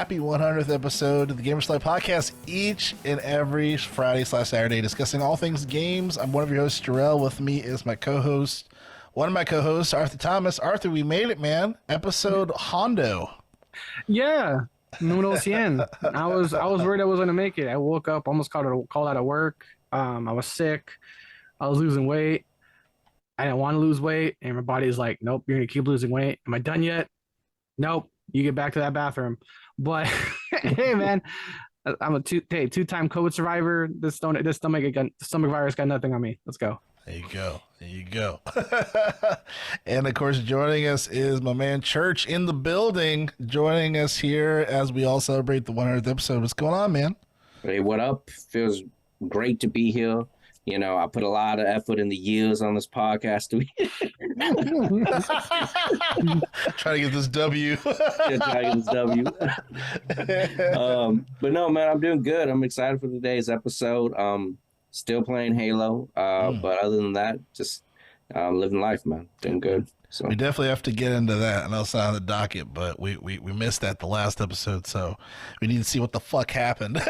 happy 100th episode of the GameStop podcast each and every Friday/Saturday, discussing all things games. I'm one of your hosts, Jarrell. With me is my co-host, one of my co-hosts, Arthur Thomas. Arthur, we made it, man. Episode Hondo. Yeah, número 100. I was worried I wasn't gonna make it. I woke up, almost called out of work. I was sick. I was losing weight. I didn't want to lose weight, and my body's like, "Nope, you're gonna keep losing weight." Am I done yet? Nope. You get back to that bathroom. But hey, man, I'm a two-time COVID survivor. This stomach virus got nothing on me. Let's go. There you go. And of course, joining us is my man Church in the building, joining us here as we all celebrate the 100th episode. What's going on, man? Hey, what up? Feels great to be here. You know, I put a lot of effort in the years on this podcast. Trying to get this W. But no, man, I'm doing good. I'm excited for today's episode. Still playing Halo. But other than that, just living life, man. Doing good. So we definitely have to get into that. I know it's not on the docket, but we missed that the last episode, so we need to see what the fuck happened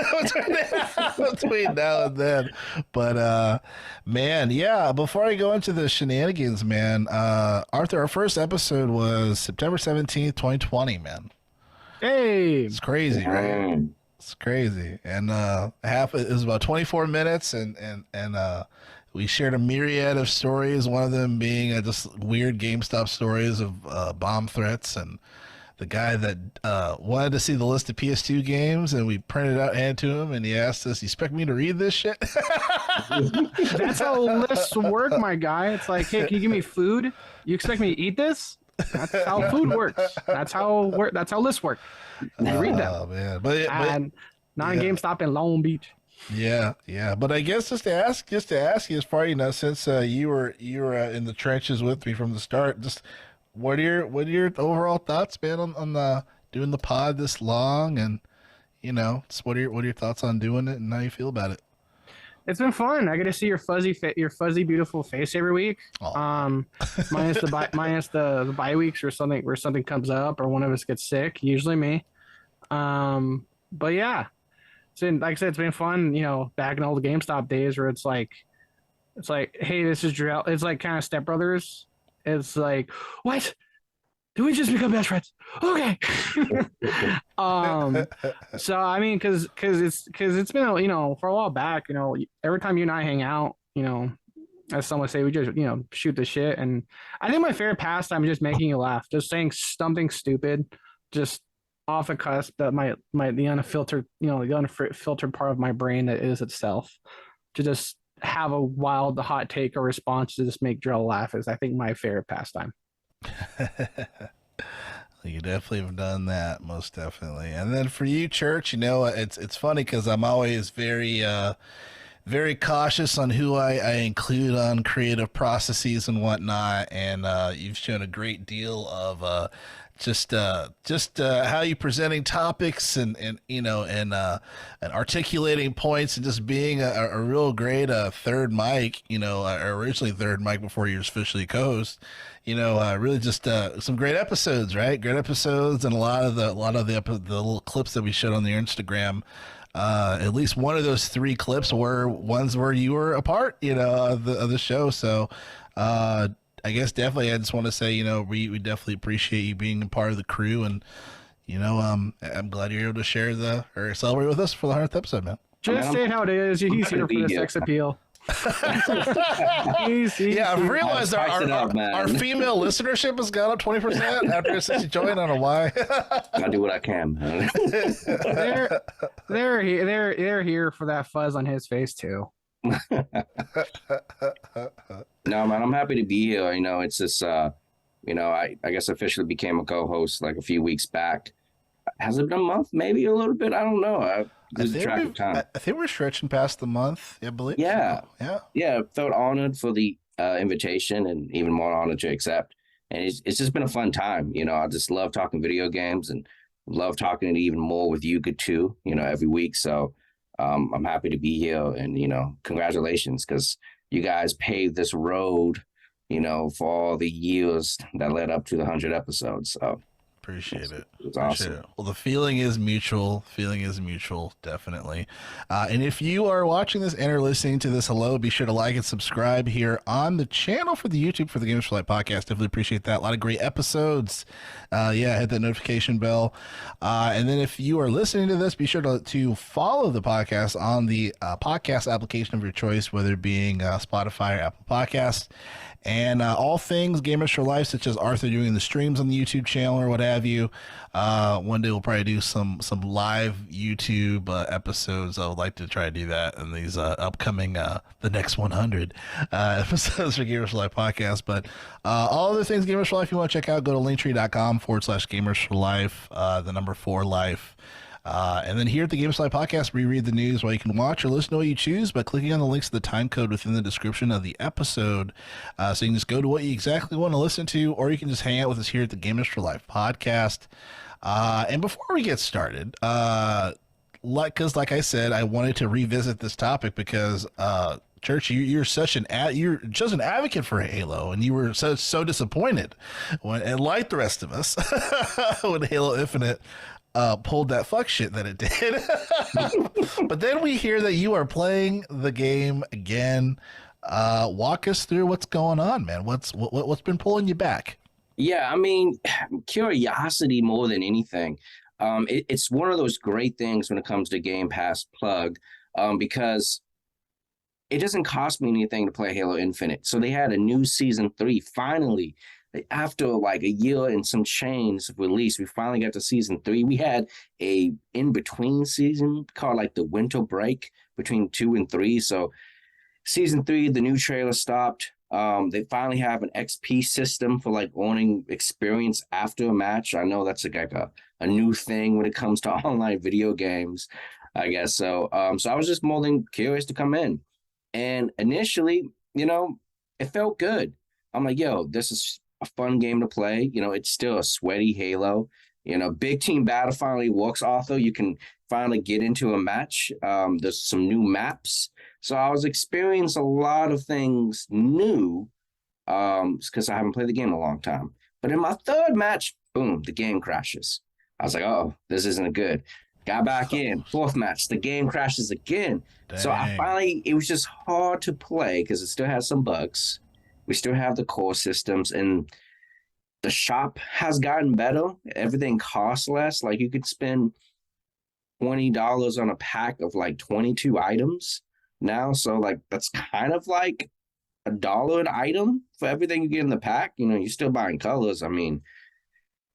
between now and then. But man, yeah, before I go into the shenanigans, man, Arthur, our first episode was September 17th, 2020, man. Hey, it's crazy, right? It's crazy. And it was about 24 minutes, and we shared a myriad of stories, one of them being just weird GameStop stories of bomb threats, and the guy that wanted to see the list of PS2 games, and we printed it out, handed to him, and he asked us, "You expect me to read this shit?" That's how lists work, my guy. It's like, hey, can you give me food? You expect me to eat this? That's how food works. That's how lists work. You read them. Oh, man. But not in GameStop in Long Beach. Yeah. But I guess just to ask you, as far since you were in the trenches with me from the start, just what are your overall thoughts, man, on doing the pod this long, and just what are your thoughts on doing it and how you feel about it? It's been fun. I get to see your fuzzy, beautiful face every week. Minus the bye weeks or something where something comes up or one of us gets sick. Usually me. But yeah. Like I said, it's been fun, back in all the GameStop days where it's like, hey, this is Jarrell. It's like kind of Step Brothers. It's like, what? Did we just become best friends? Okay. So I mean, cause it's been, for a while back, every time you and I hang out, as some would say, we just, shoot the shit. And I think my favorite pastime is just making you laugh, just saying something stupid, just off the cusp that the unfiltered, the unfiltered part of my brain that is itself, to just have a wild hot take or response to just make Jarrell laugh is, I think, my favorite pastime. You definitely have done that, most definitely. And then for you, Church, it's funny because I'm always very cautious on who I include on creative processes and whatnot, and you've shown a great deal of just how you presenting topics and articulating points, and just being a real great third mic, originally third mic before you were officially co-host, really just some great episodes, right? Great episodes, and a lot of the little clips that we showed on the Instagram. At least one of those 3 clips were ones where you were a part, of the show. So, I guess definitely I just want to say, we definitely appreciate you being a part of the crew, and, I'm glad you're able to share or celebrate with us for the 100th episode, man. Just say how it is. He's here for the sex appeal. I've realized our female listenership has gone up 20% after since you joined. I don't know why. I do what I can. They're here for that fuzz on his face too. No, man, I'm happy to be here. It's just I guess officially became a co-host like a few weeks back. Has it been a month? Maybe a little bit. I don't know. I think we're stretching past the month. I believe. Yeah. Felt honored for the invitation, and even more honored to accept. And it's just been a fun time. I just love talking video games, and love talking even more with you too. Every week. So I'm happy to be here, and congratulations, because you guys paved this road, for all the years that led up to the 100 episodes. So Appreciate it. It's Appreciate awesome. it. Well, the feeling is mutual. Feeling is mutual, definitely. And if you are watching this and are listening to this, hello, be sure to like and subscribe here on the channel for the YouTube for the Gamers for Life podcast. Definitely appreciate that. A lot of great episodes. Hit that notification bell. And then if you are listening to this, be sure to follow the podcast on the podcast application of your choice, whether it being Spotify or Apple Podcasts. And all things Gamers for Life, such as Arthur doing the streams on the YouTube channel or what have you. One day we'll probably do some live YouTube episodes. I would like to try to do that in these upcoming the next 100 episodes for Gamers for Life podcast. But all other things Gamers for Life you want to check out, go to linktree.com/Gamers for Life, the number 4 life. And then here at the Games Live Podcast, we read the news while you can watch or listen to what you choose by clicking on the links to the time code within the description of the episode. So you can just go to what you exactly want to listen to, or you can just hang out with us here at the Gamers for Life Podcast. And before we get started, like I said, I wanted to revisit this topic because Church, you're just an advocate for Halo, and you were so disappointed when, and like the rest of us, when Halo Infinite pulled that fuck shit that it did. But then we hear that you are playing the game again. Walk us through what's going on, man. What's been pulling you back? Yeah, I mean, curiosity more than anything. It's one of those great things when it comes to Game Pass plug, because it doesn't cost me anything to play Halo Infinite. So they had a new season 3 finally. After like a year and some change of release, we finally got to season 3. We had a in-between season called like the winter break between 2 and 3. So season 3, the new trailer stopped. They finally have an XP system for like owning experience after a match. I know that's like a new thing when it comes to online video games, I guess. So so I was just more than curious to come in. And initially, it felt good. I'm like, yo, this is a fun game to play. It's still a sweaty Halo. Big team battle finally works. Also, you can finally get into a match. There's some new maps. So I was experiencing a lot of things new because I haven't played the game in a long time. But in my third match, boom, the game crashes. I was like, oh, this isn't good. Got back in. Fourth match, the game crashes again. Dang. So it was just hard to play because it still has some bugs. We still have the core systems, and the shop has gotten better. Everything costs less. Like you could spend $20 on a pack of like 22 items now. So like that's kind of like $1 an item for everything you get in the pack. You're still buying colors. I mean,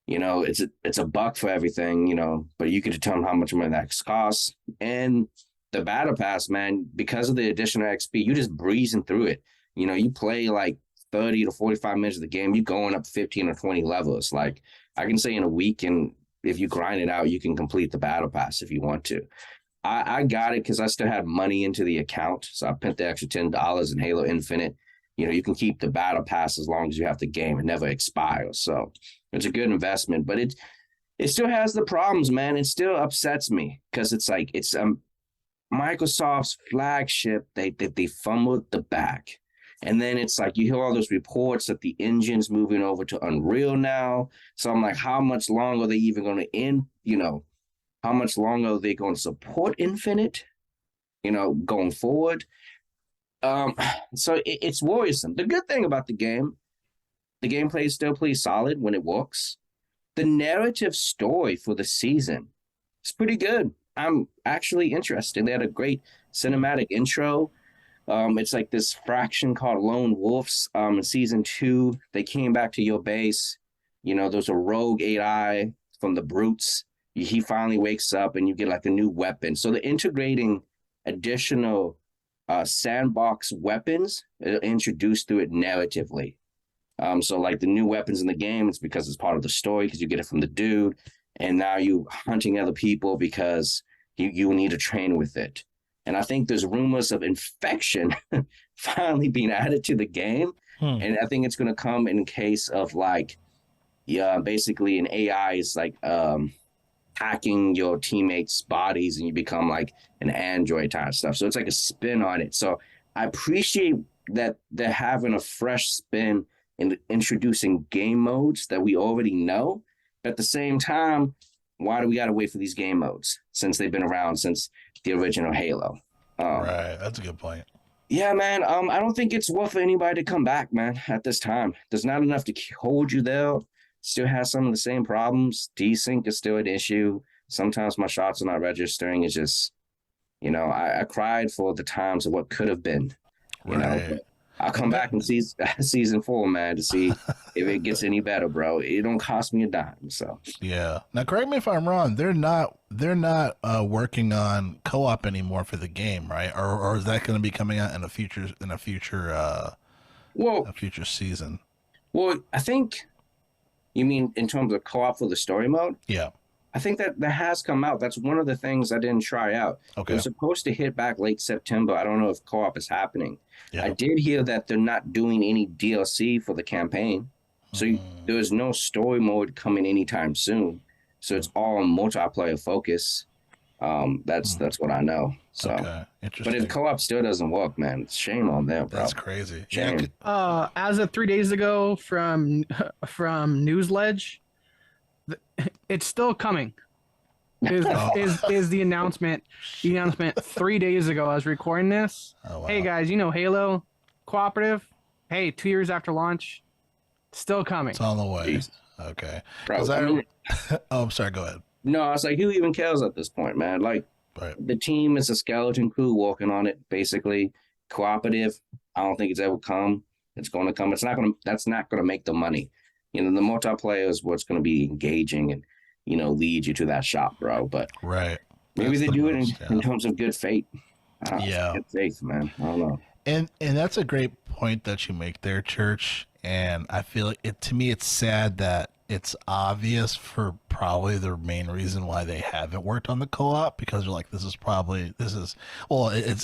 it's a buck for everything, but you can determine how much money that costs. And the battle pass, man, because of the additional XP, you just breezing through it. You play like 30 to 45 minutes of the game, you're going up 15 or 20 levels. Like I can say in a week, and if you grind it out, you can complete the battle pass if you want to. I got it because I still had money into the account. So I spent the extra $10 in Halo Infinite. You can keep the battle pass as long as you have the game. It never expires. So it's a good investment, but it still has the problems, man. It still upsets me because it's like it's Microsoft's flagship. They fumbled the back. And then it's like you hear all those reports that the engine's moving over to Unreal now. So I'm like, how much longer are they even going to end? How much longer are they going to support Infinite, going forward? So it's worrisome. The good thing about the gameplay is still pretty solid when it works. The narrative story for the season is pretty good. I'm actually interested. They had a great cinematic intro. It's like this faction called Lone Wolves. In season 2, they came back to your base. There's a rogue AI from the Brutes. He finally wakes up and you get like a new weapon. So they're integrating additional sandbox weapons introduced through it narratively. So like the new weapons in the game, it's because it's part of the story because you get it from the dude. And now you hunting other people because you need to train with it. And I think there's rumors of infection finally being added to the game. And I think it's going to come in case of like, basically an AI is like hacking your teammates' bodies and you become like an android type stuff. So it's like a spin on it. So I appreciate that they're having a fresh spin in introducing game modes that we already know. at the same time, why do we got to wait for these game modes since they've been around since the original Halo? Right, that's a good point. Yeah, man. I don't think it's worth for anybody to come back, man. At this time, there's not enough to hold you there. Still has some of the same problems. Desync is still an issue. Sometimes my shots are not registering. It's just, I cried for the times of what could have been. Right. I'll come back in season 4, man, to see if it gets any better, bro. It don't cost me a dime. So yeah. Now, correct me if I'm wrong. They're not working on co-op anymore for the game, right? Or is that going to be coming out in a future season? Well, I think you mean in terms of co-op for the story mode. Yeah. I think that has come out. That's one of the things I didn't try out. Okay. It was supposed to hit back late September. I don't know if co-op is happening. Yeah. I did hear that they're not doing any DLC for the campaign. So there's no story mode coming anytime soon. So it's all multiplayer focus. That's what I know. So, okay. Interesting. But if co-op still doesn't work, man, shame on them, bro. That's crazy. Shame. Yeah. As of 3 days ago from Newsledge, it's still coming. Is the announcement? The announcement 3 days ago. I was recording this. Oh, wow. Hey guys, Halo cooperative. Hey, 2 years after launch, still coming. It's on the way. Jeez. Okay. Bro, Oh, I'm sorry. Go ahead. No, I was like, who even cares at this point, man? Like, Right. the team is a skeleton crew working on it, basically. Cooperative, I don't think it's ever come. It's going to come. That's not going to make the money. The multiplayer is what's going to be engaging and, lead you to that shop, bro. But Right. maybe That's they the do most, it in terms of good faith. Yeah. Good faith, man. I don't know. And that's a great point that you make there, Church. And I feel like to me, it's sad that it's obvious for probably the main reason why they haven't worked on the co-op, because you're like, it's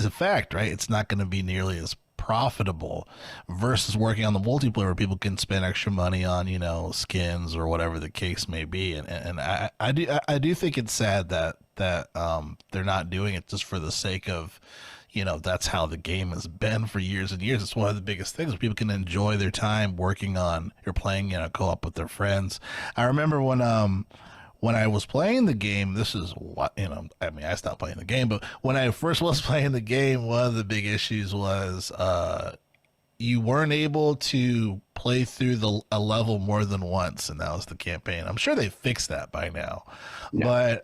a fact, right? It's not going to be nearly as profitable versus working on the multiplayer where people can spend extra money on, skins or whatever the case may be. And I do think it's sad that they're not doing it just for the sake of, that's how the game has been for years and years. It's one of the biggest things where people can enjoy their time working on or playing, co-op with their friends. I remember when I was playing the game, this is what, I stopped playing the game, but when I first was playing the game, one of the big issues was, you weren't able to play through a level more than once. And that was the campaign. I'm sure they fixed that by now, No.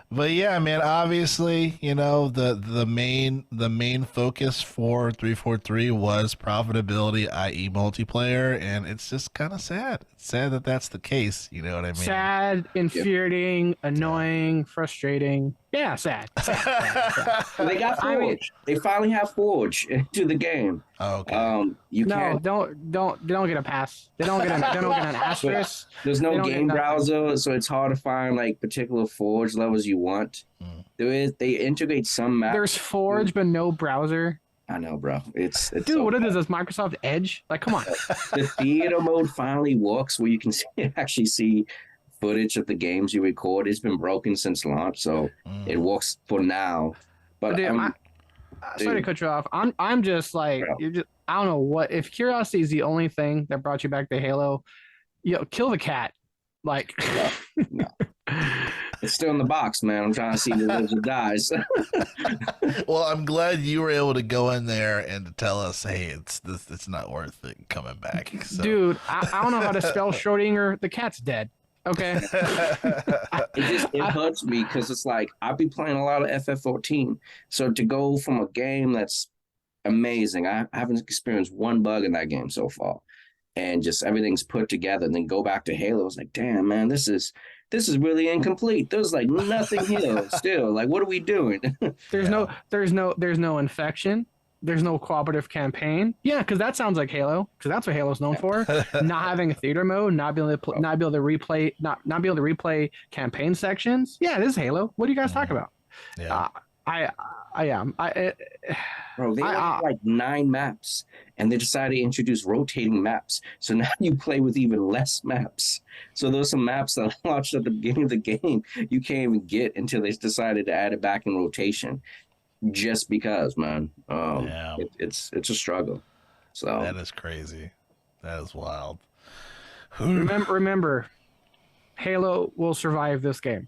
But yeah, man, obviously, the main focus for 343 was profitability, i.e. multiplayer, and it's just kind of sad. It's sad that that's the case, you know what I mean? Sad, infuriating, annoying, frustrating. Yeah, sad. They got Forge. They finally have Forge into the game. Oh, okay. Don't get a pass. They don't get an asterisk. There's no game nothing. browser, so it's hard to find like particular Forge levels you want. They integrate some maps. There's Forge, but no browser. I know, bro. It's Dude, so what bad. is this? Microsoft Edge? Like, come on. The theater mode finally works where you can actually see footage of the games you record. It's been broken since launch, so it works for now. But Dude, sorry to cut you off. I'm just like, I don't know what, if curiosity is the only thing that brought you back to Halo, kill the cat. Like, no. It's still in the box, man. I'm trying to see if it lives or dies. Well, I'm glad you were able to go in there and to tell us, hey, it's not worth it coming back. So. Dude, I don't know how to spell Schrodinger. The cat's dead. Okay. It hurts me because it's like I've been playing a lot of FF14. So to go from a game that's amazing, I haven't experienced one bug in that game so far, and just everything's put together, and then go back to Halo. It's like, damn, man, this is really incomplete. There's like nothing here still. Like, what are we doing? There's no infection. There's no cooperative campaign. Yeah, because that sounds like Halo. Because that's what Halo's known for. Not having a theater mode, not being able to replay campaign sections. Yeah, this is Halo. What are you guys talking about? Yeah. Bro, they have like 9 maps, and they decided to introduce rotating maps. So now you play with even less maps. So there's some maps that launched at the beginning of the game you can't even get until they decided to add it back in rotation. Just because, man, it's a struggle. So that is crazy. That is wild. Remember, Halo will survive this game.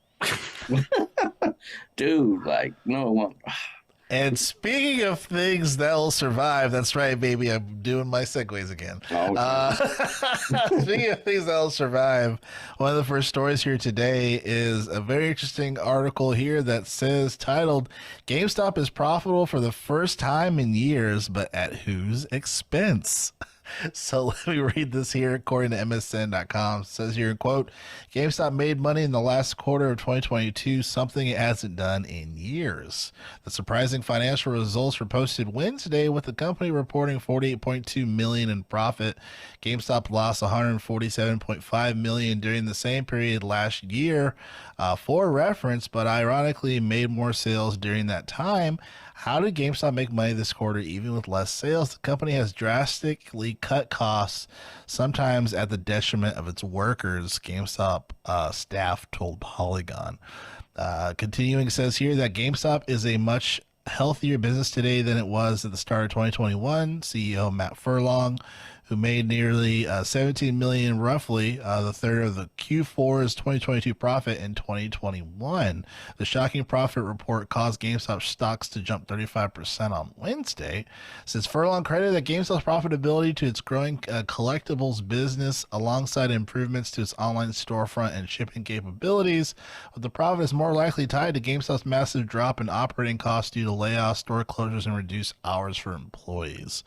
Dude, like no one. And speaking of things that'll survive, that's right, baby. I'm doing my segues again. Oh, okay. Speaking of things that'll survive, one of the first stories here today is a very interesting article here that says, titled, GameStop is profitable for the first time in years, but at whose expense? So let me read this here according to MSN.com. It says here, quote, GameStop made money in the last quarter of 2022, something it hasn't done in years. The surprising financial results were posted Wednesday, with the company reporting $48.2 million in profit. GameStop lost $147.5 million during the same period last year. For reference, but ironically made more sales during that time. How did GameStop make money this quarter even with less sales? The company has drastically cut costs, sometimes at the detriment of its workers, GameStop staff told Polygon. Continuing, says here that GameStop is a much healthier business today than it was at the start of 2021. CEO Matt Furlong, who made nearly 17 million, roughly the third of the Q4's 2022 profit in 2021. The shocking profit report caused GameStop stocks to jump 35% on Wednesday. Since Furlong credited that GameStop's profitability to its growing collectibles business alongside improvements to its online storefront and shipping capabilities, but the profit is more likely tied to GameStop's massive drop in operating costs due to layoffs, store closures, and reduced hours for employees.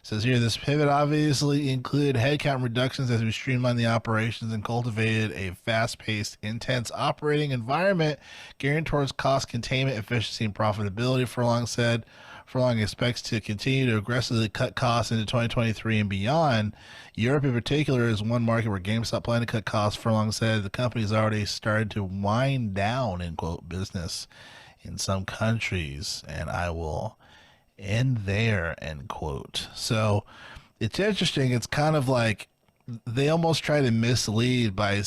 Says here, this pivot obviously included headcount reductions as we streamlined the operations and cultivated a fast-paced, intense operating environment geared towards cost containment, efficiency, and profitability, Furlong said. Furlong expects to continue to aggressively cut costs into 2023 and beyond. Europe in particular is one market where GameStop planned to cut costs. Furlong said the company has already started to wind down, in quote, business in some countries, and I will end there, end quote. So it's interesting. It's kind of like they almost try to mislead by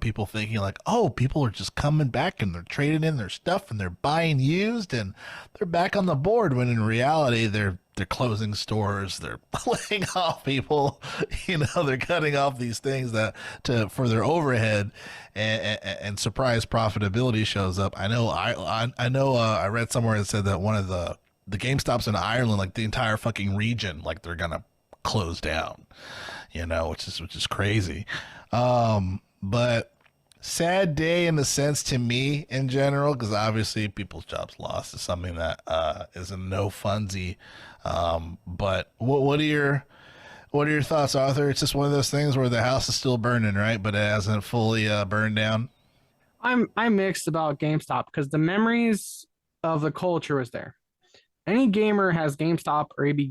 people thinking like, oh, people are just coming back and they're trading in their stuff and they're buying used and they're back on the board, when in reality they're closing stores, they're laying off people, they're cutting off these things for their overhead, and surprise profitability shows up. I know I read somewhere that said that one of the GameStops in Ireland, like the entire fucking region, like they're gonna close down, which is crazy. But sad day in the sense to me in general, because obviously people's jobs lost is something that is a no funsy. But what are your thoughts, Arthur? It's just one of those things where the house is still burning, right? But it hasn't fully burned down. I'm mixed about GameStop because the memories of the culture was there. Any gamer has GameStop or EB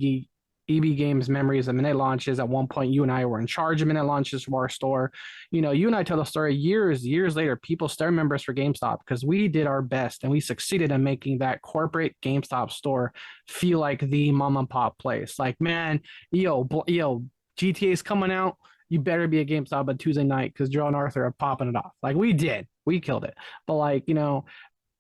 Games memories of Minute launches. At one point, you and I were in charge of Minute launches from our store. You and I tell the story years later, people still remember us for GameStop because we did our best and we succeeded in making that corporate GameStop store feel like the mom and pop place. Like, man, GTA's coming out. You better be at GameStop on Tuesday night because Joe and Arthur are popping it off. Like, we did. We killed it. But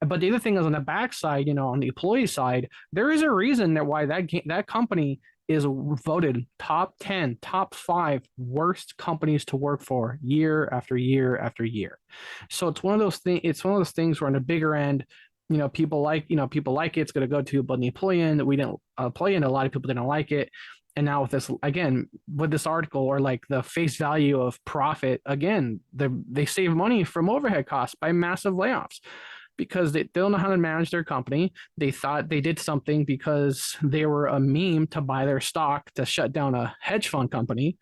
but the other thing is on the backside, on the employee side, there is a reason why that company is voted top 10, top 5 worst companies to work for year after year after year. So it's one of those things. It's one of those things where on the bigger end, people like it. It's going to go to, but the employee end, we didn't play in. A lot of people didn't like it. And now with this article, or like the face value of profit, again, they save money from overhead costs by massive layoffs, because they don't know how to manage their company. They thought they did something because they were a meme to buy their stock to shut down a hedge fund company.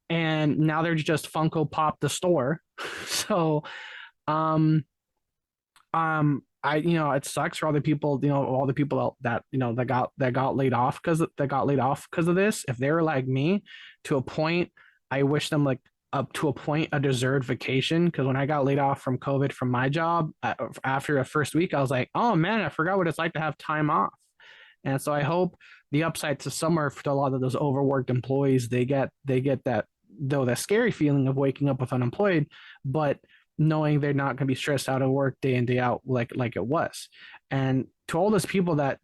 And now they're just Funko Pop the store. So, it sucks for all the people, all the people that got laid off because of this. If they were like me, to a point, I wish them like up to a point a deserved vacation, because when I got laid off from COVID from my job after the first week, I was like, oh man, I forgot what it's like to have time off. And so I hope the upside to summer for a lot of those overworked employees, they get that, though, that scary feeling of waking up with unemployed, but knowing they're not going to be stressed out of work day in day out like it was. And to all those people that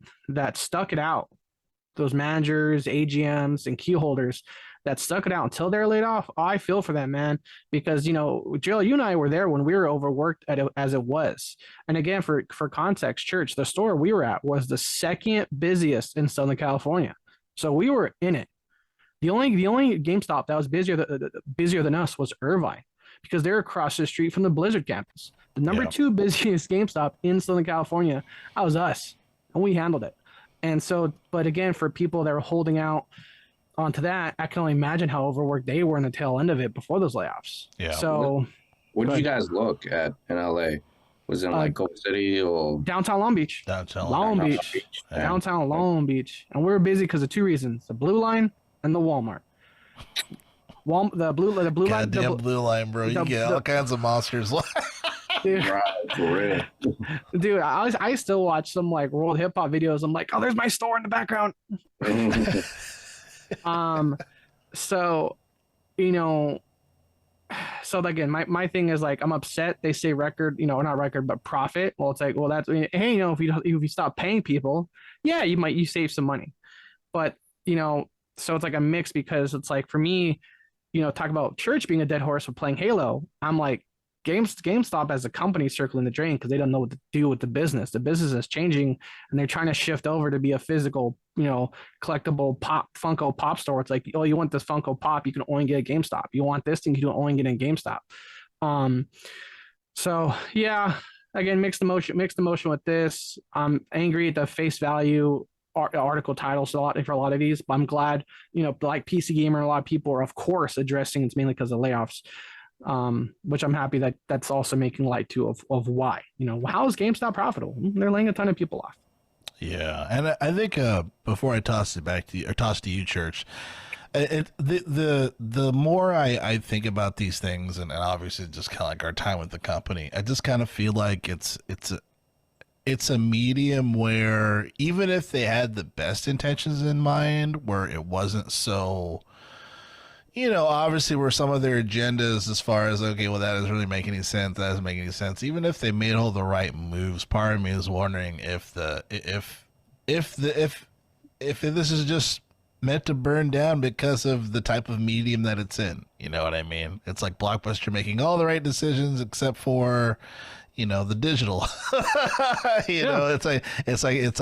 stuck it out those managers, AGMs, and key holders that stuck it out until they're laid off. I feel for them, man, because Jill, you and I were there when we were overworked as it was. And again, for context, church, the store we were at was the second busiest in Southern California, so we were in it. The only GameStop that was busier than us was Irvine, because they're across the street from the Blizzard campus. The number two busiest GameStop in Southern California, that was us, and we handled it. And so, but again, for people that were holding out onto that, I can only imagine how overworked they were in the tail end of it before those layoffs. Yeah. So, what did you guys look at in LA? Was it in like Cold City or downtown Long Beach? Downtown Long Beach. Yeah. Downtown Long Beach. And we were busy because of two reasons: the Blue Line and the Walmart. The blue line. Goddamn Blue Line, bro. You get all kinds of monsters. Dude, right, for real. Dude, I still watch some like world hip hop videos. I'm like, oh, there's my store in the background. So, so again, my thing is like, I'm upset. They say record, not record, but profit. Well, it's like, well, that's, hey, if you stop paying people, yeah, you save some money, but so it's like a mix, because it's like, for me, talk about church being a dead horse for playing Halo. I'm like, GameStop as a company circling the drain, because they don't know what to do with the business. The business is changing, and they're trying to shift over to be a physical, collectible Funko Pop store. It's like, oh, you want this Funko Pop, you can only get at GameStop. You want this thing, you can only get in GameStop. So yeah, again, mixed emotion with this. I'm angry at the face value article titles for a lot of these, but I'm glad, like PC Gamer and a lot of people are, of course, addressing it's mainly because of layoffs. Which I'm happy that's also making light too of why. How is GameStop profitable? They're laying a ton of people off. Yeah, and I think before I toss it back to you, or toss to you, Church, the more I think about these things, and obviously just kind of like our time with the company, I just kind of feel like it's a medium where, even if they had the best intentions in mind, where it wasn't so, obviously where some of their agendas, as far as, okay, well, that doesn't really make any sense, that doesn't make any sense. Even if they made all the right moves, part of me is wondering if this is just meant to burn down because of the type of medium that it's in. You know what I mean? It's like Blockbuster making all the right decisions except for, the digital. It's like it's just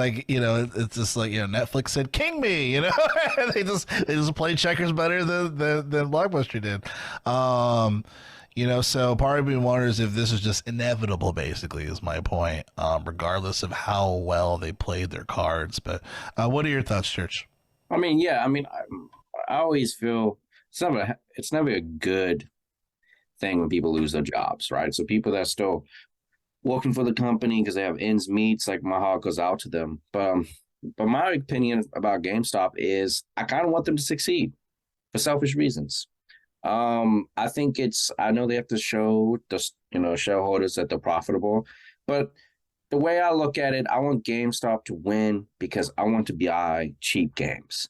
like, Netflix said, "King me," they just play checkers better than Blockbuster did. So part of me wonders if this is just inevitable, basically, is my point, regardless of how well they played their cards. But what are your thoughts, Church? I always feel it's never a good thing when people lose their jobs, right? So people that are still working for the company because they have ends meet, like, my heart goes out to them. But my opinion about GameStop is I kind of want them to succeed for selfish reasons. I know they have to show the shareholders that they're profitable, but the way I look at it, I want GameStop to win because I want to buy cheap games.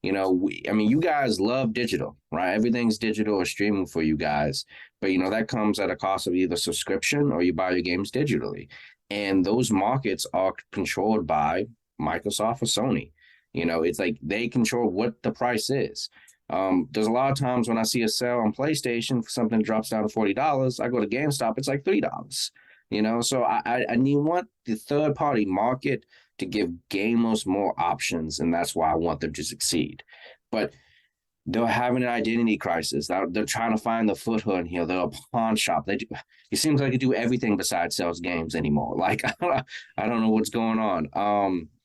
You guys love digital, right? Everything's digital or streaming for you guys. But, that comes at a cost of either subscription or you buy your games digitally. And those markets are controlled by Microsoft or Sony. It's like they control what the price is. There's a lot of times when I see a sale on PlayStation for something that drops down to $40, I go to GameStop, it's like $3. So I want the third party market to give gamers more options, and that's why I want them to succeed. But they're having an identity crisis. They're trying to find the foothold here. They're a pawn shop. It seems like they do everything besides sell games anymore. Like, I don't know what's going on.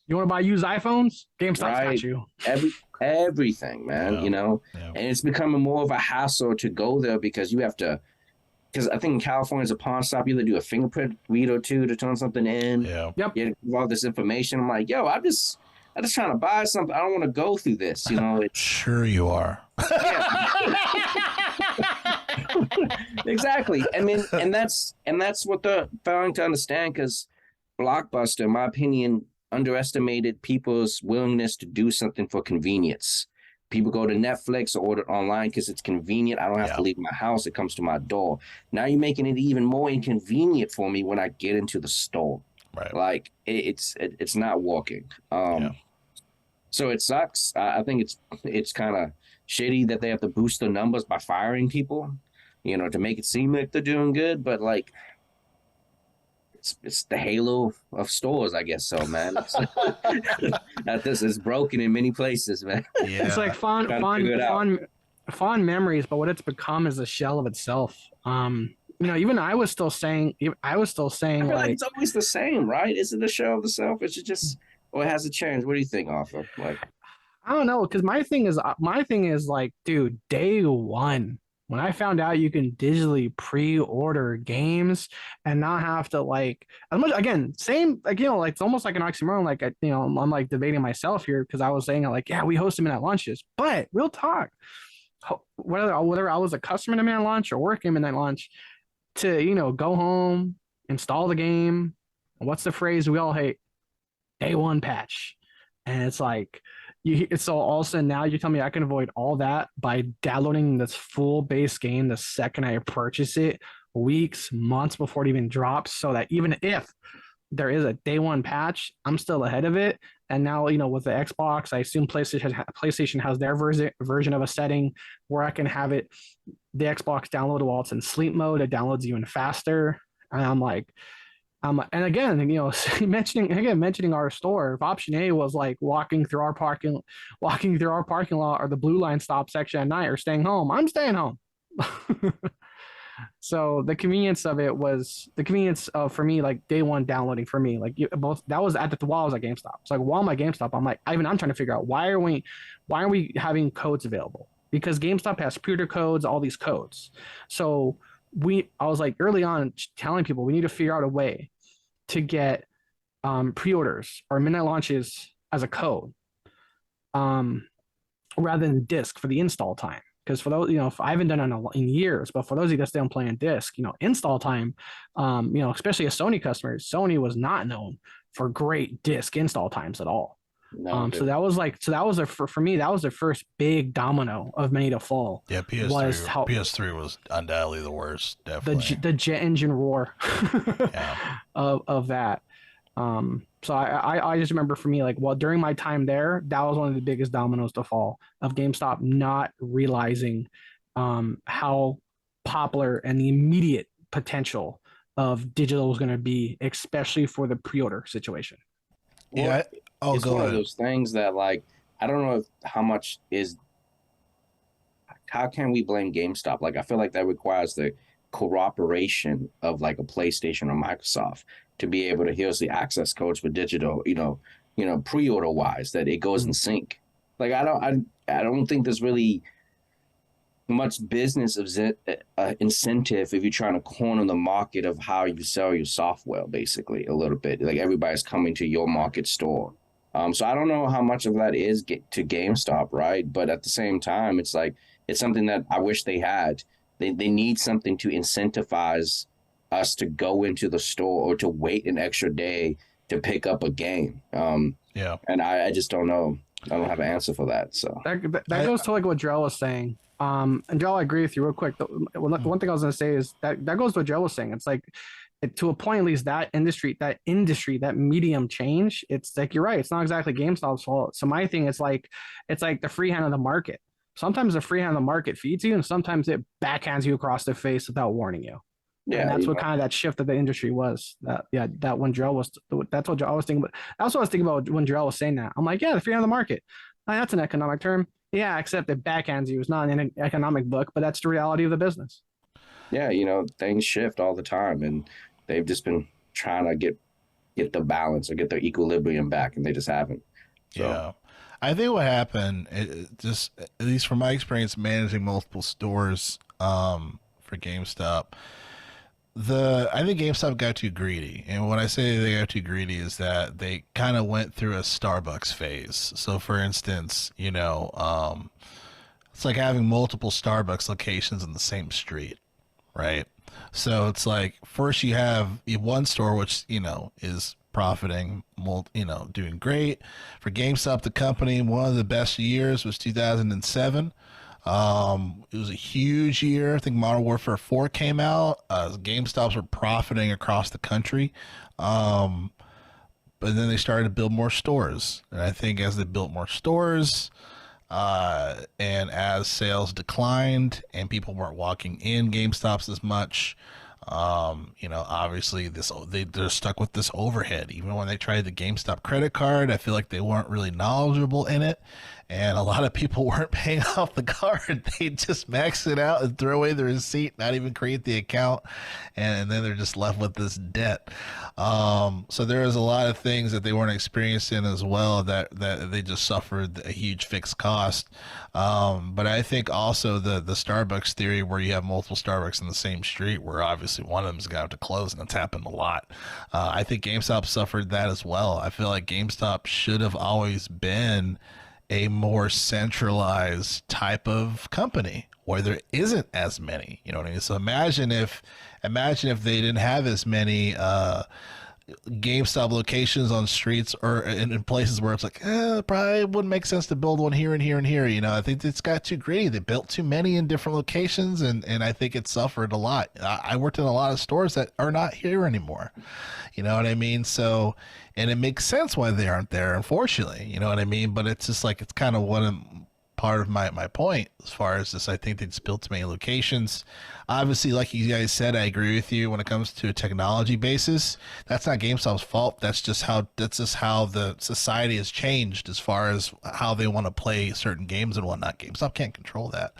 You want to buy used iPhones? GameStop's right. got you. Everything, man. Yeah. And it's becoming more of a hassle to go there because you have to. Because I think in California, as a pawn shop, you either do a fingerprint read or two to turn something in. Yeah. Yep. You have all this information. I'm like, I'm just trying to buy something. I don't want to go through this. Sure you are. Exactly. And that's what they're failing to understand, because Blockbuster, in my opinion, underestimated people's willingness to do something for convenience. People go to Netflix or order online because it's convenient. I don't have to leave my house. It comes to my door. Now you're making it even more inconvenient for me when I get into the store. Right. Like, it's not working. So it sucks. I think it's kind of shitty that they have to boost the numbers by firing people, to make it seem like they're doing good. But like, it's the halo of stores, I guess. So, man, that this is broken in many places, man. It's like Yeah. fond memories, but what it's become is a shell of itself. Even I was still saying I feel like like, it's always the same, right? Is it a show of the self? Is it just, or it has a change? What do you think, Arthur? Like, I don't know, because my thing is like, dude, day one, when I found out you can digitally pre-order games and not have to like as much again, same like like it's almost like an oxymoron. Like I'm like debating myself here because I was saying like, yeah, we host them in at lunches, but real talk, whether I was a customer in midnight lunch or working midnight lunch, to go home, install the game. What's the phrase we all hate? Day one patch, and it's like so all of a sudden now you tell me I can avoid all that by downloading this full base game the second I purchase it, weeks, months before it even drops, so that even if there is a day one patch, I'm still ahead of it. And now, with the Xbox, I assume PlayStation has their version of a setting where I can have it, the Xbox download while it's in sleep mode. It downloads even faster. And I'm like, and again, mentioning our store, if option A was like walking through our parking lot or the blue line stop section at night or staying home, I'm staying home. So the convenience of it was the convenience of, for me, like day one downloading for me, like both that was while I was at GameStop. So like while I'm at GameStop, I'm like, I'm trying to figure out why are we having codes available? Because GameStop has pre-order codes, all these codes. So I was like early on telling people we need to figure out a way to get pre-orders or midnight launches as a code, rather than disc for the install time. Because for those, I haven't done it in years, but for those of you that still play on disc, install time, especially as Sony customers, Sony was not known for great disc install times at all. no, So that was for me, that was the first big domino of many to fall. Yeah, PS3 was undoubtedly the worst. Definitely the jet engine roar yeah. of that. So I just remember for me, like, well, during my time there, that was one of the biggest dominoes to fall of GameStop not realizing how popular and the immediate potential of digital was going to be, especially for the pre-order situation. Yeah. It's one of those things that, like, I don't know how can we blame GameStop? Like, I feel like that requires the cooperation of like a PlayStation or Microsoft to be able to, here's the access codes for digital, pre-order wise, that it goes in sync. Like, I don't think there's really much business incentive if you're trying to corner the market of how you sell your software, basically, a little bit. Like, everybody's coming to your market store. So I don't know how much of that is to GameStop, right? But at the same time, it's like, it's something that I wish they had. They need something to incentivize us to go into the store or to wait an extra day to pick up a game. Yeah. And I just don't know. I don't have an answer for that. So that goes to like what Jarrell was saying. And Jarrell, I agree with you real quick. One thing I was going to say is that goes to what Jarrell was saying. It's like, to a point, at least that industry, that medium change, it's like, you're right. It's not exactly GameStop's fault. So my thing is like, it's like the free hand of the market. Sometimes the free hand of the market feeds you, and sometimes it backhands you across the face without warning you. Yeah, and that's what kind of that shift of the industry was. That when Jarrell was, that's what I was thinking. But that's what I was thinking about when Jarrell was saying that. I'm like, yeah, the free hand of the market. That's an economic term. Yeah, except it backhands you. It's not an economic book, but that's the reality of the business. Yeah, things shift all the time, and they've just been trying to get the balance or get the equilibrium back, and they just haven't. So. Yeah. I think what happened, just at least from my experience managing multiple stores for GameStop, I think GameStop got too greedy. And when I say they got too greedy is that they kind of went through a Starbucks phase. So for instance, it's like having multiple Starbucks locations in the same street, right? So it's like, first you have one store which, is profiting, doing great. For GameStop, the company, one of the best years was 2007. It was a huge year. I think Modern Warfare 4 came out. GameStops were profiting across the country. but then they started to build more stores. And I think as they built more stores, and as sales declined and people weren't walking in GameStops as much, obviously they're stuck with this overhead. Even when they tried the GameStop credit card, I feel like they weren't really knowledgeable in it, and a lot of people weren't paying off the card. They just max it out and throw away the receipt, not even create the account, and then they're just left with this debt. So there was a lot of things that they weren't experiencing as well, that they just suffered a huge fixed cost. But I think also the Starbucks theory, where you have multiple Starbucks in the same street, where obviously one of them is going to have to close, and it's happened a lot. I think GameStop suffered that as well. I feel like GameStop should have always been a more centralized type of company where there isn't as many, you know what I mean? So imagine if they didn't have as many GameStop locations on streets or in places where it's like, it probably wouldn't make sense to build one here and here and here. I think it's got too greedy. They built too many in different locations, and I think it suffered a lot. I worked in a lot of stores that are not here anymore. You know what I mean? So, and it makes sense why they aren't there, unfortunately. You know what I mean? But it's just like, it's kind of part of my point as far as this. I think they just built too many locations. Obviously, like you guys said, I agree with you when it comes to a technology basis. That's not GameStop's fault. That's just how the society has changed as far as how they want to play certain games and whatnot. GameStop can't control that.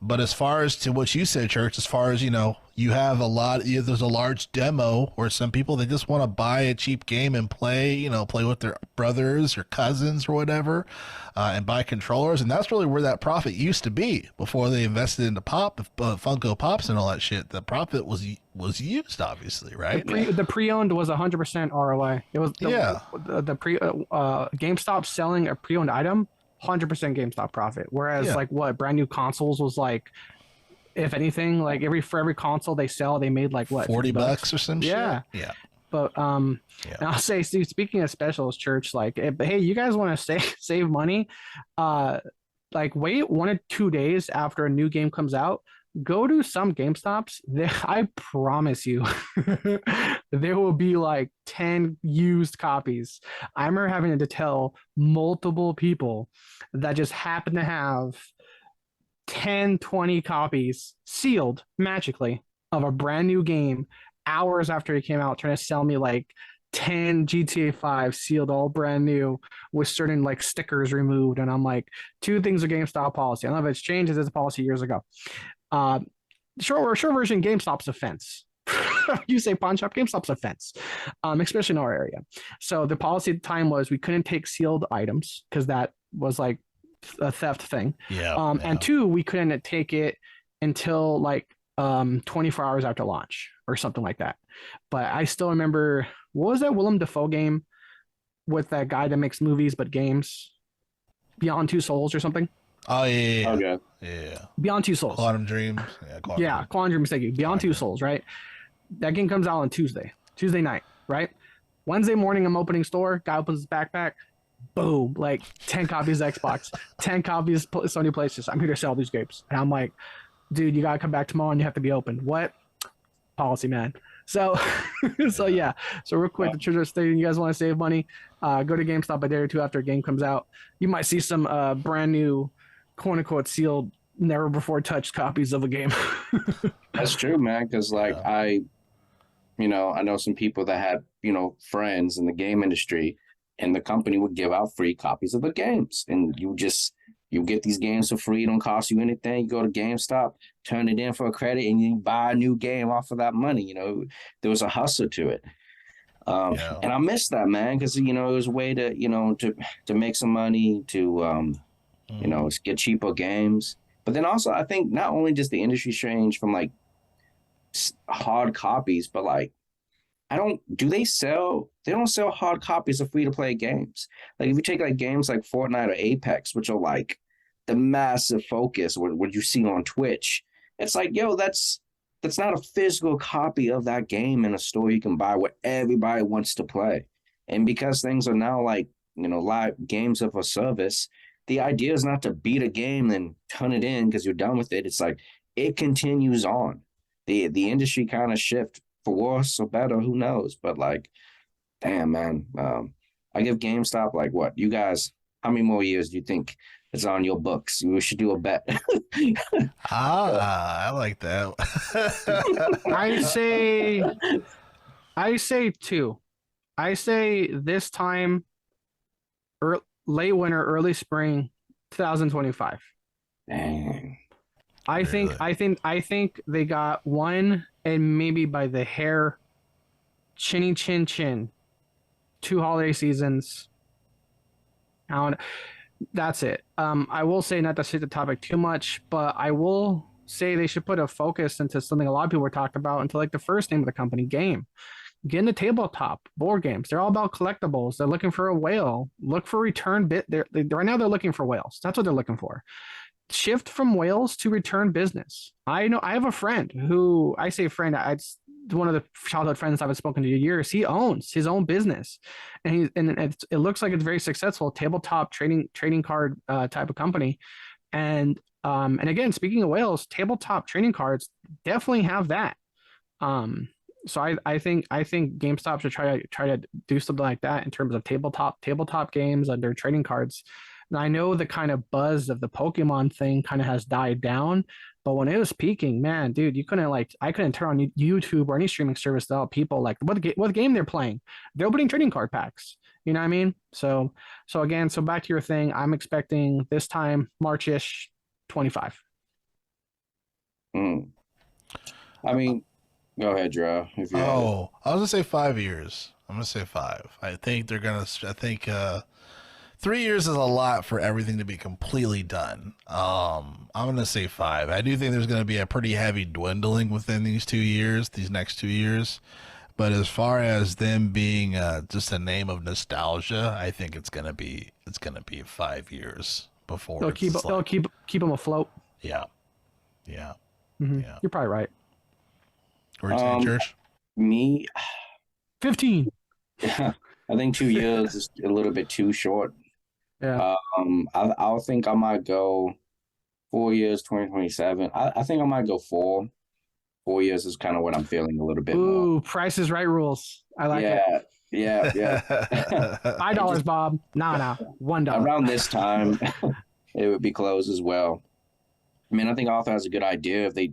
But as far as to what you said, Church, as far as, you have there's a large demo where some people, they just want to buy a cheap game and play with their brothers or cousins or whatever, and buy controllers. And that's really where that profit used to be before they invested into Funko Pops and all that shit. The profit was used, obviously, right? The pre-owned was 100% ROI. It was GameStop selling a pre-owned item, 100% GameStop profit. Whereas brand new consoles was like, if anything, like for every console they sell, they made like what, $40 or some shit. Yeah. But and I'll say, Steve, speaking of specials, Church, like, hey, you guys want to save money? Like, wait 1 or 2 days after a new game comes out. Go to some GameStops. I promise you, there will be like 10 used copies. I remember having to tell multiple people that just happen to have 10, 20 copies sealed magically of a brand new game hours after it came out, trying to sell me like 10 GTA 5 sealed, all brand new, with certain like stickers removed. And I'm like, two things are GameStop policy. I don't know if it's changed, as a policy years ago. Short version, GameStop's a fence. You say pawn shop, GameStop's a fence, especially in our area. So the policy at the time was we couldn't take sealed items because that was like a theft thing. And two, we couldn't take it until like 24 hours after launch or something like that. But I still remember, what was that Willem Dafoe game with that guy that makes movies but games, Beyond Two Souls or something? Oh yeah. Okay. Yeah. Beyond Two Souls. Quantum Dreams. Quantum Dreams. Thank you. Beyond Two Souls, right? That game comes out on Tuesday night, right? Wednesday morning, I'm opening store. Guy opens his backpack. Boom, like 10 copies of Xbox, 10 copies of Sony PlayStation. I'm here to sell these games. And I'm like, dude, you gotta come back tomorrow and you have to be open. What? Policy, man. So yeah. So real quick, the Treasure State, you guys want to save money, go to GameStop a day or two after a game comes out. You might see some brand new, quote unquote, sealed, never before touched copies of a game. That's true, man. Because I know some people that had, friends in the game industry, and the company would give out free copies of the games. And you get these games for free. It don't cost you anything. You go to GameStop, turn it in for a credit, and you buy a new game off of that money. There was a hustle to it. And I miss that, man, because, it was a way to, to make some money, to, get cheaper games. But then also, I think not only does the industry change from like hard copies, but like, they don't sell hard copies of free to play games. Like if you take like games like Fortnite or Apex, which are like the massive focus, what you see on Twitch, it's like, yo, that's not a physical copy of that game in a store you can buy where everybody wants to play. And because things are now like, live games of a service, the idea is not to beat a game and turn it in because you're done with it. It's like it continues on. The industry kind of shift, for worse or better, who knows? But like, Damn, man. I give GameStop like what? You guys, how many more years do you think it's on your books? We should do a bet. I like that. I say I say two. I say this time, late winter, early spring, 2025. Dang. I think they got one and maybe by the hair, chinny chin chin, 2 holiday seasons. That's it. I will say not to hit the topic too much, but I will say they should put a focus into something a lot of people were talking about, into like the first name of the company, game. Get into tabletop board games. They're all about collectibles. They're looking for a whale. Look for return bit. Right now they're looking for whales. That's what they're looking for. Shift from whales to return business. I know I have a friend who, I say friend, it's one of the childhood friends I've spoken to in years. He owns his own business, and it looks like it's very successful. Tabletop trading card type of company, and again, speaking of whales, tabletop trading cards definitely have that. So I think GameStop should try to do something like that in terms of tabletop games under trading cards. And I know the kind of buzz of the Pokemon thing kind of has died down, but when it was peaking, man, dude, I couldn't turn on YouTube or any streaming service without people like what game they're playing. They're opening trading card packs. You know what I mean? So again, back to your thing, I'm expecting this time March-ish, 25. Mm. I mean, go ahead, Drew. If you I was gonna say 5 years. I'm gonna say 5. I think 3 years is a lot for everything to be completely done. I'm gonna say 5. I do think there's gonna be a pretty heavy dwindling within these next 2 years. But as far as them being just a name of nostalgia, I think it's gonna be 5 years before They'll keep them afloat. yeah, yeah, Mm-hmm. yeah. You're probably right. What are you saying, Church? me, 15. I think 2 years is a little bit too short. Yeah. I'll think I might go 4 years, 2027. I think I might go 4. 4 years is kind of what I'm feeling a little bit more. Ooh, Price is Right rules. I like it. Yeah. $5, Bob. Nah. $1. Around this time, it would be closed as well. I mean, I think Arthur has a good idea. If they,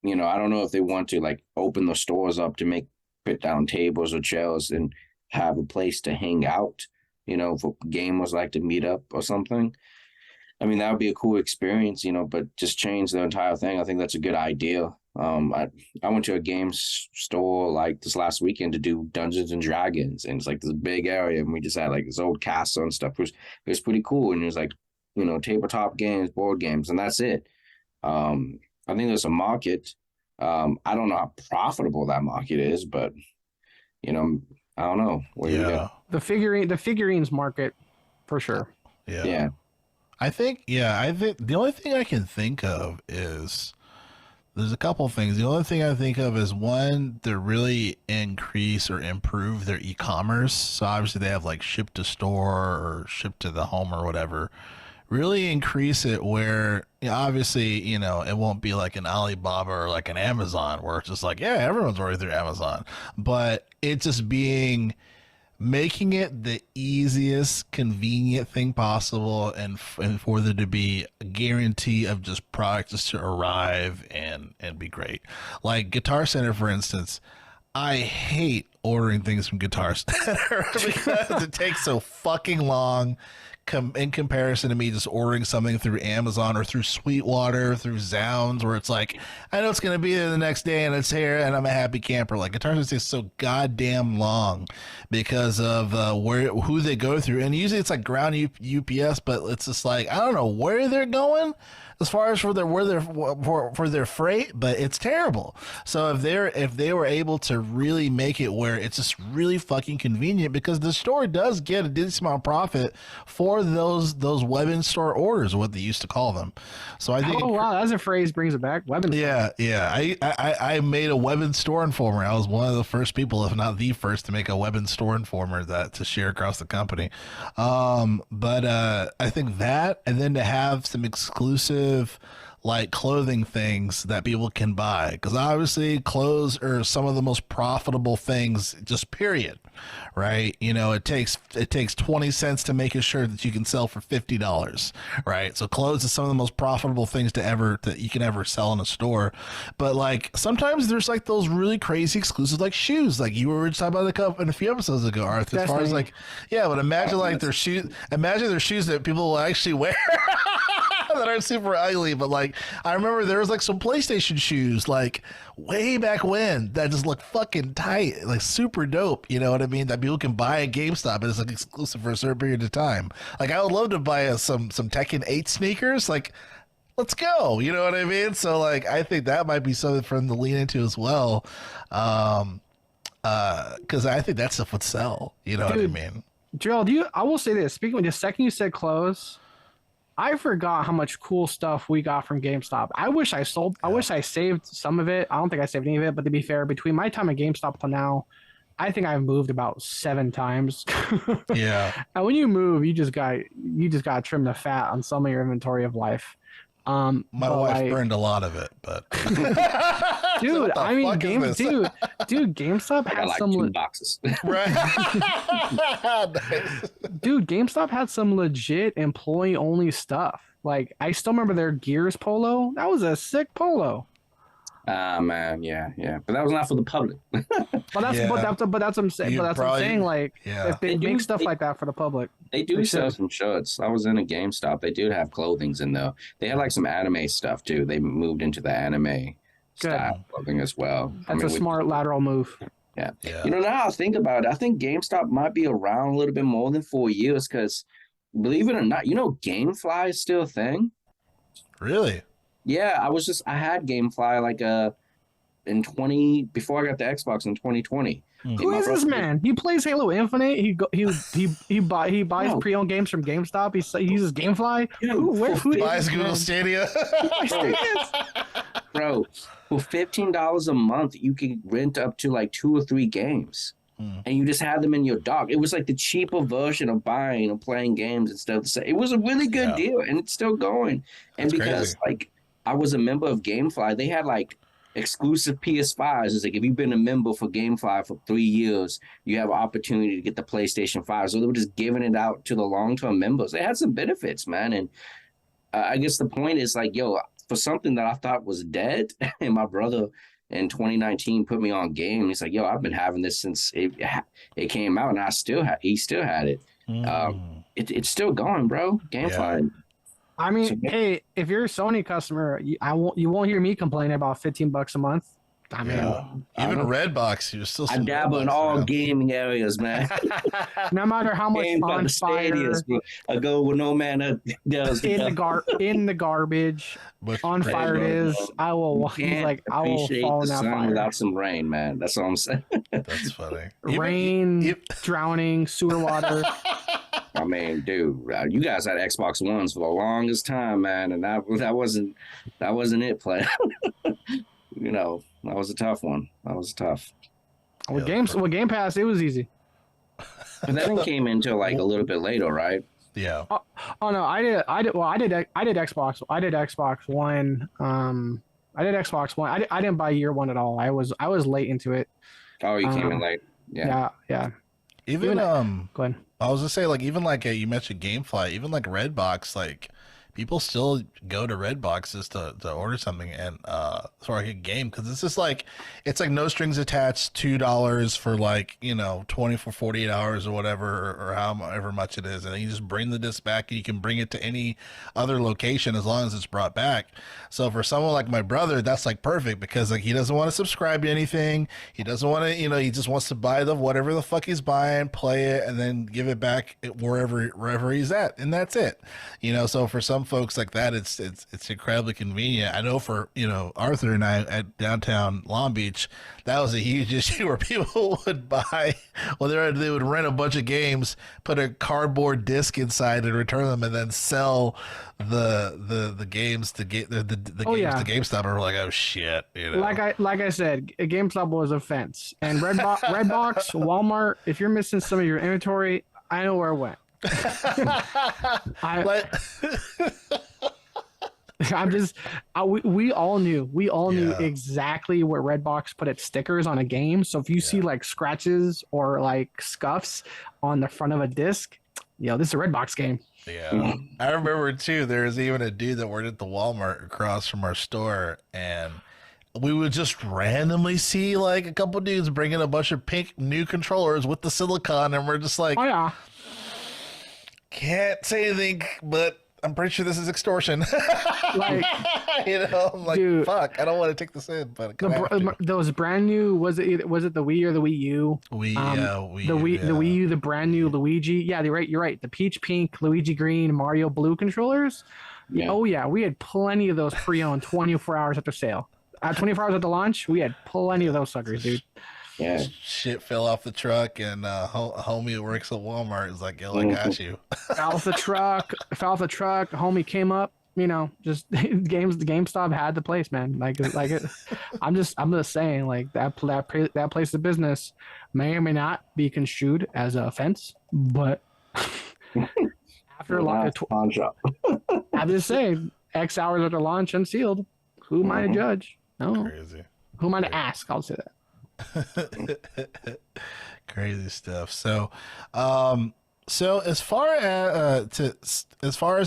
I don't know if they want to like open the stores up to put down tables or chairs and have a place to hang out, for gamers like to meet up or something. I mean, that would be a cool experience, but just change the entire thing. I think that's a good idea. I went to a game store like this last weekend to do Dungeons and Dragons, and it's like this big area, and we just had like this old castle and stuff. It was pretty cool, and it was like, tabletop games, board games, and that's it. I think there's a market. I don't know how profitable that market is, but I don't know. Where you go? The figurines market, for sure. Yeah. I think the only thing I can think of is there's a couple things. The only thing I think of is one, to really increase or improve their e-commerce. So obviously they have like ship to store or ship to the home or whatever. Really increase it where obviously, it won't be like an Alibaba or like an Amazon where it's just like, yeah, everyone's already through Amazon. But it just making it the easiest, convenient thing possible, and for there to be a guarantee of just product just to arrive and be great. Like Guitar Center, for instance, I hate ordering things from Guitar Center because it takes so fucking long in comparison to me just ordering something through Amazon or through Sweetwater, through Zounds, where it's like, I know it's going to be there the next day and it's here and I'm a happy camper. Like Guitar Center takes so goddamn long because of who they go through. And usually it's like ground UPS, but it's just like, I don't know where they're going as far as for their freight, but it's terrible. So if they were able to really make it where it's just really fucking convenient, because the store does get a decent amount of profit for those web in store orders, what they used to call them. So I think wow, that's a phrase, brings it back. Web in store. Yeah. I made a web in store informer. I was one of the first people, if not the first, to make a web in store informer to share across the company. But I think that, and then to have some exclusive like clothing things that people can buy, because obviously clothes are some of the most profitable things, just period, right? You know, it takes 20 cents to make a shirt that you can sell for $50, right? So clothes is some of the most profitable things that you can ever sell in a store. But like sometimes there's like those really crazy exclusive like shoes, like you were talking about a few episodes ago, Arthur. As far as like, yeah, but imagine like their shoes, imagine their shoes that people will actually wear. That are super ugly, but like I remember there was like some PlayStation shoes like way back when that just look fucking tight, like super dope, you know what I mean, that people can buy at GameStop and it's like exclusive for a certain period of time. Like I would love to buy some Tekken 8 sneakers, like let's go, you know what I mean? So like I think that might be something for them to lean into as well, because I think that stuff would sell, you know. Dude, what I mean? Gerald, I will say this, speaking of the second you said clothes, I forgot how much cool stuff we got from GameStop. I wish I saved some of it. I don't think I saved any of it, but to be fair, between my time at GameStop till now, I think I've moved about 7 times. Yeah. And when you move, you just got to trim the fat on some of your inventory of life. My wife like, burned a lot of it, but dude, I mean, GameStop had like some 2 boxes. right. Nice. Dude, GameStop had some legit employee-only stuff. Like, I still remember their Gears polo. That was a sick polo. Man, yeah, but that was not for the public. But that's Yeah. but that's what I'm saying. You But that's what probably- I'm saying. Like, yeah. if they make stuff like that for the public, They do They sell should. some shirts. I was in a GameStop. They do have clothings in there. They had like some anime stuff too. They moved into the anime style clothing as well. that's a smart lateral move. Yeah. Yeah. You know, now I think about it, I think GameStop might be around a little bit more than 4 years because, believe it or not, you know, GameFly is still a thing. Really? Yeah, I had GameFly like before I got the Xbox in 2020. Who is this man? He plays Halo Infinite. He buys No. pre-owned games from GameStop. He uses GameFly. Who Buys is Google man? Stadia. Bro, for $15 a month, you can rent up to like 2 or 3 games. And you just have them in your dock. It was like the cheaper version of buying and playing games and stuff. So it was a really good deal, and it's still going. And That's because crazy. like I was a member of GameFly, they had like exclusive PS5s. It's like if you've been a member for GameFly for 3 years, you have an opportunity to get the PlayStation 5. So they were just giving it out to the long-term members. They had some benefits, man. And I guess the point is like, yo, for something that I thought was dead, and my brother in 2019 put me on game. He's like, yo, I've been having this since it came out, and he still had it. It's still going, bro. GameFly. I mean, So- hey, if you're a Sony customer, you won't hear me complaining about $15 a month. I mean, Even Redbox, you're still. I some dabble in Redbox, all man. gaming areas, man. no matter how much Games at on the fire stadiums, bro. I go where no man does. in the garbage, With on Red- fire it is. I will. He's Can't like, I will appreciate fall the in that sun fire. without some rain, man. That's all I'm saying. That's funny. Rain, drowning, sewer water. I mean, dude, you guys had Xbox Ones for the longest time, man, and that wasn't it, play. You know, that was a tough one. That was tough. With Game Pass, it was easy. But that one came into like a little bit later, right? Yeah. Oh no, I did Xbox. I did Xbox One. I did Xbox One. I didn't buy year one at all. I was late into it. Oh, you came in late. Yeah. Yeah. Even Go ahead. I was gonna say, like, even like you mentioned GameFly, even like Redbox, like people still go to Redboxes to order something and for like a game, because it's just like it's like no strings attached, $2 for like 24 48 hours or whatever, or however much it is, and then you just bring the disc back and you can bring it to any other location as long as it's brought back. So for someone like my brother, that's like perfect, because like he doesn't want to subscribe to anything, he doesn't want to, he just wants to buy whatever the fuck he's buying, play it, and then give it back wherever he's at, and that's it. So for some folks like that, it's incredibly convenient. I know for Arthur and I at downtown Long Beach, that was a huge issue where people would buy, they would rent a bunch of games, put a cardboard disc inside and return them, and then sell the games to get the games to GameStop. And we're like, oh shit, Like I said, GameStop was a fence, and Redbox, Walmart. If you're missing some of your inventory, I know where it went. I'm just, we all knew, knew Yeah. exactly where Redbox put its stickers on a game. So if you see Yeah. like scratches or like scuffs on the front of a disc, this is a Redbox game. Yeah. I remember too, there was even a dude that worked at the Walmart across from our store, and we would just randomly see like a couple dudes bringing a bunch of pink new controllers with the silicon, and we're just like, Oh yeah, can't say anything, but I'm pretty sure this is extortion. like I'm like, dude, fuck, I don't want to take this in, but those brand new, was it the Wii or the Wii U? The Wii U, the brand new Luigi. Yeah, you're right. The peach pink, Luigi green, Mario blue controllers. Yeah. Oh yeah, we had plenty of those pre-owned 24 hours after sale. 24 hours at the launch, we had plenty of those suckers, dude. Yeah. Shit fell off the truck, and homie who works at Walmart is like, yo, I got you. Fell off the truck. Homie came up. Just the GameStop had the place, man. Like it. I'm just saying, like that place of business may or may not be construed as an offense, but after pawn shop. I'm just saying, X hours after launch, unsealed. Who am I to judge? No. Crazy. Who am I to ask? I'll say that. Crazy stuff. So as far as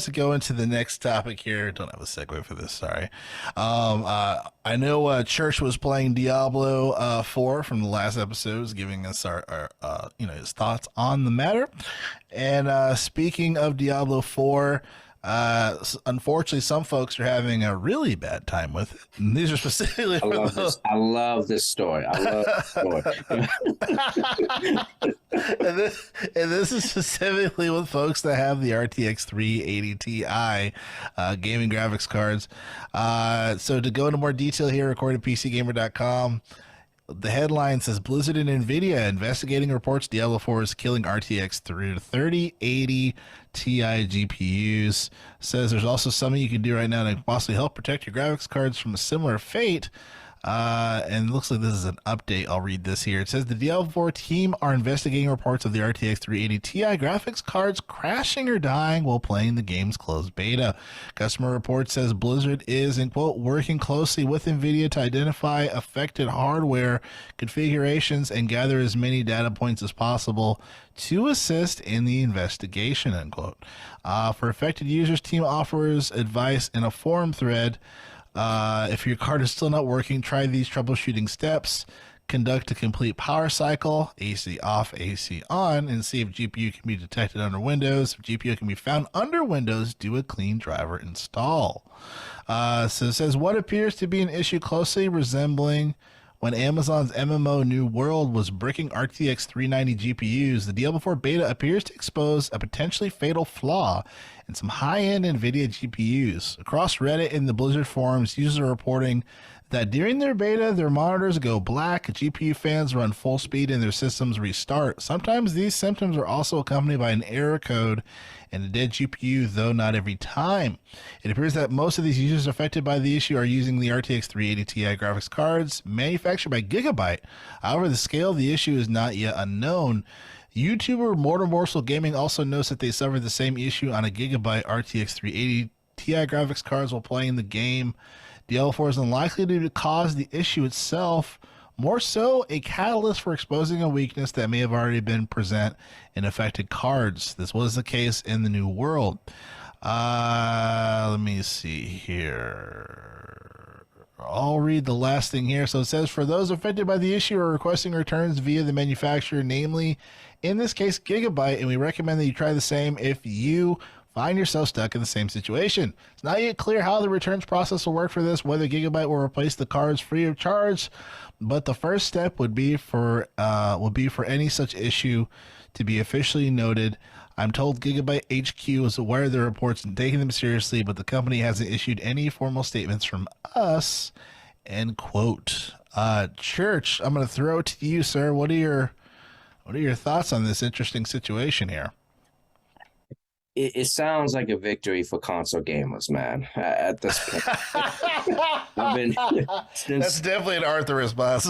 to go into the next topic here, don't have a segue for this, sorry. I know Church was playing Diablo 4 from the last episodes, giving us our his thoughts on the matter. And speaking of Diablo 4, unfortunately, some folks are having a really bad time with it. And these are specifically I love this story. and this is specifically with folks that have the RTX 380 Ti gaming graphics cards. So to go into more detail here, according to PCGamer.com, the headline says Blizzard and Nvidia investigating reports Diablo 4 is killing RTX 3080 Ti GPUs. Says there's also something you can do right now to possibly help protect your graphics cards from a similar fate. And it looks like this is an update. I'll read this here. It says the Diablo 4 team are investigating reports of the RTX 380 Ti graphics cards crashing or dying while playing the game's closed beta. Customer report says Blizzard is, in quote, working closely with NVIDIA to identify affected hardware configurations and gather as many data points as possible to assist in the investigation, end quote. For affected users, team offers advice in a forum thread. If your card is still not working, try these troubleshooting steps. Conduct a complete power cycle, AC off, AC on, and see if GPU can be detected under Windows. If GPU can be found under Windows, do a clean driver install. So it says what appears to be an issue closely resembling when Amazon's MMO New World was bricking RTX 390 GPUs, the Diablo 4 beta appears to expose a potentially fatal flaw in some high-end NVIDIA GPUs. Across Reddit and the Blizzard forums, users are reporting that during their beta, their monitors go black, GPU fans run full speed, and their systems restart. Sometimes these symptoms are also accompanied by an error code and a dead GPU, though not every time. It appears that most of these users affected by the issue are using the RTX 380 Ti graphics cards manufactured by Gigabyte. However, the scale of the issue is not yet unknown. YouTuber Mortal Morsel Gaming also notes that they suffered the same issue on a Gigabyte RTX 380 Ti graphics cards while playing the game. Diablo 4 is unlikely to cause the issue itself, more so a catalyst for exposing a weakness that may have already been present in affected cards. This was the case in the New World. Let me see here. I'll read the last thing here. So it says, for those affected by the issue or requesting returns via the manufacturer, namely, in this case, Gigabyte, and we recommend that you try the same if you find yourself stuck in the same situation. It's not yet clear how the returns process will work for this, whether Gigabyte will replace the cards free of charge, but the first step would be for any such issue to be officially noted. I'm told Gigabyte HQ is aware of the reports and taking them seriously, but the company hasn't issued any formal statements from us, end quote. Church, I'm going to throw it to you, sir. What are your thoughts on this interesting situation here? it sounds like a victory for console gamers, man. At this point, I've been That's definitely an Arthur response.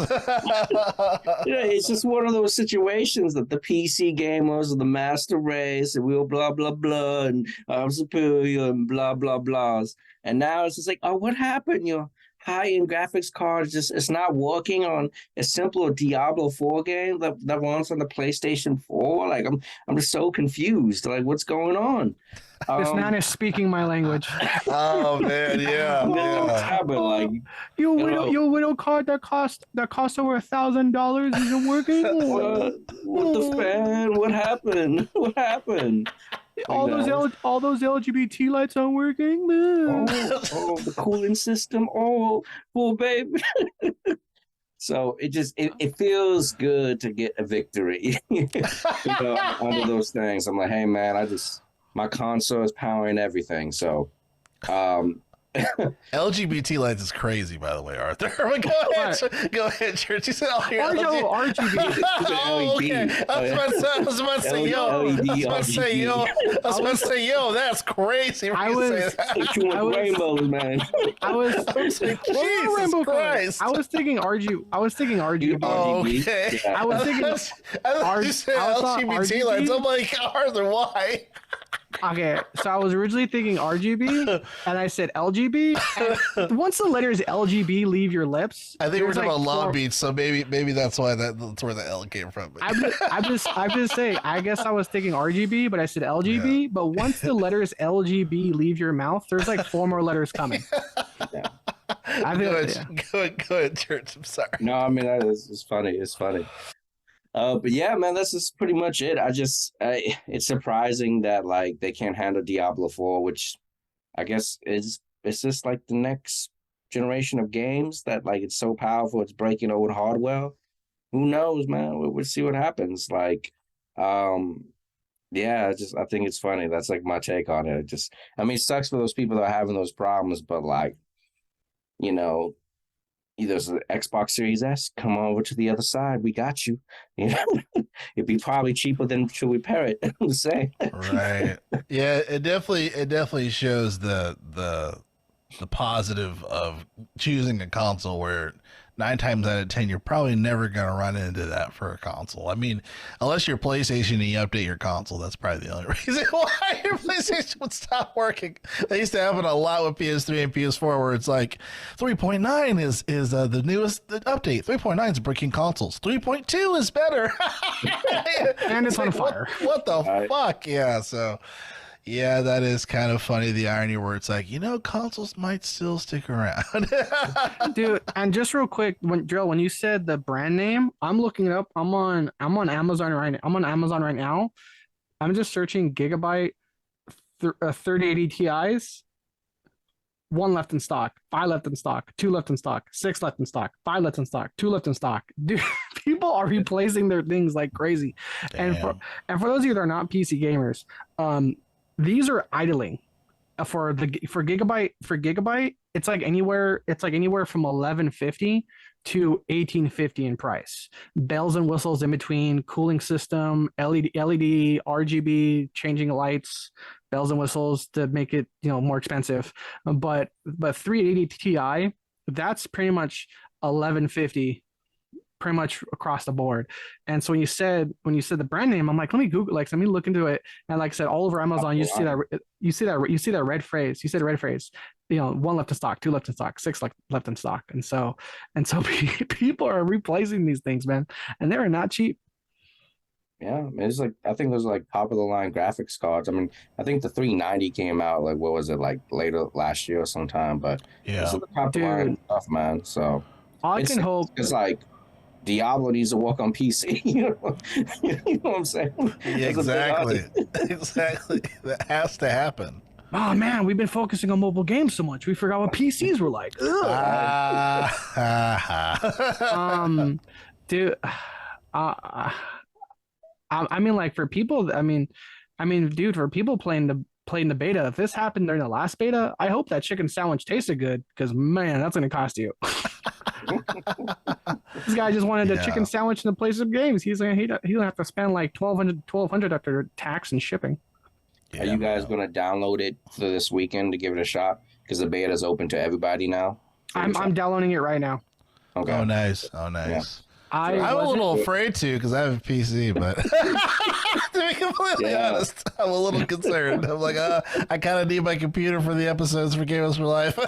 it's just one of those situations that the PC gamers are the master race, and we'll blah blah blah, and I'm superior, and blah blah blahs. And now it's just like, oh, what happened? Your high-end graphics card it's not working on a simple Diablo 4 game that runs on the PlayStation 4. Like I'm just so confused. Like, what's going on? This man is speaking my language. Oh man, yeah. Like, your widow card that cost over $1,000 isn't working. what the fan? What happened? What happened? All those LGBT lights aren't working. The cooling system. Oh, baby. So it feels good to get a victory. Under those things. I'm like, hey man, my console is powering everything. So LGBT lights is crazy, by the way, Arthur. Go ahead, Church. You said RGB. Oh, okay. I was about to say, yo, that's crazy. I was rainbows, man. Jesus Christ. I was thinking RGB. Oh, okay. I was thinking you said LGBT lights. I'm like, Arthur, why? Okay, so I was originally thinking RGB, and I said LGB. And once the letters LGB leave your lips, I think we're talking about Long Beach, so maybe that's why that's where the L came from. I'm just saying. I guess I was thinking RGB, but I said LGB. Yeah. But once the letters LGB leave your mouth, there's like 4 more letters coming. Yeah. Go ahead, Church. I'm sorry. No, I mean it's funny. It's funny. But yeah, man, that's just pretty much it. It's surprising that like they can't handle Diablo 4, which I guess it's just like the next generation of games that like it's so powerful, it's breaking old hardware. Who knows, man? We'll see what happens. Like, yeah, I think it's funny. That's like my take on it. It sucks for those people that are having those problems, but like, there's the Xbox Series S. Come over to the other side. We got you. It'd be probably cheaper than to repair it. I'm just saying. Right. Yeah. It definitely shows the positive of choosing a console where 9 times out of 10 you're probably never gonna run into that for a console. I mean, unless you're PlayStation and you update your console, that's probably the only reason why your PlayStation would stop working. They used to happen a lot with PS3 and PS4 where it's like 3.9 is the newest update. 3.9 is breaking consoles. 3.2 is better. And it's on fire. What the fuck? Yeah, so yeah, that is kind of funny, the irony where it's like, consoles might still stick around. Dude, and just real quick, when you said the brand name, I'm looking it up. I'm on Amazon right now. I'm on Amazon right now. I'm just searching Gigabyte 3080 Ti's. 1 left in stock, 5 left in stock, 2 left in stock, 6 left in stock, 5 left in stock, 2 left in stock. Dude, people are replacing their things like crazy. Damn. And for those of you that are not PC gamers, these are idling for Gigabyte. It's like anywhere from $1,150 to $1,850 in price. Bells and whistles in between, cooling system, LED, RGB, changing lights, bells and whistles to make it more expensive. But 380 Ti, that's pretty much $1,150. Pretty much across the board. And so when you said the brand name, I'm like, let me Google, let me look into it. And like I said, all over Amazon, you see that red phrase. You said red phrase. 1 left in stock, 2 left in stock, 6 left in stock. And so people are replacing these things, man, and they're not cheap. Yeah, it's like I think those are like top of the line graphics cards. I mean, I think the 390 came out like what was it, like later last year or sometime, but yeah, it's the top of the line stuff, man. So I can hope it's like Diablo needs to work on PC. You know what I'm saying? Yeah, exactly. That has to happen. Oh man, we've been focusing on mobile games so much, we forgot what PCs were like. Dude, I mean, like for people, I mean, dude, for people playing the beta, if this happened during the last beta, I hope that chicken sandwich tasted good, because man, that's gonna cost you. This guy just wanted a chicken sandwich in the place of games. He'll have to spend like $1,200 after tax and shipping. Are you guys going to download it for this weekend to give it a shot? Because the beta is open to everybody now. I'm downloading it right now. Okay. Oh, nice. Oh, nice. Yeah. I'm a little afraid to because I have a PC, but to be completely honest, I'm a little concerned. I'm like, I kind of need my computer for the episodes for Gamers for Life.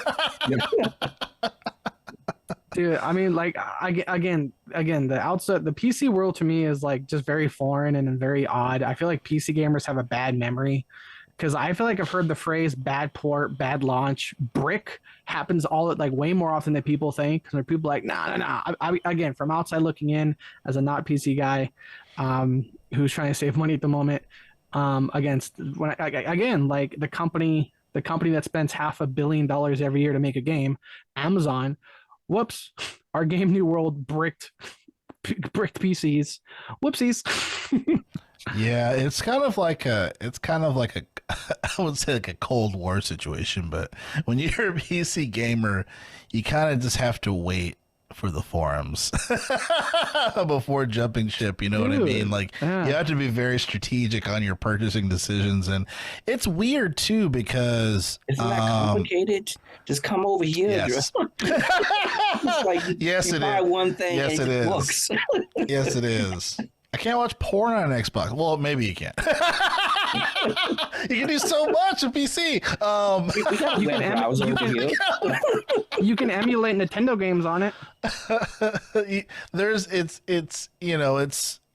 Dude, I mean, like, again, the PC world to me is like just very foreign and very odd. I feel like PC gamers have a bad memory because I feel like I've heard the phrase "bad port, bad launch." Brick happens way more often than people think. Because people are like, nah. Again, from outside looking in, as a not PC guy, who's trying to save money at the moment, like the company that spends $500 million every year to make a game, Amazon. Whoops, our Game New World bricked PCs. Whoopsies. Yeah, it's kind of like a I would say like a Cold War situation, but when you're a PC gamer, you kind of just have to wait for the forums before jumping ship. You know what I mean? Like you have to be very strategic on your purchasing decisions, and it's weird too because isn't that complicated? Just come over here. Yes, like yes, you buy one thing. Yes, and it is. Books. Yes, it is. I can't watch porn on an Xbox. Well, maybe you can. You can do so much on PC. You can emulate Nintendo games on it.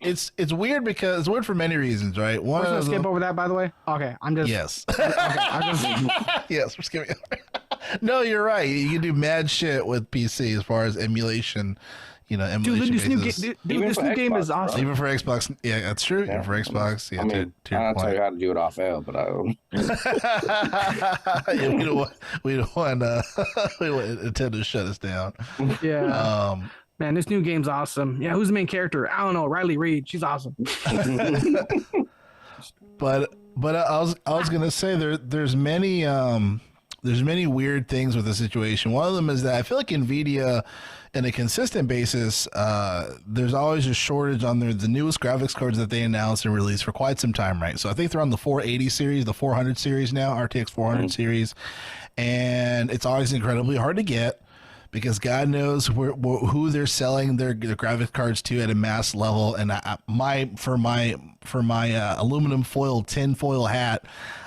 It's weird because it's weird for many reasons, right? We're gonna skip over that, by the way. Okay, I'm just yes, we're skipping. No, you're right. You can do mad shit with PC as far as emulation. Emulation. Dude, this new game is awesome. Even for Xbox, yeah, that's true. Even for Xbox, yeah. I mean, I'll tell you how to do it off air, but I don't. Yeah, we don't want Nintendo to shut us down. Yeah. Man, this new game's awesome. Yeah, who's the main character? I don't know. Riley Reid. She's awesome. But I was gonna say there's many weird things with the situation. One of them is that I feel like NVIDIA, in a consistent basis, there's always a shortage on the newest graphics cards that they announced and released for quite some time, right? So I think they're on the 480 series, the 400 series now, RTX 400 series, and it's always incredibly hard to get because God knows who they're selling their graphics cards to at a mass level. And for my aluminum foil tin foil hat,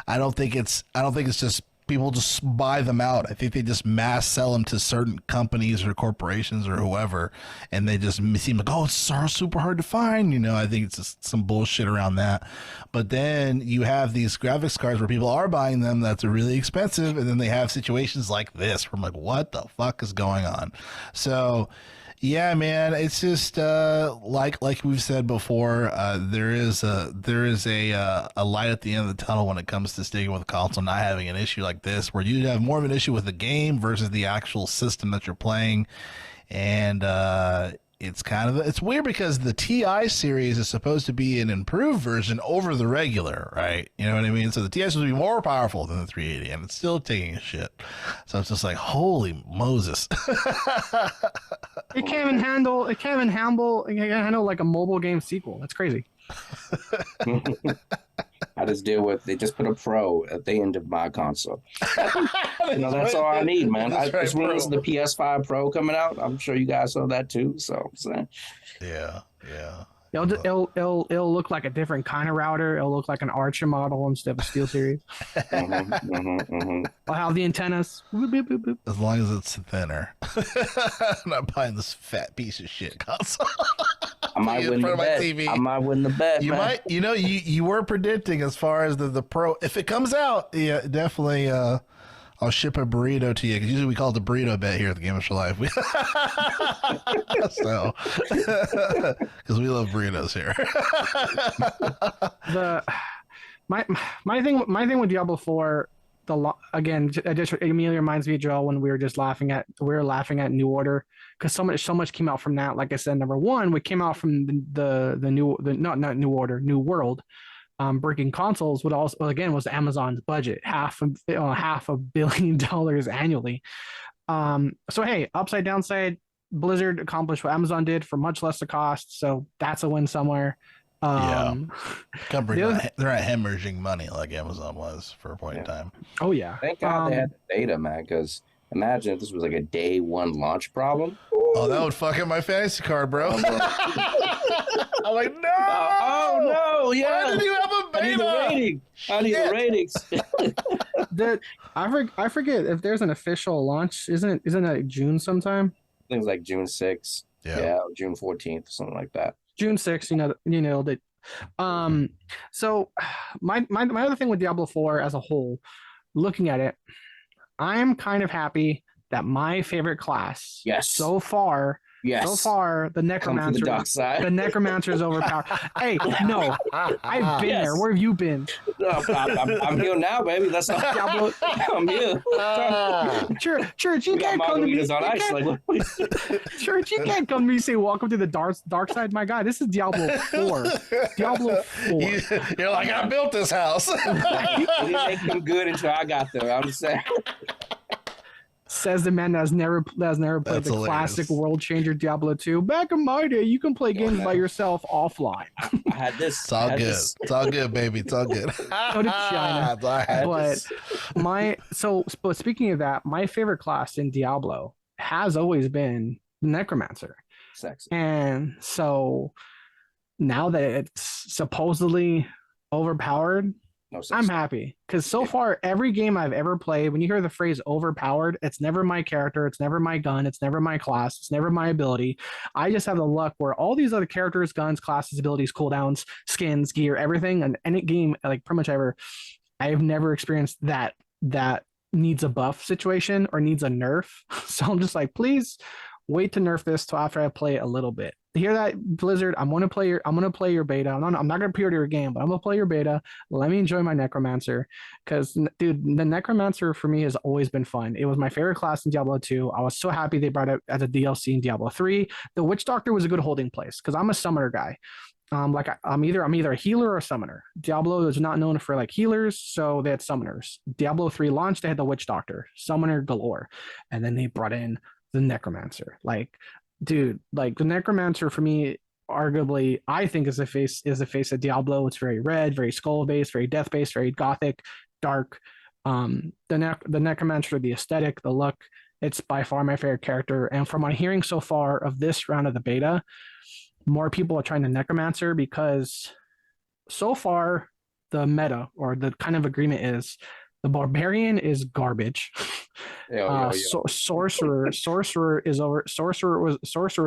I don't think it's just people just buy them out. I think they just mass sell them to certain companies or corporations or whoever, and they just seem like, oh, it's so super hard to find. I think it's just some bullshit around that. But then you have these graphics cards where people are buying them that's really expensive, and then they have situations like this where I'm like, what the fuck is going on? So yeah, man, it's just like we've said before, there is a light at the end of the tunnel when it comes to sticking with a console, not having an issue like this, where you have more of an issue with the game versus the actual system that you're playing, and it's weird because the TI series is supposed to be an improved version over the regular, right? You know what I mean? So the TI is supposed to be more powerful than the 380, and it's still taking a shit. So it's just like, holy Moses. It can't even handle like a mobile game sequel. That's crazy. I just deal with. They just put a pro at the end of my console. That's all I need, man. As well as the PS5 Pro coming out, I'm sure you guys saw that too. So, yeah. It'll look like a different kind of router. It'll look like an Archer model instead of a Steel Series. I'll have the antennas. Boop, boop, boop, boop. As long as it's thinner. I'm not buying this fat piece of shit console. I might win the bet. I might win the bet. You might. You were predicting as far as the Pro. If it comes out, yeah, definitely. I'll ship a burrito to you because usually we call it the burrito bet here at the Gamers for Life. So, because we love burritos here. My thing with Diablo 4, again, it just immediately reminds me of Joe when we were laughing at New Order because so much came out from that. Like I said, number one, we came out from not New Order, New World. Breaking consoles was Amazon's budget, $500 million annually. So hey, upside downside, Blizzard accomplished what Amazon did for much less the cost, so that's a win somewhere. Um, Companies, the other, they're not hemorrhaging money like Amazon was for a point in time. oh yeah. Thank God they had the data, man. Because imagine if this was like a day one launch problem. Oh, that would fuck up my fantasy card, bro. I'm like, no! Oh no! Yeah. Why did you have a I need the beta? rating. I need the ratings. That I forget if there's an official launch. Isn't it June sometime? Things like June 6th. Yeah. Or June 14th, something like that. June 6th, that. So my other thing with Diablo 4 as a whole, looking at it, I'm kind of happy that my favorite class, so far, the Come to the necromancer, dark side. the necromancer is overpowered. Hey, no, I've been there. Where have you been? No, I'm here now, baby. That's not Diablo. I'm here. Church, you can't come to me. On ice. Church, you can't come to me and say, welcome to the dark side. My God, this is Diablo 4. Diablo 4. You're like, I built this house. It didn't make them good until I got there. I'm just saying. Says the man that has never played That's the hilarious. classic world changer Diablo 2. Back in my day, you can play games by yourself offline. I had this. It's all good. It's all good, baby. It's all good. So did China. It's all right. But speaking of that, my favorite class in Diablo has always been the Necromancer. Sexy. And so now that it's supposedly overpowered, No sex. I'm happy because so far every game I've ever played, when you hear the phrase overpowered, it's never my character, it's never my gun, it's never my class, it's never my ability. I just have the luck where all these other characters, guns, classes, abilities, cooldowns, skins, gear, everything, and any game like pretty much ever, I've never experienced that needs a buff situation or needs a nerf. So I'm just like, please wait to nerf this till after I play it a little bit. Hear that, Blizzard? I'm gonna play your beta. I'm not gonna pre-order your game, but I'm gonna play your beta. Let me enjoy my Necromancer, because dude, the Necromancer for me has always been fun. It was my favorite class in Diablo 2. I was so happy they brought it as a DLC in Diablo 3. The Witch Doctor was a good holding place because I'm a summoner guy. I'm either a healer or a summoner. Diablo is not known for like healers, so they had summoners. Diablo 3 launched, they had the Witch Doctor, summoner galore, and then they brought in the Necromancer. Like, dude, like the Necromancer for me, arguably, I think is the face of Diablo. It's very red, very skull based, very death based, very gothic, dark. The Necromancer, the aesthetic, the look, it's by far my favorite character. And from what I'm hearing so far of this round of the beta, more people are trying the Necromancer because so far the meta or the kind of agreement is the Barbarian is garbage. Sorcerer is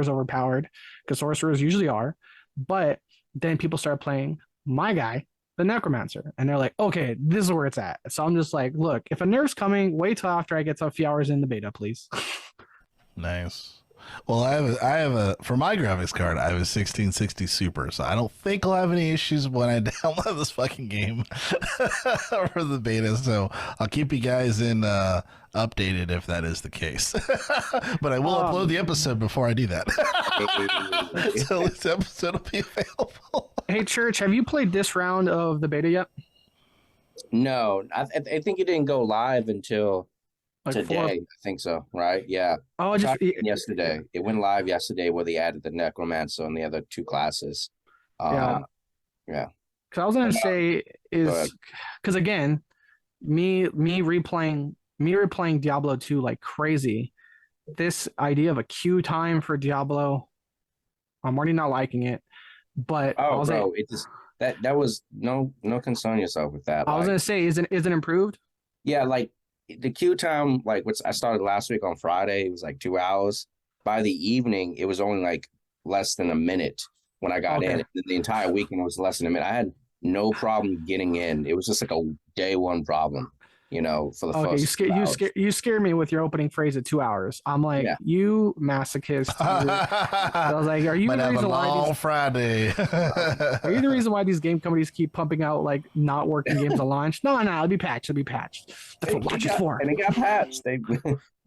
overpowered because sorcerers usually are, but then people start playing my guy, the Necromancer, and they're like, okay, this is where it's at. So I'm just like, look, if a nerf's coming, wait till after I get a few hours in the beta, please. Nice. Well, I have a for my graphics card, I have a 1660 Super, so I don't think I'll have any issues when I download this fucking game for the beta. So I'll keep you guys updated if that is the case. But I will upload the episode before I do that. So this episode will be available. Hey, Church, have you played this round of the beta yet? No, I think it didn't go live until today. I think so, right? Yeah. Oh, yesterday. It went live yesterday where they added the Necromancer and the other two classes. Yeah. Because I was gonna say is because again, me replaying Diablo 2 like crazy. This idea of a queue time for Diablo, I'm already not liking it. But that was no concern yourself with that. I was gonna say, is it improved? Yeah, like the queue time, like I started last week on Friday, it was like 2 hours. By the evening, it was only like less than a minute when I got in. The entire weekend was less than a minute. I had no problem getting in. It was just like a day one problem, for the first. You scare me with your opening phrase at 2 hours. I'm like, you masochist. I was like, are you the reason why Friday? Are you the reason why these game companies keep pumping out like not working games at launch? No, it'll be patched. That's what launch is for. And it got patched. They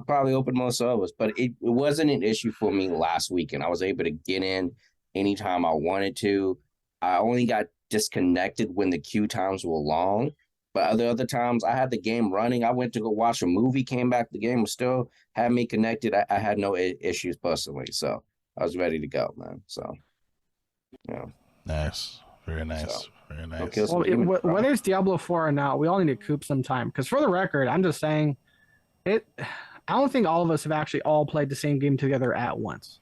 probably opened more servers, but it wasn't an issue for me last weekend. I was able to get in anytime I wanted to. I only got disconnected when the queue times were long. But other times, I had the game running. I went to go watch a movie, came back, the game was still had me connected. I had no issues personally, so I was ready to go, man. So, Nice. Very nice. So, Very go nice. kill some Well, demons, bro. whether it's Diablo 4 or not, we all need to coop some time. Because for the record, I'm just saying it. I don't think all of us have actually all played the same game together at once.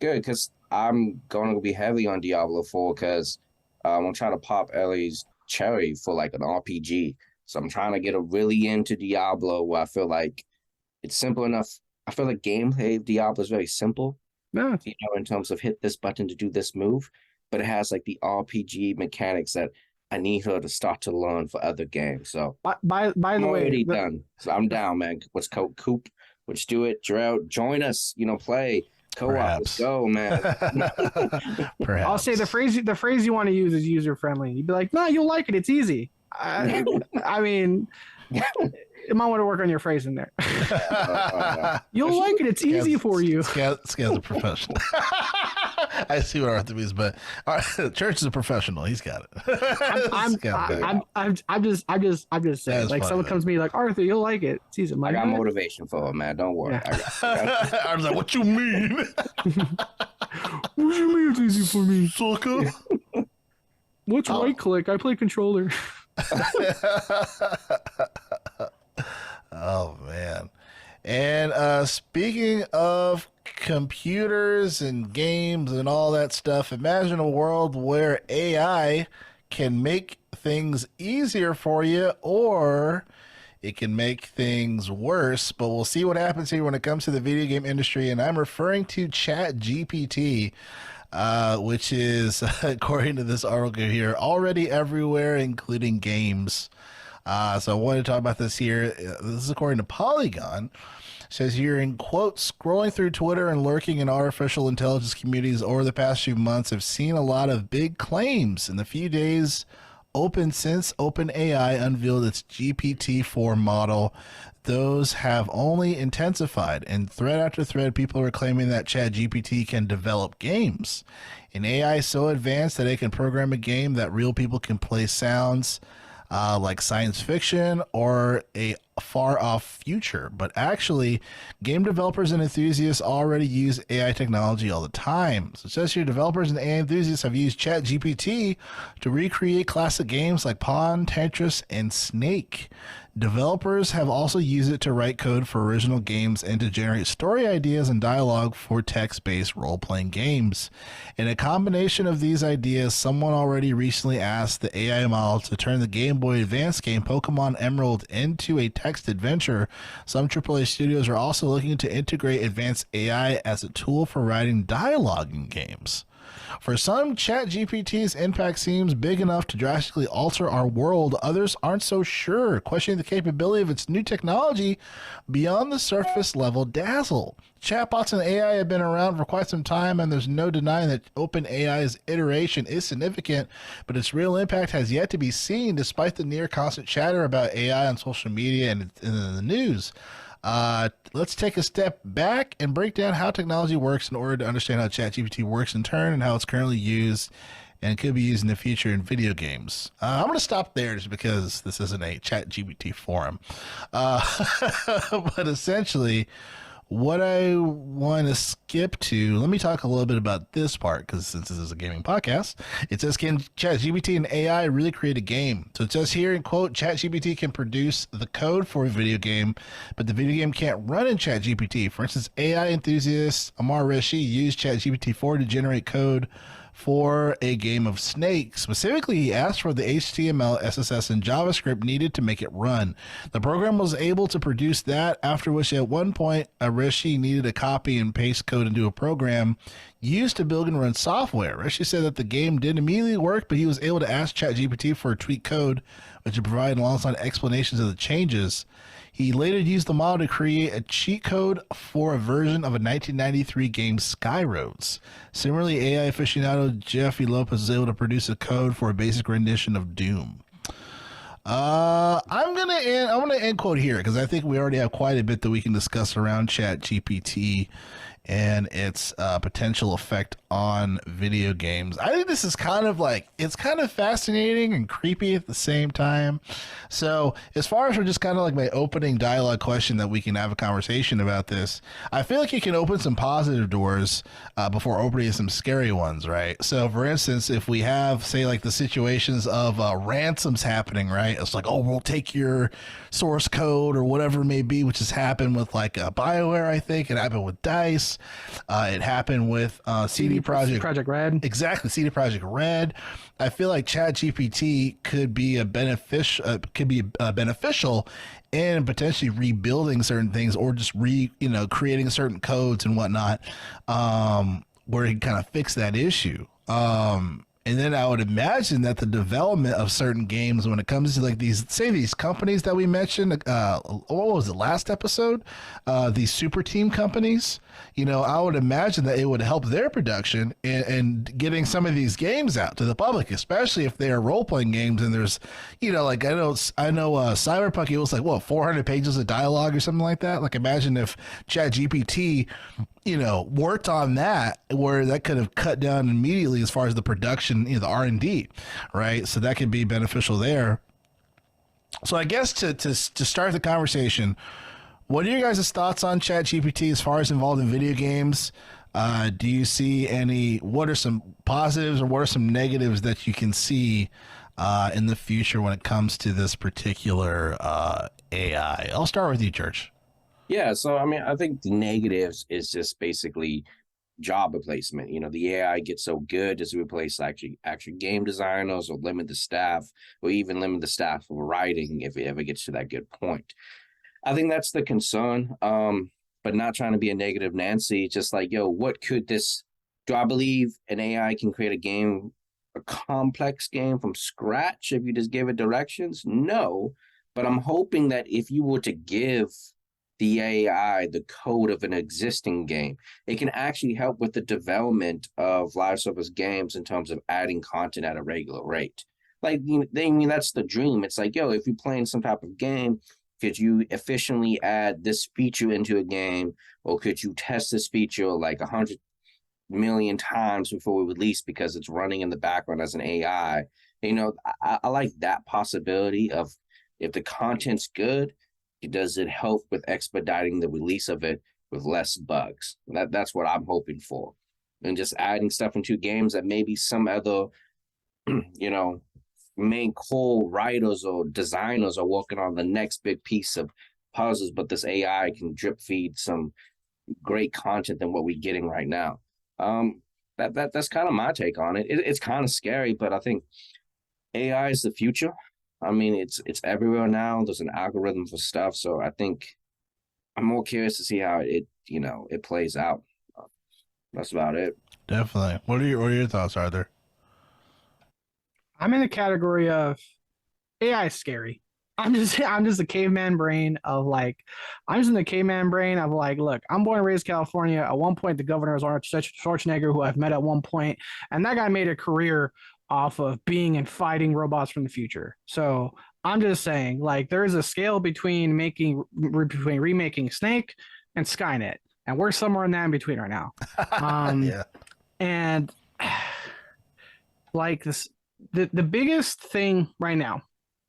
Good, because I'm going to be heavy on Diablo 4 because I'm trying to pop Ellie's cherry for like an RPG. So I'm trying to get her really into Diablo where I feel like it's simple enough. I feel like gameplay of Diablo is very simple, No, in terms of hit this button to do this move, but it has like the RPG mechanics that I need her to start to learn for other games. So by I'm the way, already done. So I'm down, man. Let's Coop. Let's do it. Gerald, join us. Play co-op. Let's Perhaps. go, man. Perhaps. I'll say the phrase you want to use is user friendly. You'd be like, no, you'll like it. It's easy. I mean, you might want to work on your phrase in there. You'll like it. It's easy for you. Scaz a professional. I see what Arthur means, but Church is a professional. He's got it. I'm just saying. Like, someone comes to me like, Arthur, you'll like it. It's easy. I got motivation for it, man. Don't worry. Yeah. I was like, what you mean? What do you mean it's easy for me? Sucker. What's right click? I play controller. Oh man. And speaking of computers and games and all that stuff, imagine a world where AI can make things easier for you, or it can make things worse. But we'll see what happens here when it comes to the video game industry. And I'm referring to ChatGPT, which is, according to this article here, already everywhere, including games. So I wanted to talk about this here. This is according to Polygon. It says here, in quotes, scrolling through Twitter and lurking in artificial intelligence communities over the past few months have seen a lot of big claims. In the few days since OpenAI unveiled its GPT-4 model, those have only intensified. And thread after thread, people are claiming that ChatGPT can develop games. An AI so advanced that it can program a game that real people can play sounds like science fiction or a far off future. But actually, game developers and enthusiasts already use AI technology all the time. So it says here, developers and AI enthusiasts have used ChatGPT to recreate classic games like Pong, Tetris, and Snake. Developers have also used it to write code for original games and to generate story ideas and dialogue for text-based role-playing games. In a combination of these ideas, someone already recently asked the AI model to turn the Game Boy Advance game Pokemon Emerald into a text adventure. Some AAA studios are also looking to integrate advanced AI as a tool for writing dialogue in games. For some, ChatGPT's impact seems big enough to drastically alter our world. Others aren't so sure, questioning the capability of its new technology beyond the surface level dazzle. Chatbots and AI have been around for quite some time, and there's no denying that OpenAI's iteration is significant, but its real impact has yet to be seen, despite the near constant chatter about AI on social media and in the news. Let's take a step back and break down how technology works in order to understand how ChatGPT works in turn and how it's currently used and could be used in the future in video games. I'm going to stop there just because this isn't a ChatGPT forum. But essentially, what I want to skip to, let me talk a little bit about this part, because since this is a gaming podcast, it says, can ChatGPT and AI really create a game? So it says here, in quote, ChatGPT can produce the code for a video game, but the video game can't run in ChatGPT. For instance, AI enthusiast Amar Rishi used ChatGPT-4 to generate code for a game of Snake. Specifically, he asked for the HTML, CSS, and JavaScript needed to make it run. The program was able to produce that, after which at one point, Rishi needed a copy and paste code into a program used to build and run software. Rishi said that the game didn't immediately work, but he was able to ask ChatGPT for a tweak code, which would provide alongside explanations of the changes. He later used the model to create a cheat code for a version of a 1993 game, Skyroads. Similarly, AI aficionado Jeffy Lopez was able to produce a code for a basic rendition of Doom. I'm gonna end quote here because I think we already have quite a bit that we can discuss around ChatGPT and its potential effect on video games. I think this is kind of like, it's kind of fascinating and creepy at the same time. So as far as for just kind of like my opening dialogue question that we can have a conversation about this, I feel like you can open some positive doors before opening some scary ones, right? So for instance, if we have, say, like the situations of ransoms happening, right? It's like, oh, we'll take your source code or whatever it may be, which has happened with like BioWare, I think. It happened with DICE. It happened with CD Projekt Red. Exactly, CD Projekt Red. I feel like ChatGPT could be beneficial in potentially rebuilding certain things, or just creating certain codes and whatnot, where you can kind of fix that issue. And then I would imagine that the development of certain games, when it comes to like these companies that we mentioned, what was it, last episode? These super team companies, I would imagine that it would help their production and getting some of these games out to the public, especially if they are role-playing games. And there's, like I know Cyberpunk, it was like, what, 400 pages of dialogue or something like that? Like, imagine if ChatGPT worked on that, where that could have cut down immediately as far as the production, the R&D, right? So that could be beneficial there. So I guess to start the conversation, what are your guys' thoughts on ChatGPT as far as involved in video games? Do you see what are some positives or what are some negatives that you can see in the future when it comes to this particular AI? I'll start with you, Church. Yeah, so I mean, I think the negatives is just basically job replacement. The AI gets so good as to replace actually game designers, or limit the staff, or even limit the staff of writing if it ever gets to that good point. I think that's the concern. But not trying to be a negative Nancy, just like, what could this do? I believe an AI can create a complex game from scratch if you just give it directions? No, but I'm hoping that if you were to give the AI the code of an existing game, it can actually help with the development of live service games in terms of adding content at a regular rate. Like, that's the dream. It's like, if you're playing some type of game, could you efficiently add this feature into a game, or could you test this feature like 100 million times before we release because it's running in the background as an AI? I like that possibility of, if the content's good, does it help with expediting the release of it with less bugs? That's what I'm hoping for. And just adding stuff into games that maybe some other, main core writers or designers are working on the next big piece of puzzles, but this AI can drip feed some great content than what we're getting right now. That's kind of my take on it. It's kind of scary, but I think AI is the future. I mean, it's everywhere now. There's an algorithm for stuff, so I think I'm more curious to see how it plays out. That's about it. Definitely. What are your thoughts, Arthur? I'm in the category of AI is scary. I'm just a caveman brain of like, I'm just in the caveman brain of like, look, I'm born and raised California. At one point, the governor was Arnold Schwarzenegger, who I've met at one point, and that guy made a career off of being and fighting robots from the future. So I'm just saying, like, there is a scale between remaking Snake and Skynet, and we're somewhere in that in between right now. Yeah. And like this, the biggest thing right now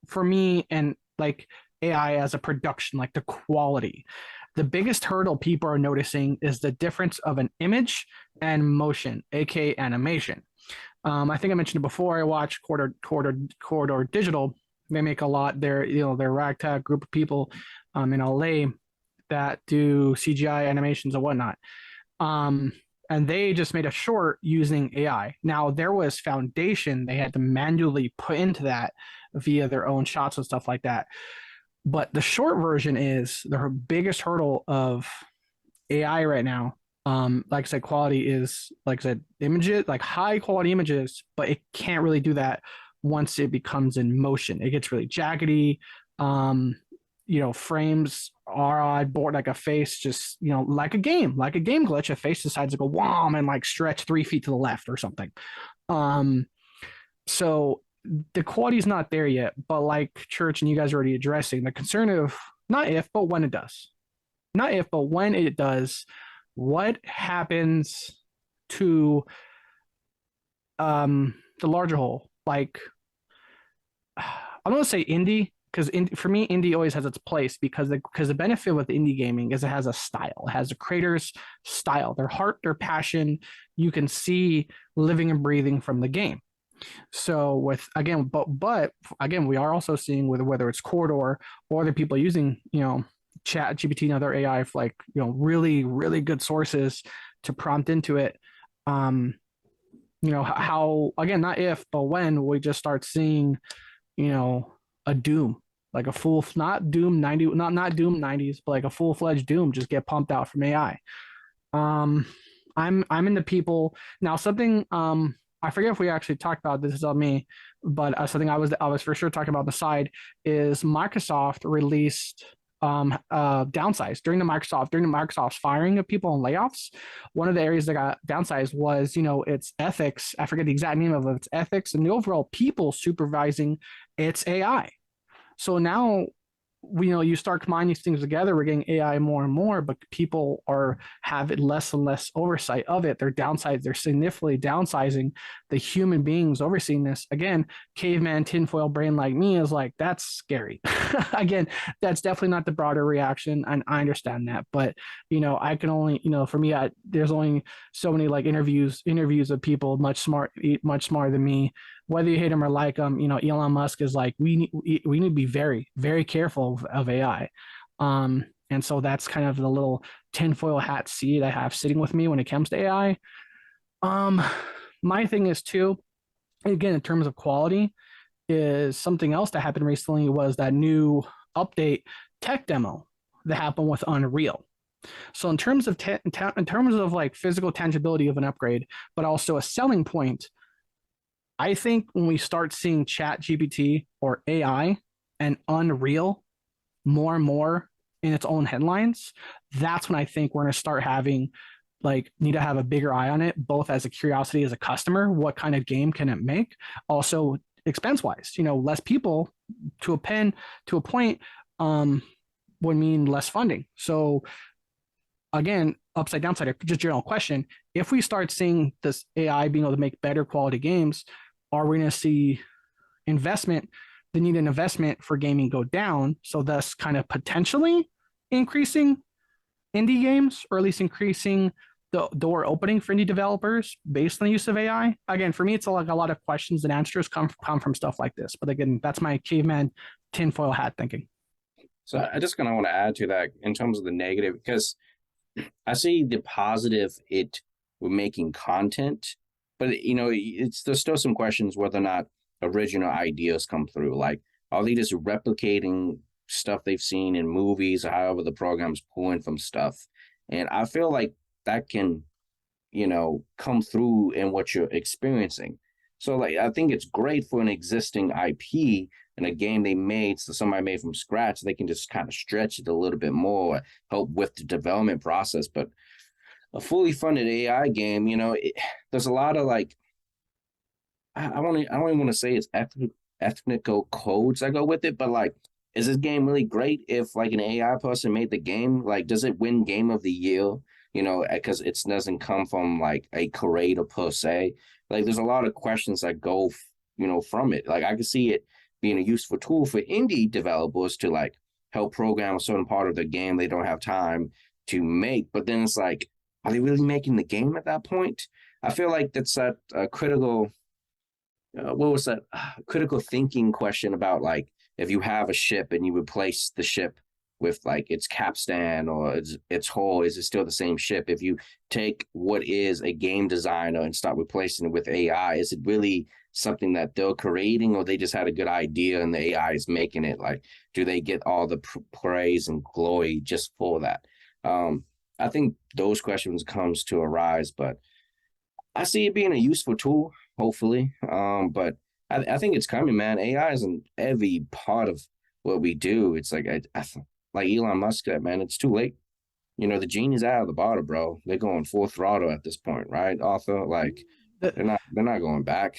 for me, and like AI as a production, like the quality, the biggest hurdle people are noticing is the difference of an image and motion, aka animation. I think I mentioned it before. I watched Corridor Digital. They make a lot. They're a ragtag group of people in LA that do CGI animations and whatnot. And they just made a short using AI. Now, there was foundation they had to manually put into that via their own shots and stuff like that. But the short version is the biggest hurdle of AI right now. Like I said, quality is, like I said, images, like high quality images, but it can't really do that once it becomes in motion. It gets really jaggedy. Frames are odd, board like a face, just like a game glitch. A face decides to go wham and like stretch 3 feet to the left or something. So the quality is not there yet. But like Church and you guys are already addressing the concern of not if, but when it does. Not if, but when it does. What happens to the larger whole. Like, I'm gonna say indie because for me, indie always has its place because the benefit with indie gaming is it has a style. It has the creator's style, their heart, their passion. You can see living and breathing from the game. So with again, but again, we are also seeing with whether it's Corridor or the people using Chat GPT and other AI for like really really good sources to prompt into it. Um, how again, not if but when we just start seeing a Doom, like a full, not Doom 90, not Doom 90s, but like a full fledged Doom just get pumped out from AI. Um, I'm into people now. Something I forget if we actually talked about this, is on me, but something I was for sure talking about on the side is Microsoft released downsized during the Microsoft's firing of people and layoffs. One of the areas that got downsized was its ethics. I forget the exact name of it. Its ethics and the overall people supervising its AI. So now you start combining these things together. We're getting AI more and more, but people are having less and less oversight of it. They're significantly downsizing the human beings overseeing this. Again, caveman tinfoil brain like me is like, that's scary. Again, that's definitely not the broader reaction, and I understand that. But I can only for me, there's only so many like interviews of people much smarter than me. Whether you hate him or like him, Elon Musk is like, we need to be very, very careful of AI. And so that's kind of the little tinfoil hat seed I have sitting with me when it comes to AI. My thing is too, again, in terms of quality, is something else that happened recently was that new update tech demo that happened with Unreal. So in terms of in terms of like physical tangibility of an upgrade, but also a selling point, I think when we start seeing Chat GPT or AI and Unreal more and more in its own headlines, that's when I think we're going to start having need to have a bigger eye on it, both as a curiosity as a customer, what kind of game can it make? Also expense wise, less people to a point would mean less funding. So again, upside downside, just general question, if we start seeing this AI being able to make better quality games, are we going to see the need an investment for gaming go down? So thus kind of potentially increasing indie games, or at least increasing the door opening for indie developers based on the use of AI. Again, for me, it's like a lot of questions and answers come from stuff like this. But again, that's my caveman tinfoil hat thinking. So I just kind of want to add to that in terms of the negative, because I see the positive it with making content, but there's still some questions whether or not original ideas come through. Like, are they just replicating stuff they've seen in movies or however the program's pulling from stuff? And I feel like that can, come through in what you're experiencing. So I think it's great for an existing IP and a game they made, so somebody made from scratch, they can just kind of stretch it a little bit more, help with the development process. But a fully funded AI game, there's a lot of I don't even want to say it's ethnical codes that go with it, but is this game really great if an AI person made the game? Does it win game of the year? Because it doesn't come from a creator per se. There's a lot of questions that go, from it. I can see it being a useful tool for indie developers to help program a certain part of the game they don't have time to make. But then it's are they really making the game at that point? I feel like that's that critical. What was that critical thinking question about if you have a ship and you replace the ship with its capstan or its hull, is it still the same ship? If you take what is a game designer and start replacing it with AI, is it really something that they're creating, or they just had a good idea and the AI is making it? Do they get all the praise and glory just for that? I think those questions comes to arise, but I see it being a useful tool, hopefully. But I think it's coming, man. AI is in every part of what we do. It's like Elon Musk said, man, it's too late. The genie's out of the bottle, bro. They're going full throttle at this point, right, Arthur? They're not going back.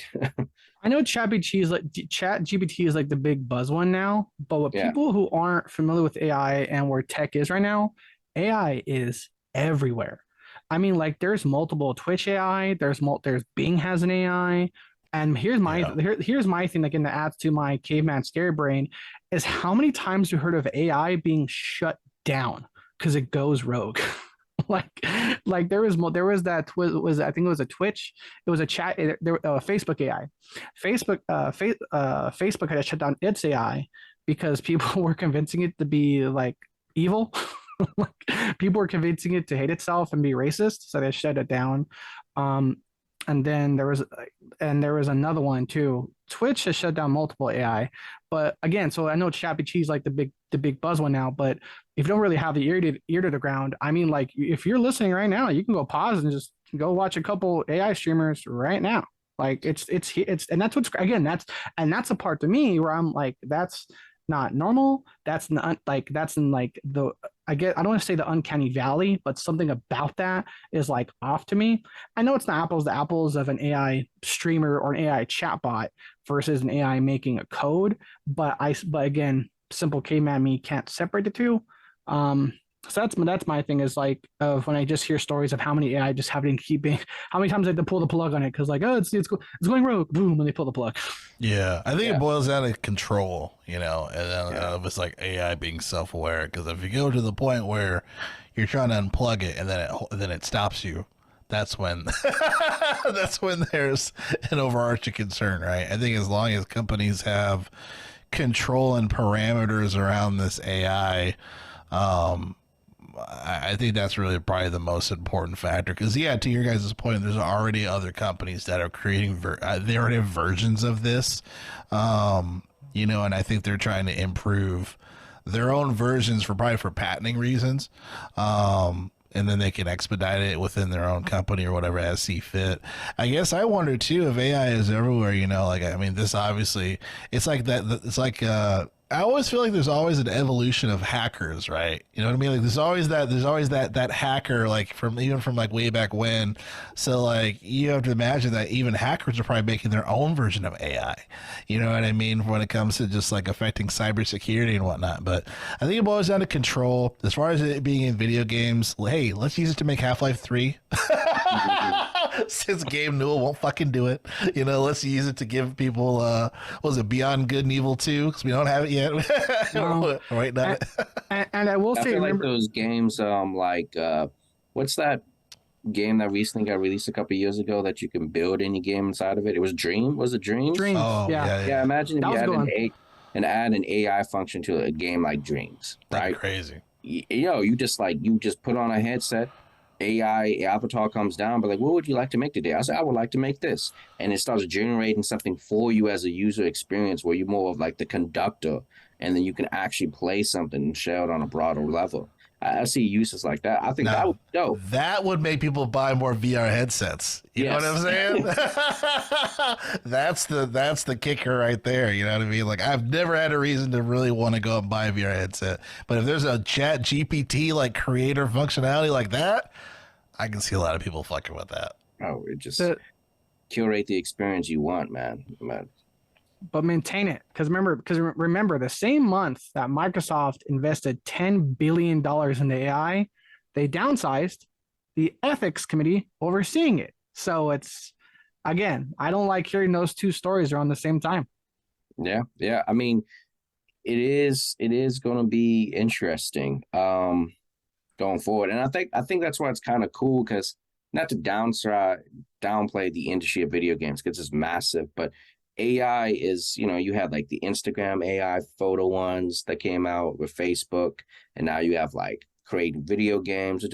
I know Chat GPT is the big buzz one now, but what people who aren't familiar with AI and where tech is right now, AI is everywhere. I mean, like there's multiple Twitch AI, there's Bing has an AI. And here's my thing, again, that adds to my caveman scary brain, is how many times you heard of AI being shut down because it goes rogue. like there was that was I think it was a Twitch, it was a chat, Facebook AI, Facebook had to shut down its AI because people were convincing it to be like evil. Like people were convincing it to hate itself and be racist, so they shut it down. Um, and then there was another one too. Twitch has shut down multiple AI, but again, so I know ChatGPT is like the big buzz one now. But if you don't really have the ear to the ground, I mean, like if you're listening right now, you can go pause and just go watch a couple AI streamers right now. Like it's and that's what's again that's a part to me where I'm like, that's not normal. That's not like that's in like the I don't want to say the uncanny valley, but something about that is like off to me. I know it's not apples to apples of an AI streamer or an AI chatbot versus an AI making a code, but again, simple caveman me can't separate the two. So that's my thing, is like of when I just hear stories of how many AI just having to keep being, how many times I had to pull the plug on it because like, oh, it's going rogue, boom, and they pull the plug. Yeah, I think it boils down to control, and then it's like AI being self-aware. Because if you go to the point where you're trying to unplug it and then it stops you, that's when there's an overarching concern, right? I think as long as companies have control and parameters around this AI, I think that's really probably the most important factor. Because to your guys' point, there's already other companies that are creating they already have versions of this, and I think they're trying to improve their own versions for patenting reasons, and then they can expedite it within their own company or whatever as see fit. I guess I wonder too if AI is everywhere. This obviously it's like that. It's like I always feel like there's always an evolution of hackers, right? You know what I mean? Like there's always that hacker, like from like way back when. So like you have to imagine that even hackers are probably making their own version of AI. You know what I mean? When it comes to just like affecting cybersecurity and whatnot. But I think it boils down to control. As far as it being in video games, hey, let's use it to make Half-Life 3. Since Gabe Newell won't fucking do it, let's use it to give people was it Beyond Good and Evil 2, because we don't have it yet. Right now. And I will say, feel like those games, what's that game that recently got released a couple of years ago that you can build any game inside of it? It was Dream. Was it Dreams? Dreams. Oh, yeah. Imagine if you had add an AI function to a game like Dreams. That'd right? be crazy. You just put on a headset. AI avatar comes down, but like, what would you like to make today? I said, I would like to make this. And it starts generating something for you as a user experience where you're more of like the conductor, and then you can actually play something and share it on a broader level. I see uses like that. I think that would go. That would make people buy more VR headsets. You know what I'm saying? That's the kicker right there. You know what I mean? Like I've never had a reason to really want to go and buy a VR headset. But if there's a Chat GPT like creator functionality like that, I can see a lot of people fucking with that. Oh, it just curate the experience you want, man. But maintain it, because remember the same month that Microsoft invested $10 billion into AI, they downsized the ethics committee overseeing it. So it's, again, I don't like hearing those two stories around the same time. Yeah. I mean, it is going to be interesting going forward, and I think that's why it's kind of cool, because not to downplay the industry of video games because it's massive, but AI is, you have like the Instagram AI photo ones that came out with Facebook, and now you have like creating video games.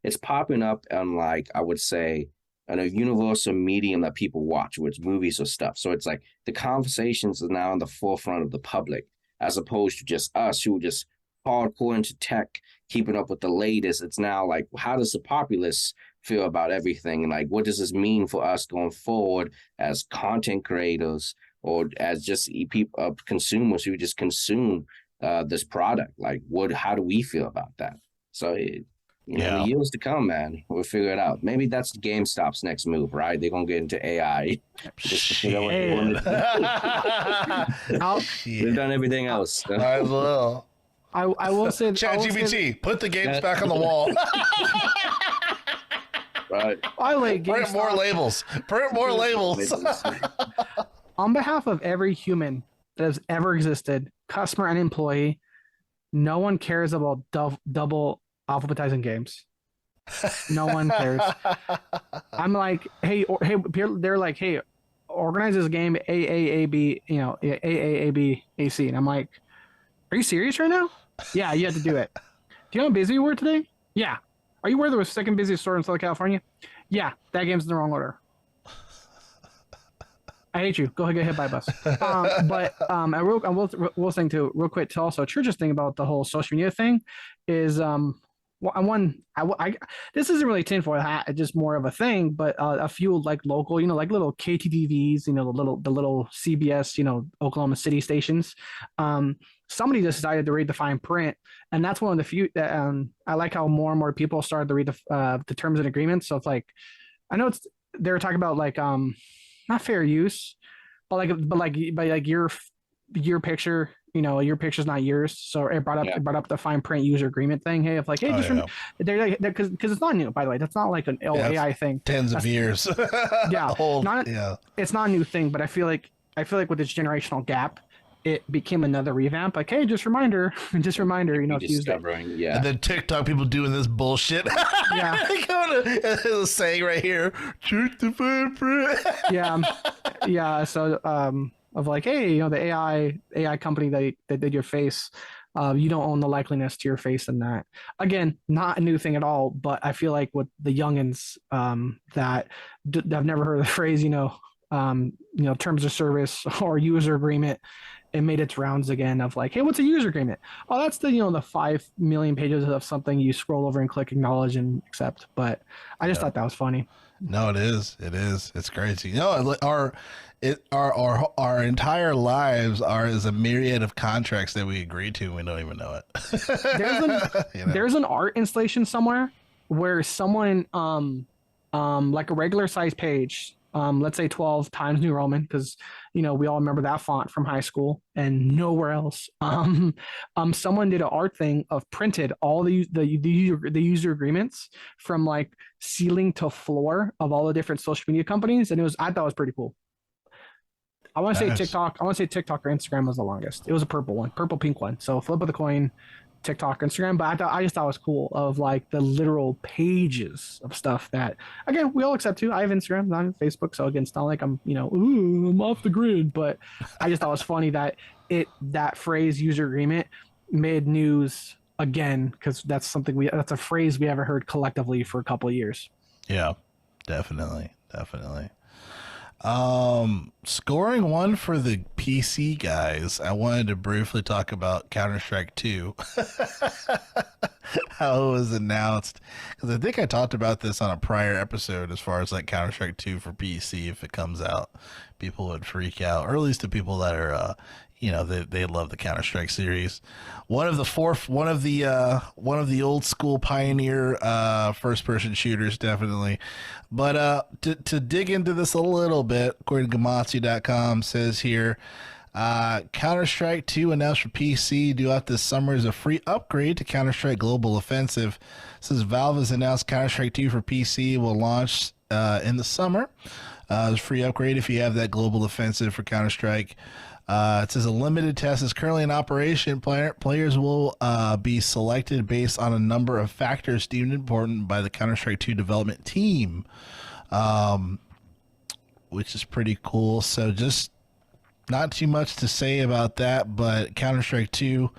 It's popping up on, like, I would say, on a universal medium that people watch, which movies or stuff. So it's like the conversations are now in the forefront of the public, as opposed to just us who are just hardcore into tech, keeping up with the latest. It's now like, how does the populace feel about everything, and like, what does this mean for us going forward as content creators or as just people, consumers who just consume this product? Like, how do we feel about that? So in the years to come, man, we'll figure it out. Maybe that's GameStop's next move, right? They're gonna get into AI. Just to figure out what they want to do. They've done everything else. So. I will. I will say, ChatGPT, put the games back on the wall. Right. By the way, Print more GameStop, labels. Print more labels. on behalf of every human that has ever existed, customer and employee, no one cares about double alphabetizing games. No one cares. I'm like, hey, they're like, hey, organize this game AAAB, AAABAC, and I'm like, are you serious right now? Yeah, you have to do it. Do you know how busy you were today? Yeah. Are you aware there was the second busiest store in Southern California? Yeah, that game's in the wrong order. I hate you. Go ahead, get hit by a bus. I will saying too, real quick, to also Church's thing about the whole social media thing is this isn't really tinfoil hat, it's just more of a thing, but a few like local, like little KTTVs, the little CBS, Oklahoma City stations. Somebody decided to read the fine print, and that's one of the few that I like how more and more people started to read the terms and agreements. So it's like, I know they're talking about like not fair use, but your picture, your picture's not yours. So it brought up the fine print user agreement thing. Hey, if like, hey, they're because it's not new, by the way. That's not like an AI thing. Tens of years. Yeah, it's not a new thing, but I feel like with this generational gap, it became another revamp. Like, hey, just reminder, to use it. Yeah. And then TikTok people doing this bullshit. Yeah. The saying right here, check the fine print. Yeah. So of like, hey, the AI company that did your face, you don't own the likeliness to your face in that. Again, not a new thing at all, but I feel like with the youngins that I've never heard of the phrase, terms of service or user agreement, it made its rounds again of like, hey, what's a user agreement? Oh, that's the 5 million pages of something you scroll over and click acknowledge and accept. But I just thought that was funny. No, it is. It's crazy. Our entire lives are as a myriad of contracts that we agree to. And we don't even know it. There's an art installation somewhere where someone, like a regular size page, let's say 12 Times New Roman, because we all remember that font from high school and nowhere else. Someone did an art thing of printed all the user agreements from like ceiling to floor of all the different social media companies, and I thought it was pretty cool. I want to say TikTok. I want to say TikTok or Instagram was the longest. It was a purple pink one. So flip of the coin, TikTok, Instagram, but I just thought it was cool of like the literal pages of stuff that, again, we all accept too. I have Instagram, not Facebook, so again, it's not like I'm I'm off the grid, but I just thought it was funny that that phrase user agreement made news again, because that's a phrase we haven't heard collectively for a couple of years. Yeah, definitely. Scoring one for the PC guys, I wanted to briefly talk about Counter-Strike 2. How it was announced, because I think I talked about this on a prior episode as far as like Counter-Strike 2 for PC. If it comes out, people would freak out, or at least the people that are they love the Counter-Strike series. One of the old school pioneer first person shooters, definitely. But to dig into this a little bit, according to Gamatsu.com, says here, Counter-Strike 2 announced for PC due out this summer as a free upgrade to Counter-Strike Global Offensive. It says Valve has announced Counter-Strike 2 for PC will launch in the summer. It's a free upgrade if you have that Global Offensive for Counter-Strike. It says a limited test is currently in operation. Players will be selected based on a number of factors deemed important by the Counter-Strike 2 development team, which is pretty cool. So just not too much to say about that, but Counter-Strike 2,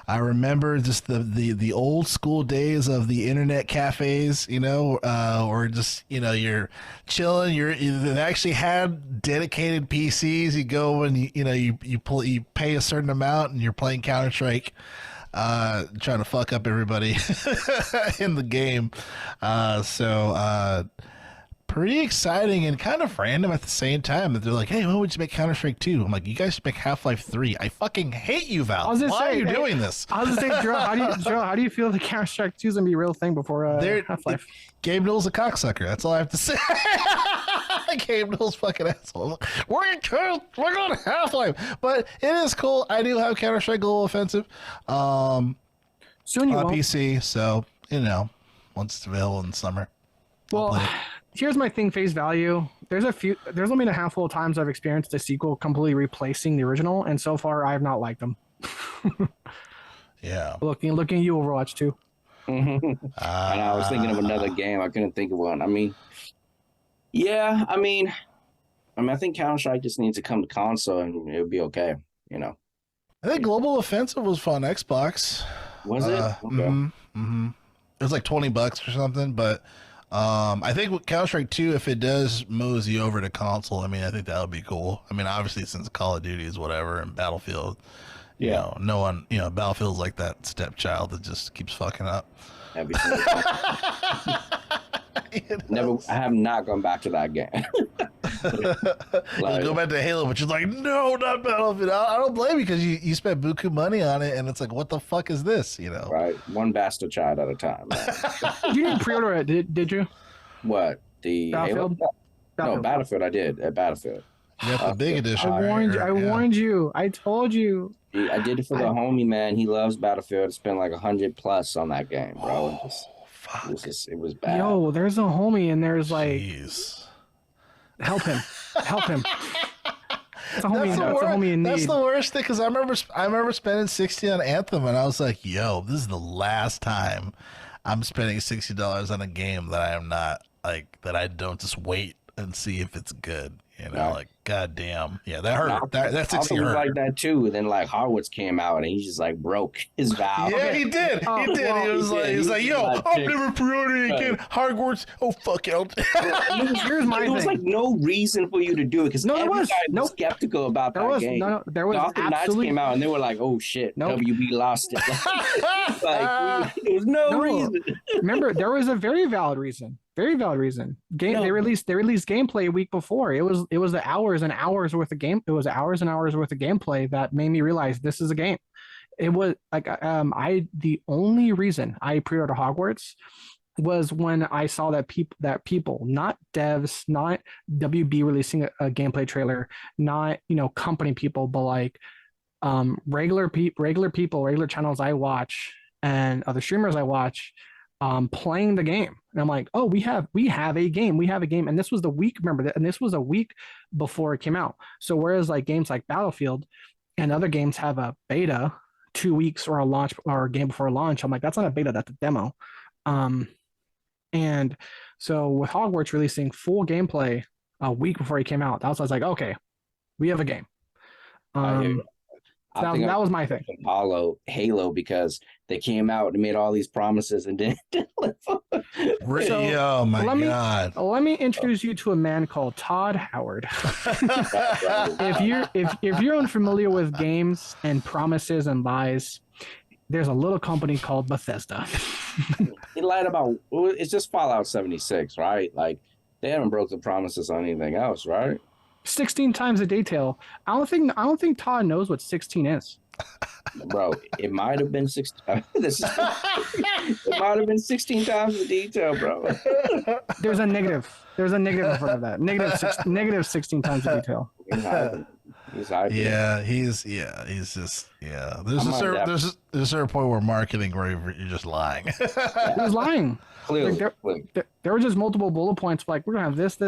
I remember just the old school days of the internet cafes, or just, you're chilling. They actually had dedicated PCs. You go and you pay a certain amount and you're playing Counter-Strike, trying to fuck up everybody in the game. Pretty exciting and kind of random at the same time that they're like, hey, why would you make Counter-Strike 2? I'm like, you guys should make Half-Life 3. I fucking hate you, Valve. Why are you doing this? I was just saying, Joe, how do you feel the Counter-Strike 2 is going to be a real thing before Half-Life? Gabe Newell's a cocksucker. That's all I have to say. Gabe Newell's fucking asshole. We're going to Half-Life. But it is cool. I do have Counter-Strike Global Offensive. Soon you on won't. PC, so, once it's available in the summer. Well, play it. here's my thing. Face value. There's only been a handful of times I've experienced the sequel completely replacing the original, and so far I have not liked them. Yeah. Looking at you, Overwatch 2. And I was thinking of another game. I couldn't think of one. I mean, yeah, I think Counter-Strike just needs to come to console and it'll be okay, you know. I think Global Offensive was fun on Xbox. Was it? Okay. It was like $20 or something, but I think with Counter-Strike 2, if it does mosey over to console, I mean, I think that would be cool. I mean, obviously, since Call of Duty is whatever and Battlefield, you know, no one, you know, Battlefield's like that stepchild that just keeps fucking up. Every single time. Never, I have not gone back to that game. You go back to Halo, but you're like, no, not Battlefield. I don't blame you because you spent buku money on it, and it's like, what the fuck is this? You know, right? One bastard child at a time. You didn't pre-order it, did you? What, the Battlefield? Halo? No, Battlefield. I did at Battlefield. You got the big edition. I warned you. I told you. I did it for the homie, man. He loves Battlefield. I spent like 100+ on that game, bro. It was bad. Yo, there's a homie, and there's like, Jeez. help him. It's a homie, That's the it's a homie in need. That's the worst thing because I remember spending 60 on Anthem, and I was like, yo, this is the last time I'm spending $60 on a game that I am not like that I don't just wait and see if it's good. You know, Right. like, goddamn. Yeah, that hurt. That 60 was hurt. like that too. Then like Hogwarts came out and he just like broke his vow. Yeah, he did. Oh, He did. well, He was like, yo, like, I'm never pre-ordering again. Hogwarts. Oh, fuck it. Here's my There was thing. like no reason for you to do it because No, there everybody was. was Nope. skeptical about There that was game. there was Gotham Knights absolutely came out and they were like, "Oh shit, Nope. WB lost it." There was no reason. Remember, there was a very valid reason. Very valid reason. No. They released gameplay a week before. It was the hours and hours worth of game. It was hours and hours worth of gameplay that made me realize this is a game. It was like the only reason I pre-ordered Hogwarts was when I saw that people, not devs, not WB releasing a gameplay trailer, not company people, but like regular people, regular channels I watch and other streamers I watch playing the game. And I'm like, oh, we have a game. And this was the week, remember, and this was a week before it came out. So whereas like games like Battlefield and other games have a beta 2 weeks or a launch or a game before launch, I'm like, that's not a beta, that's a demo. And so with Hogwarts releasing full gameplay a week before it came out, I was like, okay, we have a game. That was my thing. Halo, because they came out and made all these promises and didn't live up. Oh my God. Let me introduce you to a man called Todd Howard. If you're unfamiliar with games and promises and lies, there's a little company called Bethesda. He lied about it's just Fallout 76, right? Like they haven't broke the promises on anything else, right? 16 times the detail. I don't think Todd knows what 16 is. Bro, it might have been 16. It might have been 16 times the detail, bro. There's a negative in front of that. Negative 16 times the detail. He's hyping. He's just There's a certain point where marketing where you're just lying. He was lying. Clearly, there were just multiple bullet points like we're gonna have this.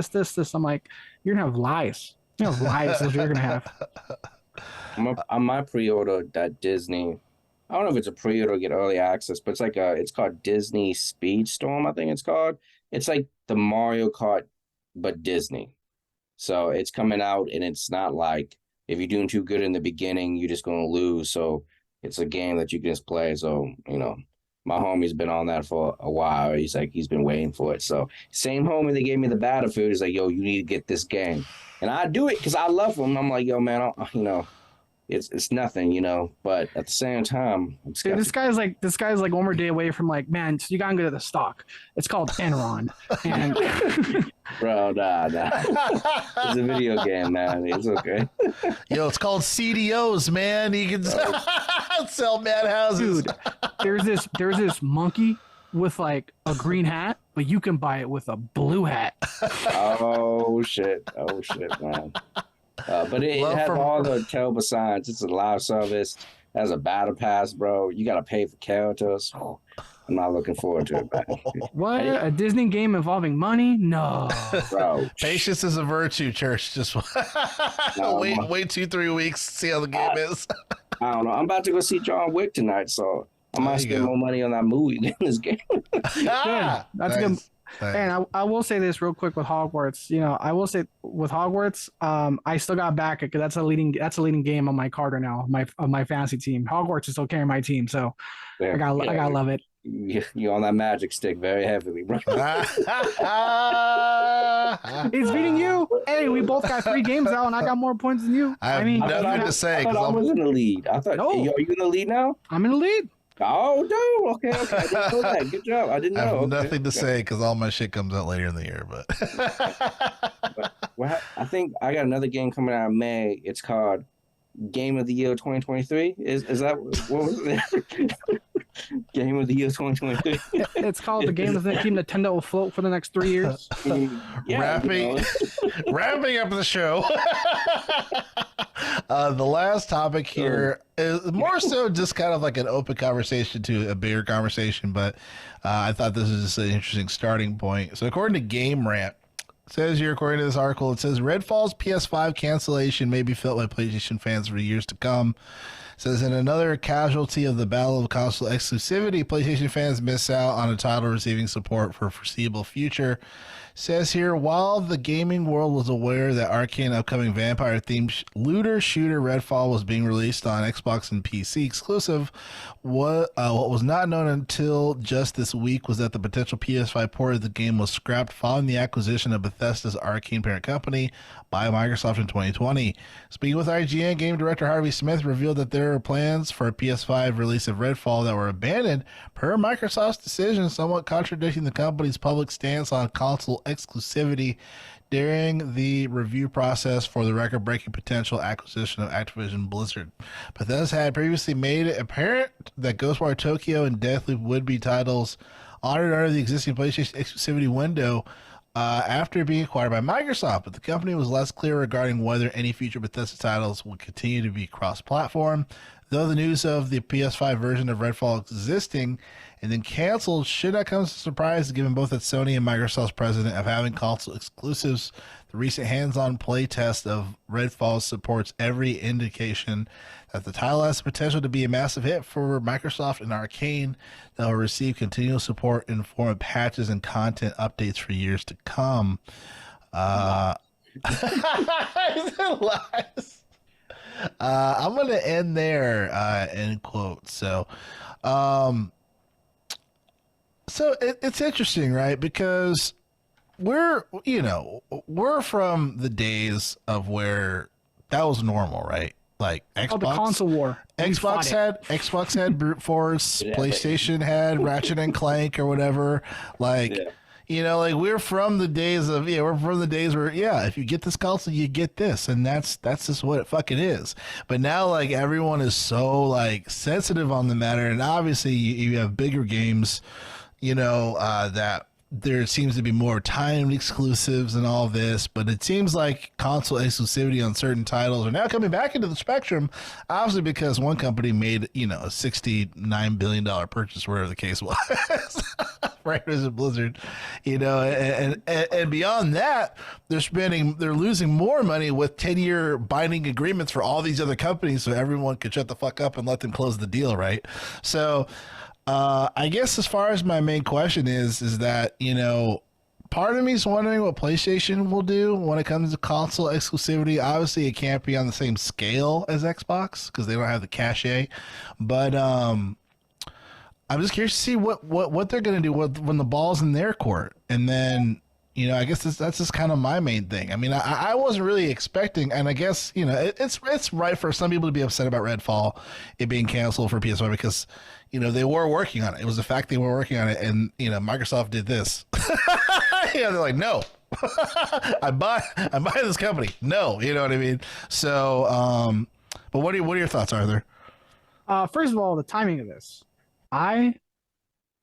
I'm like, you're gonna have lies. You know, lies is what you're gonna have. On my pre-order that Disney, I don't know if it's a pre-order or get early access, but it's called Disney Speedstorm, I think it's called. It's like the Mario Kart, but Disney. So it's coming out and it's not like if you're doing too good in the beginning, you're just gonna lose. So it's a game that you can just play. So, my homie's been on that for a while. He's been waiting for it. So same homie that gave me the Battlefield is like, yo, you need to get this game. And I do it because I love him. I'm like, yo, man, it's nothing, but at the same time, dude, this guy's like one more day away from like, man, so you gotta go to the stock. It's called Enron. And bro, nah. It's a video game, man. It's okay. Yo, it's called CDOs, man. You can sell mad houses. Dude, there's this monkey with like a green hat, but you can buy it with a blue hat. Oh shit, man. But it has all the terrible signs. It's a live service. It has a battle pass, bro. You gotta pay for characters. Oh, I'm not looking forward to it, man. What? A Disney game involving money? No. Bro, Patience is a virtue, Church. Just No, wait 2-3 weeks, see how the game is. I don't know. I'm about to go see John Wick tonight, so I might There you spend go. more money on that movie than this game. Ah, That's nice, good. nice. And I will say this real quick with Hogwarts. You know, I will say with Hogwarts, I still got back because that's a leading game on my card right now, my fantasy team. Hogwarts is still carrying my team, so I gotta love it. You're on that magic stick very heavily, bro. It's beating you. Hey, we both got 3 games out, and I got more points than you. I have mean, nothing to I say thought I was in the lead. I thought, No. are you in the lead now? I'm in the lead. Oh, no. Okay. I didn't know that. Good job. I didn't I know. have Okay. nothing to say because all my shit comes out later in the year. But Well, I think I got another game coming out in May. It's called Game of the Year 2023. Is that what was it? Game of the Year 2023. It's called the game that's going to keep Nintendo afloat for the next 3 years. Yeah, wrapping up the show. The last topic here is more so just kind of like an open conversation to a bigger conversation, but I thought this is just an interesting starting point. So according to Game Rant, it says here, according to this article, it says Redfall's PS5 cancellation may be felt by PlayStation fans for years to come. It says in another casualty of the battle of console exclusivity, PlayStation fans miss out on a title receiving support for a foreseeable future. Says here, while the gaming world was aware that Arcane upcoming vampire-themed looter shooter Redfall was being released on Xbox and PC exclusive, what was not known until just this week was that the potential PS5 port of the game was scrapped following the acquisition of Bethesda's Arcane parent company by Microsoft in 2020. Speaking with IGN, game director Harvey Smith revealed that there are plans for a PS5 release of Redfall that were abandoned per Microsoft's decision, somewhat contradicting the company's public stance on console exclusivity during the review process for the record-breaking potential acquisition of Activision Blizzard. Bethesda had previously made it apparent that Ghostwire Tokyo and Deathloop would be titles honored under the existing PlayStation exclusivity window after being acquired by Microsoft, but the company was less clear regarding whether any future Bethesda titles would continue to be cross-platform. Though the news of the PS5 version of Redfall existing and then canceled should not come as a surprise, given both that Sony and Microsoft's precedent of having console exclusives. The recent hands-on play test of Redfall supports every indication that the title has the potential to be a massive hit for Microsoft and Arcane that will receive continual support in the form of patches and content updates for years to come. I'm going to end there, end quote. So it's interesting, right? Because we're from the days of where that was normal, right? Like Xbox, The console war. Xbox had brute force, PlayStation had Ratchet and Clank or whatever. Like, like we're from the days of we're from the days where if you get this console, you get this, and that's just what it fucking is. But now like everyone is so like sensitive on the matter, and obviously you have bigger games, that there seems to be more timed exclusives and all this, but it seems like console exclusivity on certain titles are now coming back into the spectrum, obviously because one company made, a $69 billion purchase, whatever the case was, right, as a Blizzard, and beyond that, they're losing more money with 10-year binding agreements for all these other companies so everyone could shut the fuck up and let them close the deal, right? So, I guess as far as my main question is that, part of me is wondering what PlayStation will do when it comes to console exclusivity. Obviously, it can't be on the same scale as Xbox because they don't have the cachet. But I'm just curious to see what they're going to do when the ball's in their court. And then, I guess that's just kind of my main thing. I mean, I wasn't really expecting, and I guess, it's right for some people to be upset about Redfall, it being canceled for PS5 because, they were working on it. It was the fact they were working on it, and, Microsoft did this. They're like, no, I buy this company. No, you know what I mean? So, but what are your thoughts, Arthur? First of all, the timing of this. I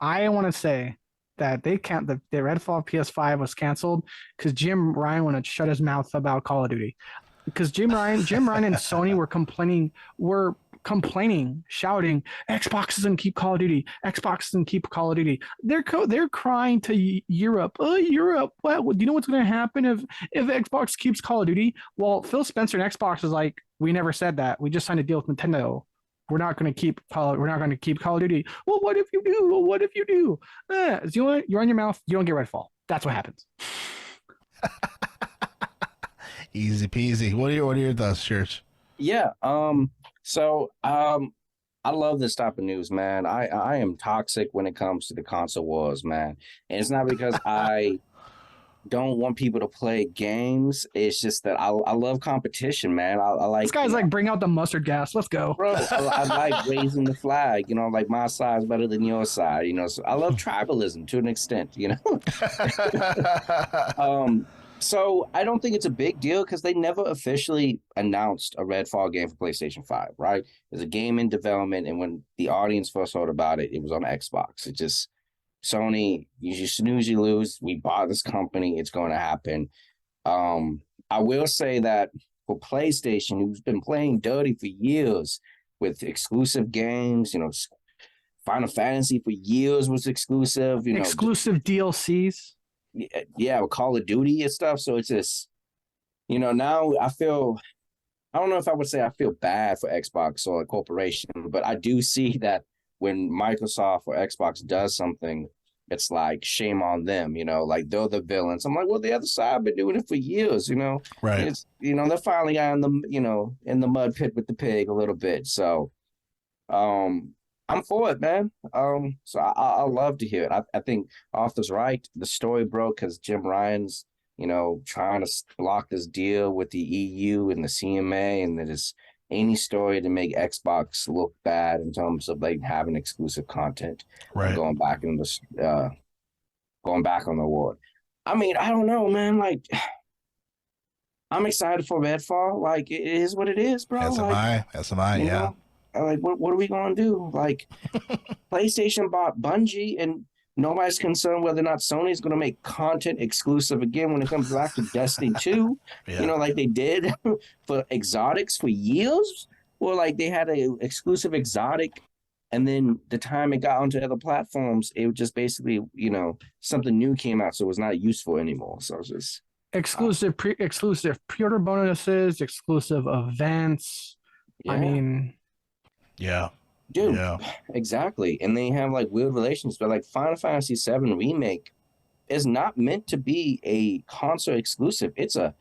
want to say that the Redfall PS5 was canceled because Jim Ryan wanted to shut his mouth about Call of Duty. Because Jim Ryan and Sony were complaining, were complaining, shouting, Xbox doesn't keep Call of Duty. Xbox doesn't keep Call of Duty. They're crying to Europe. Oh, Europe! What? Do you know what's going to happen if Xbox keeps Call of Duty? Well, Phil Spencer and Xbox is like, we never said that. We just signed a deal with Nintendo. We're not going to keep Call of Duty. Well, what if you do? Well, what if you do? You're on your mouth. You don't get Redfall. That's what happens. Easy peasy. What are your thoughts, Church? Yeah. I love this type of news, man. I am toxic when it comes to the console wars, man. And it's not because I don't want people to play games. It's just that I love competition, man. I like this guy's like, bring out the mustard gas. Let's go, bro. I like raising the flag. You know, like my side's better than your side. You know, so I love tribalism to an extent. You know. So I don't think it's a big deal because they never officially announced a Redfall game for PlayStation 5, right? There's a game in development, and when the audience first heard about it, it was on Xbox. It just, Sony, you snooze, you lose. We bought this company. It's going to happen. I will say that for PlayStation, who's been playing dirty for years with exclusive games, you know, Final Fantasy for years was exclusive. You know, exclusive DLCs. Yeah, with Call of Duty and stuff. So it's just, you know, now I don't know if I would say I feel bad for Xbox or a corporation, but I do see that when Microsoft or Xbox does something, it's like shame on them, you know, like they're the villains. I'm like, well, the other side been doing it for years, you know. Right. It's, you know, they finally got in the, you know, in the mud pit with the pig a little bit. So I'm for it, man. So I love to hear it. I think Arthur's right. The story broke because Jim Ryan's, you know, trying to block this deal with the EU and the CMA, and that is any story to make Xbox look bad in terms of like having exclusive content, right? Going back on the award. I mean, I don't know, man. Like, I'm excited for Redfall. Like, it is what it is, bro. That's am I. Yeah. Know? Like, what are we going to do? Like, PlayStation bought Bungie, and nobody's concerned whether or not Sony's going to make content exclusive again when it comes back to Destiny 2. Yeah. You know, like they did for exotics for years. Or like they had an exclusive exotic, and then the time it got onto other platforms, it was just basically, you know, something new came out, so it was not useful anymore. So it's just exclusive pre-order bonuses, exclusive events. Yeah. I mean... Yeah. Dude, yeah. Exactly. And they have like weird relations, but like Final Fantasy VII Remake is not meant to be a console exclusive. It's a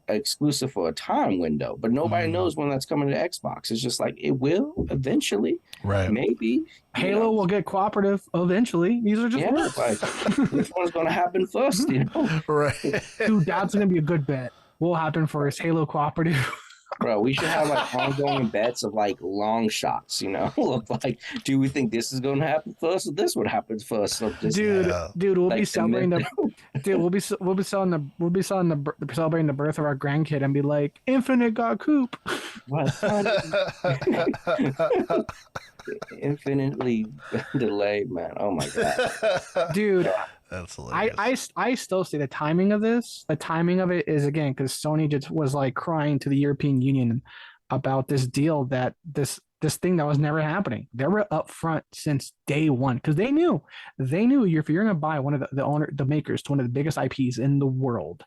exclusive for a time window, but nobody knows when that's coming to Xbox. It's just like it will eventually. Right. Maybe. Halo will get cooperative eventually. These are just words. Like, which one's gonna happen first, you know? Right. Dude, that's gonna be a good bet. What will happen first? Halo cooperative. Bro, we should have like ongoing bets of like long shots, you know, of like, do we think this is going to happen first, or this would happen first? So just, dude, we'll like be celebrating we'll be celebrating the birth of our grandkid and be like, Infinite got Coop. What? Infinitely delayed, man. Oh my god, dude. That's hilarious. I still say the timing of it is, again, because Sony just was like crying to the European Union about this deal, that this thing that was never happening. They were up front since day one because they knew if you're going to buy one of the makers to one of the biggest IPs in the world,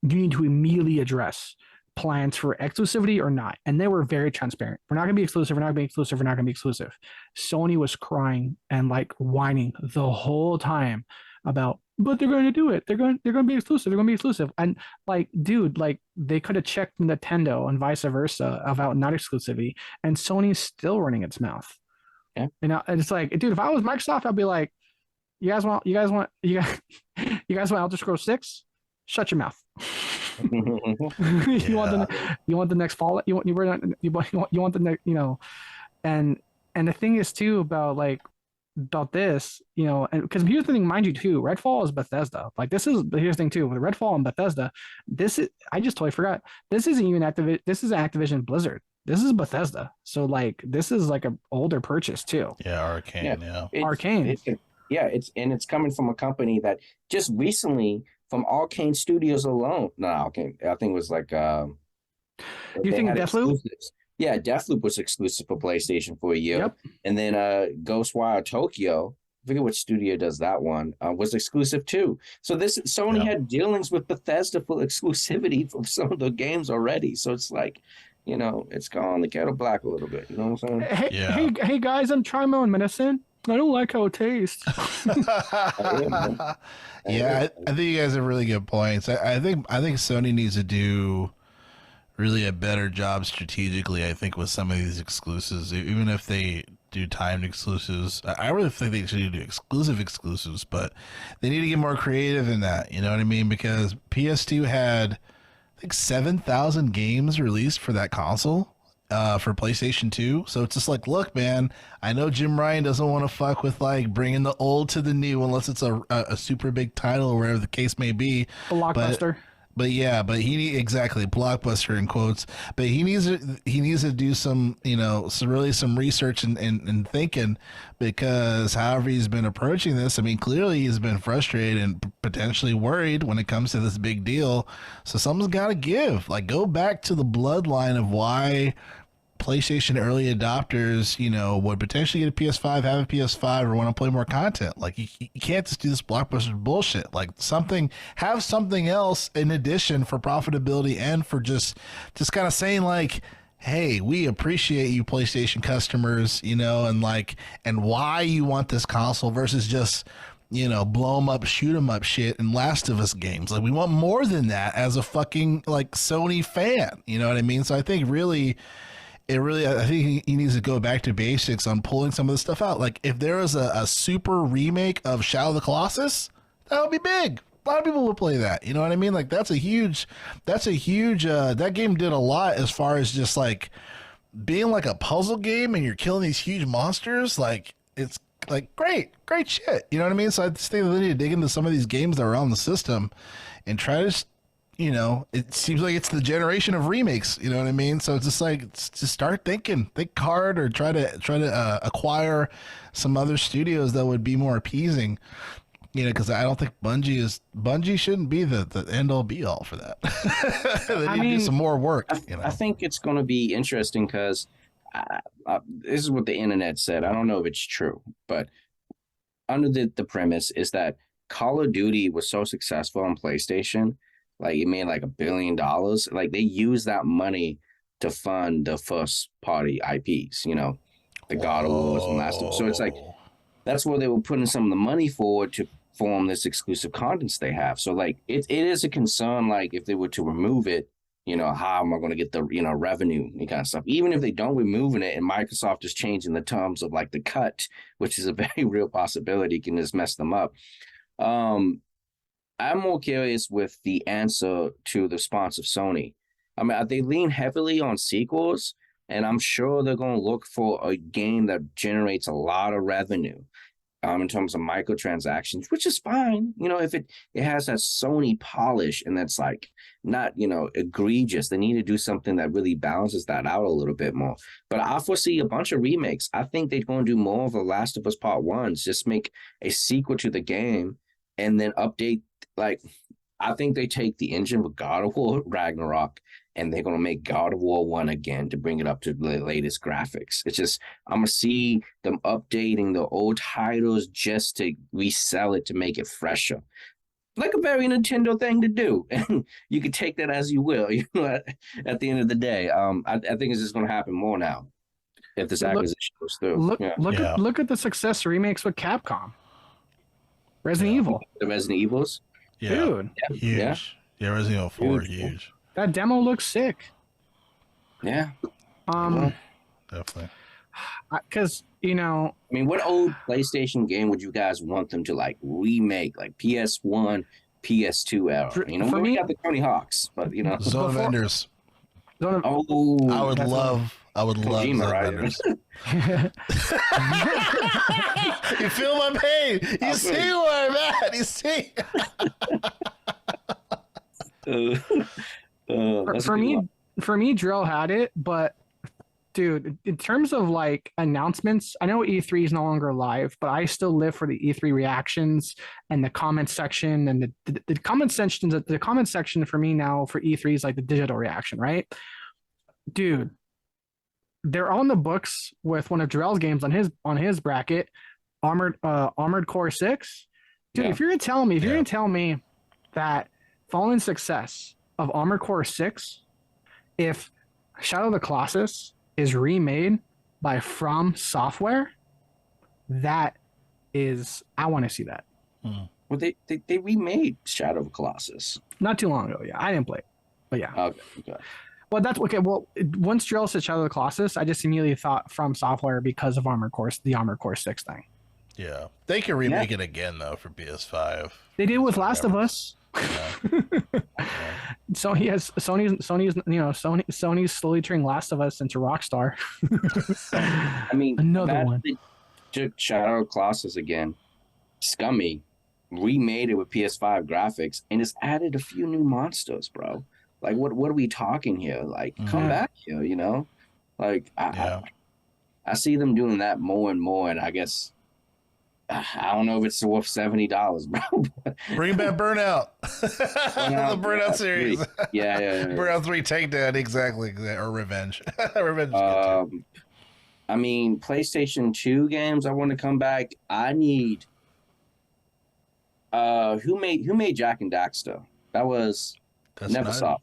you need to immediately address plans for exclusivity or not. And they were very transparent. We're not going to be exclusive. We're not going to be exclusive. We're not going to be exclusive. Sony was crying and like whining the whole time about, but they're going to do it. They're going to be exclusive. They're going to be exclusive. And like, dude, like they could have checked Nintendo and vice versa about not exclusivity, and Sony's still running its mouth. Yeah. You know, and it's like, dude, if I was Microsoft, I'd be like, you guys want Elder Scrolls 6? Shut your mouth. You want the next Fallout? You want the next, you know, and the thing is too about this, you know, and because here's the thing, mind you, too, Redfall is Bethesda. Like here's the thing too with Redfall and Bethesda. I just totally forgot. This isn't even Activision. This is Activision Blizzard. This is Bethesda. So like this is like an older purchase too. Yeah, Arcane. Yeah, Arcane. It's coming from a company that just recently, from Arcane Studios alone. No, Arcane. I think it was like. You think Deathloop? Yeah, Deathloop was exclusive for PlayStation for a year. Yep. And then Ghostwire Tokyo, I forget which studio does that one, was exclusive too. So Sony had dealings with Bethesda for exclusivity for some of the games already. So it's like, it's gone the kettle black a little bit. You know what I'm saying? Hey guys, I'm trying my own medicine. I don't like how it tastes. Yeah, I think you guys have really good points. I think Sony needs to do really a better job strategically, I think, with some of these exclusives, even if they do timed exclusives. I really think they should do exclusives, but they need to get more creative in that. You know what I mean? Because PS2 had, I think, 7,000 games released for that console, for PlayStation 2. So it's just like, look, man, I know Jim Ryan doesn't want to fuck with like bringing the old to the new unless it's a super big title or whatever the case may be. A blockbuster. But exactly, blockbuster in quotes. But he needs to do some, some research and thinking, because however he's been approaching this, I mean, clearly he's been frustrated and potentially worried when it comes to this big deal. So something's got to give. Like, go back to the bloodline of why PlayStation early adopters, would potentially get a PS5, have a PS5, or want to play more content. Like, you can't just do this blockbuster bullshit. Like, have something else in addition for profitability and for just kind of saying like, hey, we appreciate you PlayStation customers, and why you want this console versus just, blow them up, shoot them up shit and Last of Us games. Like, we want more than that as a fucking like Sony fan. You know what I mean? So I think I think he needs to go back to basics on pulling some of the stuff out. Like, if there was a super remake of Shadow of the Colossus, that would be big. A lot of people would play that. You know what I mean? Like, that game did a lot as far as just like being like a puzzle game and you're killing these huge monsters. Like, it's like great shit. You know what I mean? So I just think they need to dig into some of these games that are on the system and try to it seems like it's the generation of remakes. You know what I mean? So it's just like, just start think hard, or try to acquire some other studios that would be more appeasing. Because I don't think Bungie shouldn't be the end all be all for that. They need to do some more work. I think it's going to be interesting because this is what the internet said. I don't know if it's true, but under the premise is that Call of Duty was so successful on PlayStation. Like, it made like $1 billion. Like, they use that money to fund the first party IPs, the God of Wars and Last of Us. So it's like, that's where they were putting some of the money forward to form this exclusive contents they have. So like, it is a concern, like, if they were to remove it, how am I going to get the, revenue and kind of stuff? Even if they don't removing it and Microsoft is changing the terms of like the cut, which is a very real possibility, can just mess them up. I'm more curious with the answer to the response of Sony. I mean, they lean heavily on sequels, and I'm sure they're going to look for a game that generates a lot of revenue in terms of microtransactions, which is fine. If it has that Sony polish and that's like not, egregious, they need to do something that really balances that out a little bit more. But I foresee a bunch of remakes. I think they're going to do more of the Last of Us Part 1s, just make a sequel to the game and then update. Like, I think they take the engine with God of War Ragnarok and they're going to make God of War 1 again to bring it up to the latest graphics. It's just, I'm going to see them updating the old titles just to resell it to make it fresher. Like a very Nintendo thing to do. And you can take that as you will, at the end of the day. I think it's just going to happen more now if this acquisition goes through. Look at the success remakes with Capcom. Resident Evil. The Resident Evils? Yeah. Dude. Huge. Yeah, Resident Evil 4, huge. That demo looks sick. Yeah. Definitely. Because, I mean, what old PlayStation game would you guys want them to like remake, like PS1, PS2 era? For me, got the Tony Hawks, but Zone of Enders. I would love Kojima, Zone You feel my pain. You see where I'm at. You see. For me, Drill had it, but dude, in terms of like announcements, I know E3 is no longer live, but I still live for the E3 reactions and the comment section and the comment sections. The comment section for me now for E3 is like the digital reaction, right? Dude, they're on the books with one of Jarrell's games on his bracket, Armored Core 6. Dude, if you're gonna tell me that following success of Armored Core 6, if Shadow of the Colossus is remade by From Software, that is, I want to see that. Well, they remade Shadow of the Colossus Not too long ago. Yeah, I didn't play it, but yeah. Okay. Well, that's okay. Well, once Jarrell said Shadow of the Colossus, I just immediately thought From Software because of the Armored Core 6 thing. Yeah, they can remake it again though for PS5. They did with Last of Us. Yeah. Sony's slowly turning Last of Us into Rockstar. I mean, Another one. They took Shadow of the Colossus again, Scummy, remade it with PS5 graphics, and just added a few new monsters, bro. Like, what are we talking here? Like, come back here, you know? Like, I see them doing that more and more, and I guess I don't know if it's worth $70, bro. Bring back Burnout. The Burnout series. Yeah. Burnout 3 Takedown, exactly. Or Revenge. Revenge. I mean, PlayStation 2 games I want to come back. I need who made Jack and Daxter? That was Neversoft.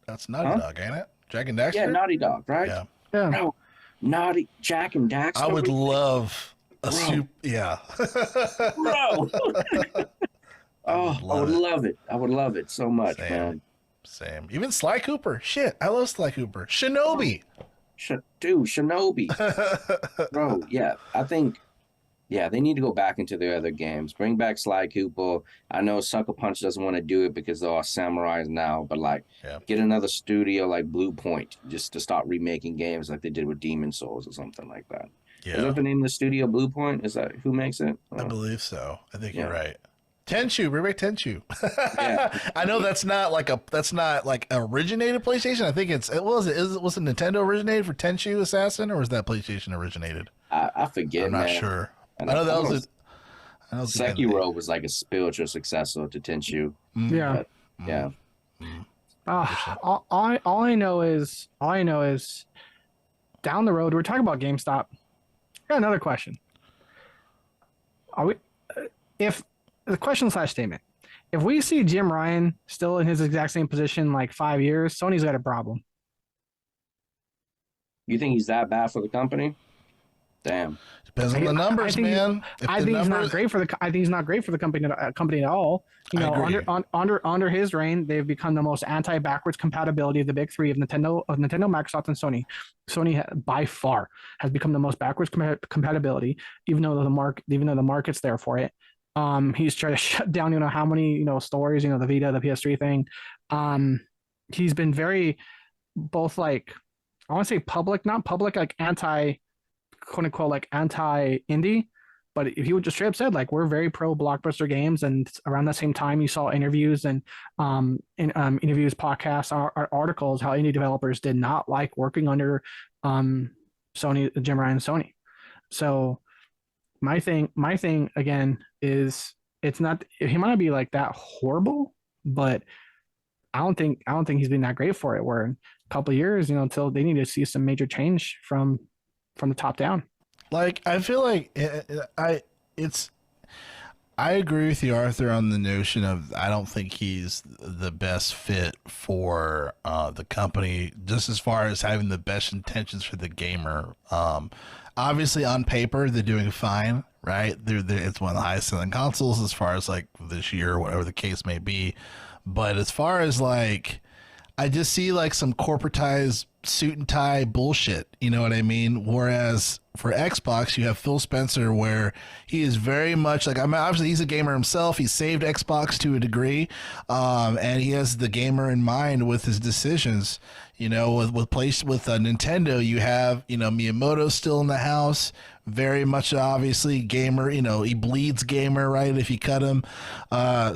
That's Naughty Dog, ain't it? Jack and Daxter? Yeah, Naughty Dog, right? Yeah. Bro, Jack and Daxter. I would love a soup. Yeah. Bro. I would love it. I would love it so much, man. Same. Even Sly Cooper. Shit, I love Sly Cooper. Shinobi. Dude, Shinobi. Bro, yeah. I think, they need to go back into their other games. Bring back Sly Cooper. I know Sucker Punch doesn't want to do it because they're all samurais now, but get another studio like Blue Point just to start remaking games like they did with Demon Souls or something like that. Yeah. Is that the name of the studio, Blue Point? Is that who makes it? I believe so. I think you're right. Tenchu, remake Tenchu. Yeah. I know that's not like originated PlayStation. I think was it Nintendo originated for Tenchu Assassin, or was that PlayStation originated? I forget. I'm not sure. I know that was Sekiro was like a spiritual successor to Tenchu. Yeah. But, yeah. All I know is down the road. We're talking about GameStop. I got another question. The question/statement. If we see Jim Ryan still in his exact same position like 5 years, Sony's got a problem. You think he's that bad for the company? Damn. Depends on the numbers, man. I think he's not great for the company at all. You know, under his reign, they've become the most anti-backwards compatibility of the big three of Nintendo, Microsoft, and Sony. Sony by far has become the most backwards compatibility, even though the market's there for it. He's trying to shut down, how many, stores, the Vita, the PS3 thing. He's been very both I want to say public, not public, quote unquote, anti-indie, but if you would just straight up said, we're very pro blockbuster games. And around the same time, you saw interviews and interviews, podcasts, articles, how indie developers did not like working under Sony, Jim Ryan, Sony. So my thing again is he might not be that horrible, but I don't think he's been that great for it. Where in a couple of years, until they need to see some major change from the top down. I feel like I agree with you, Arthur, on the notion of I don't think he's the best fit for the company, just as far as having the best intentions for the gamer. Obviously, on paper, they're doing fine, right? It's one of the highest selling consoles as far as this year or whatever the case may be. But as far as I just see some corporatized suit and tie bullshit, you know what I mean? Whereas for Xbox, you have Phil Spencer, where he is very much obviously he's a gamer himself. He saved Xbox to a degree, and he has the gamer in mind with his decisions. With Nintendo, you have Miyamoto still in the house, very much obviously gamer. He bleeds gamer, right? If you cut him,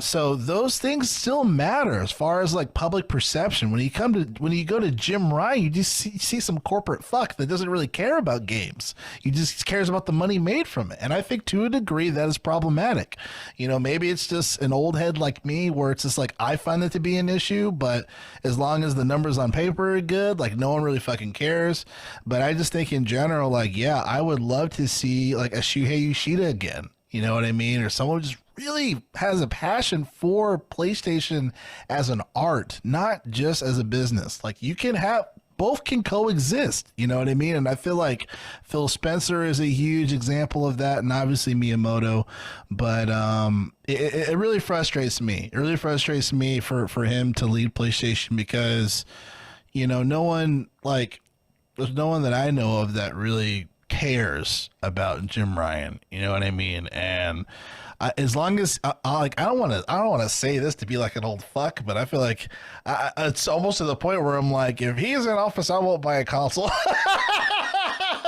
so those things still matter as far as public perception. When you go to Jim Ryan, see some corporate fuck that doesn't really care about games. He just cares about the money made from it. And I think to a degree that is problematic. You know, maybe it's just an old head like me where it's just like, I find it to be an issue, but as long as the numbers on paper are good, like no one really fucking cares. But I just think in general, like, yeah, I would love to see like a Shuhei Yoshida again. You know what I mean? Or someone who just really has a passion for PlayStation as an art, not just as a business. Like you can have both can coexist. You know what I mean? And I feel like Phil Spencer is a huge example of that, and obviously Miyamoto. But it really frustrates me. It really frustrates me for him to lead PlayStation because, you know, there's no one that I know of that really cares about Jim Ryan, you know what I mean? And as long as I don't want to say this to be like an old fuck, but I feel like it's almost to the point where I'm like, if he's in office, I won't buy a console.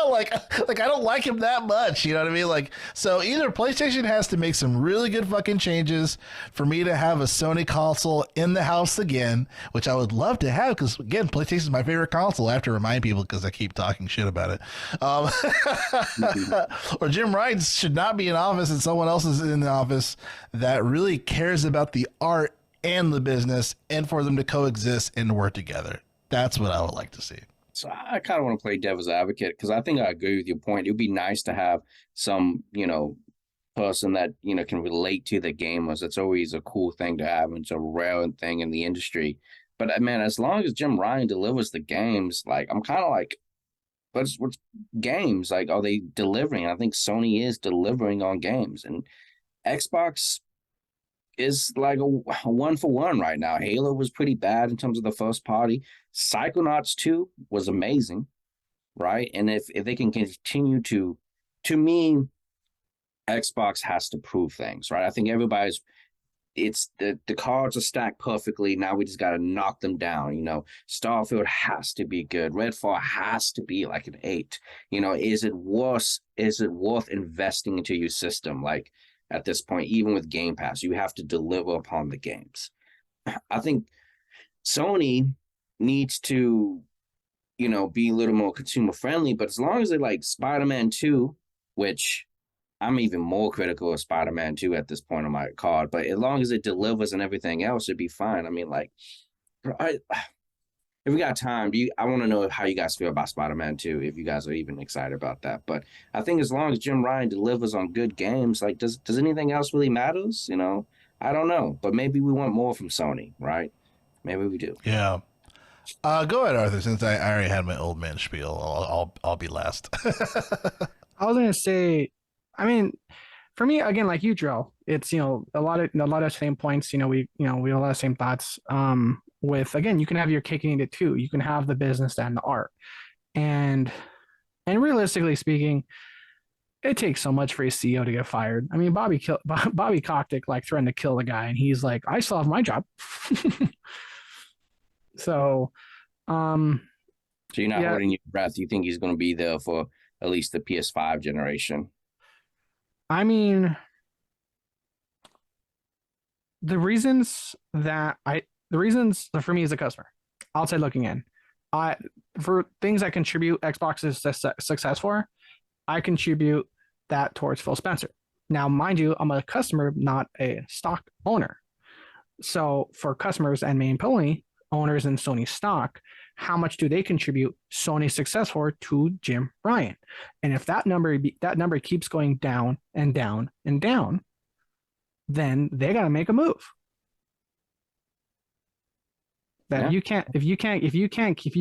like I don't like him that much, you know what I mean? Like, so either PlayStation has to make some really good fucking changes for me to have a Sony console in the house again, which I would love to have because again, PlayStation is my favorite console. I have to remind people because I keep talking shit about it. Or Jim Ryan should not be in office and someone else is in the office that really cares about the art and the business, and for them to coexist and work together. That's what I would like to see. So I kind of want to play devil's advocate because I think I agree with your point. It would be nice to have some, you know, person that, you know, can relate to the gamers. It's always a cool thing to have. And it's a rare thing in the industry. But man, as long as Jim Ryan delivers the games, like I'm kind of like, what's games? Like, are they delivering? I think Sony is delivering on games, and Xbox is like a 1-for-1 right now. Halo was pretty bad in terms of the first party. Psychonauts 2 was amazing, right? And if they can continue to me, Xbox has to prove things, right? I think it's the cards are stacked perfectly. Now we just got to knock them down. You know, Starfield has to be good. Redfall has to be like an 8. You know, is it worth investing into your system? Like, at this point, even with Game Pass, you have to deliver upon the games. I think Sony needs to, you know, be a little more consumer friendly, but as long as they like Spider-Man 2, which I'm even more critical of Spider-Man 2 at this point on my card, but as long as it delivers and everything else, it'd be fine. I mean, like, if we got time, I want to know how you guys feel about Spider-Man 2, if you guys are even excited about that. But I think as long as Jim Ryan delivers on good games, like, does anything else really matters? You know, I don't know. But maybe we want more from Sony, right? Maybe we do. Yeah. Go ahead, Arthur, since I already had my old man spiel. I'll be last. I was gonna say, I mean, for me, again, like you, Joe, it's, you know, a lot of same points. You know, we have a lot of same thoughts. With, again, you can have your cake and eat it too. You can have the business and the art, and realistically speaking, it takes so much for a CEO to get fired. I mean, Bobby Kotick like threatened to kill the guy, and he's like, I still have my job. So you're not holding your breath. You think he's going to be there for at least the PS5 generation? I mean, the reasons for me as a customer, outside looking in, for things I contribute Xbox's success for, I contribute that towards Phil Spencer. Now, mind you, I'm a customer, not a stock owner. So for customers and main pony owners in Sony stock, how much do they contribute Sony's success for to Jim Ryan? And if that number keeps going down and down and down, then they got to make a move. That if you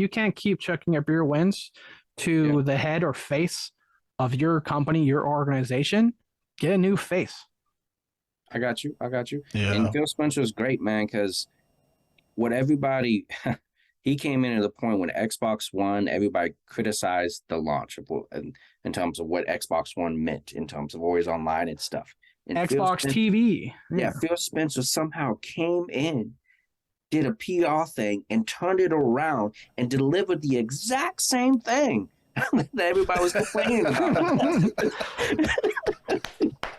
can't keep chucking up your wins to the head or face of your company, your organization, get a new face. I got you. Yeah. And Phil Spencer is great, man, because what everybody he came in at the point when Xbox One, everybody criticized the launch in terms of what Xbox One meant in terms of always online and stuff. And Xbox TV. Yeah, Phil Spencer somehow came in, did a PR thing, and turned it around and delivered the exact same thing that everybody was complaining about.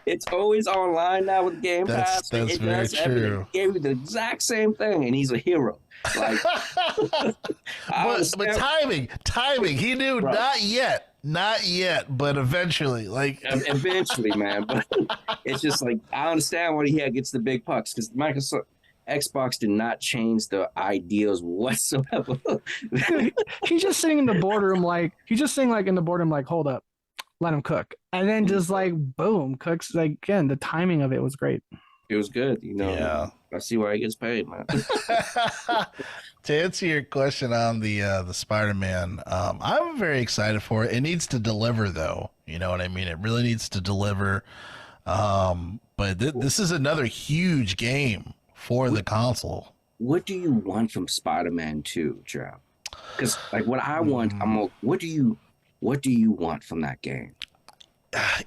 It's always online now with Game That's Pass. that's It very does everything. true. It gave you the exact same thing, and he's a hero. Like I but understand, timing. He knew bro. not yet, but eventually. Like Eventually, man. But it's just like I understand why he gets the big bucks because Microsoft Xbox did not change the ideals whatsoever. He's just sitting in the boardroom like he's just sitting like in the boardroom like, hold up, let him cook, and then just like boom, cooks. Like again, the timing of it was great. It was good, yeah. I see why he gets paid, man. To answer your question on the Spider-Man, I'm very excited for it. It needs to deliver, though. You know what I mean? It really needs to deliver. But this is another huge game for the console. What do you want from Spider-Man 2, Joe? Because like what I want, what do you want from that game?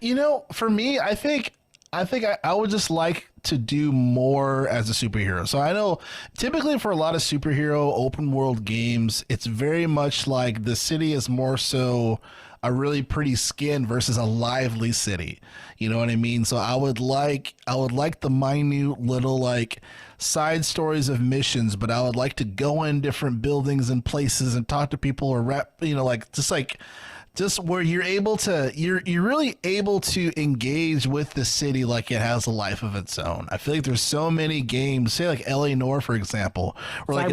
You know, for me, I think I would just like to do more as a superhero. So I know typically for a lot of superhero open world games, it's very much like the city is more so a really pretty skin versus a lively city. You know what I mean? So I would like the minute little like side stories of missions, but I would like to go in different buildings and places and talk to people or just where you're really able to engage with the city like it has a life of its own. I feel like there's so many games, say like LA Noire, for example, where like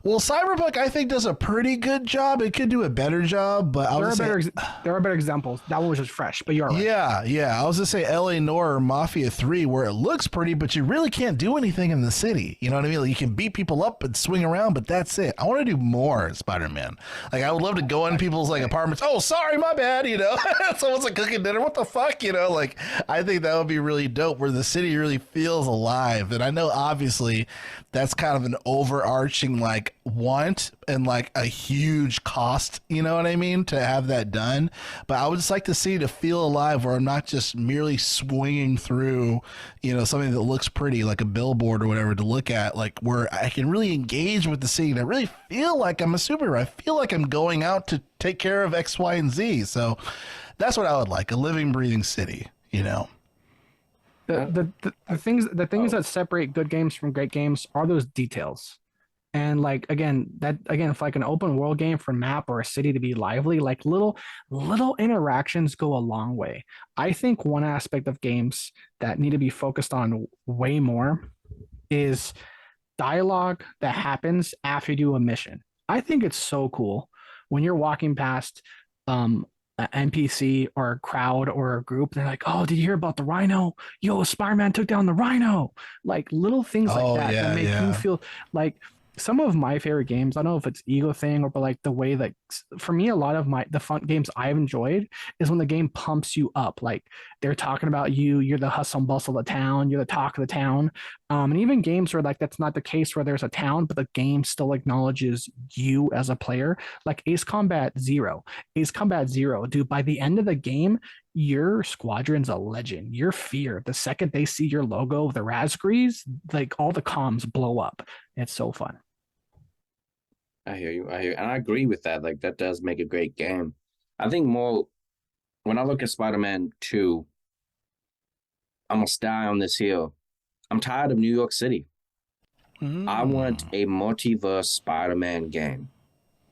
well, Cyberpunk I think does a pretty good job. It could do a better job, but there are better examples. That one was just fresh, but you're right. Yeah. I was gonna say LA Noire or Mafia 3, where it looks pretty, but you really can't do anything in the city. You know what I mean? Like you can beat people up and swing around, but that's it. I want to do more in Spider-Man. Like I would love to go in people's like apartments. Oh, sorry, my bad. You know, someone's like cooking dinner. What the fuck? You know, like I think that would be really dope, where the city really feels alive. And I know obviously that's kind of an overarching like want and like a huge cost, you know what I mean, to have that done. But I would just like to see to feel alive, where I'm not just merely swinging through, you know, something that looks pretty like a billboard or whatever to look at, like where I can really engage with the city and I really feel like I'm a superhero. I feel like I'm going out to take care of X, Y, and Z. So that's what I would like, a living, breathing city, you know. The things that separate good games from great games are those details. And like again, for like an open world game for map or a city to be lively, like little interactions go a long way. I think one aspect of games that need to be focused on way more is dialogue that happens after you do a mission. I think it's so cool when you're walking past an NPC or a crowd or a group. They're like, "Oh, did you hear about the Rhino? Yo, Spider-Man took down the Rhino." Like little things like that that make you feel like some of my favorite games. I don't know if it's ego thing or but like the way that for me, a lot of the fun games I've enjoyed is when the game pumps you up. Like they're talking about you, you're the hustle and bustle of the town, you're the talk of the town. And even games where like that's not the case, where there's a town, but the game still acknowledges you as a player. Like Ace Combat Zero, dude. By the end of the game, your squadron's a legend. You're feared. The second they see your logo, the Razgrees, like all the comms blow up. It's so fun. I hear you. And I agree with that. Like that does make a great game. I think more when I look at Spider-Man 2, I'm gonna die on this hill. I'm tired of New York City. I want a multiverse Spider-Man game.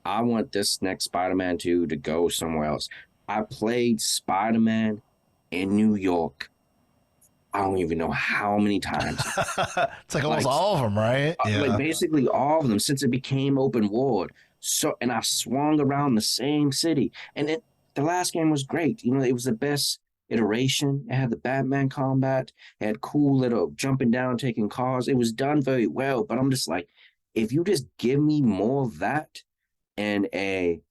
I want this next Spider-Man 2 to go somewhere else. I played Spider-Man in New York. I don't even know how many times. It's like almost all of them, right? Like basically all of them since it became open world. So, and I've swung around the same city. And the last game was great. You know, it was the best iteration. It had the Batman combat. It had cool little jumping down, taking cars. It was done very well. But I'm just like, if you just give me more of that and a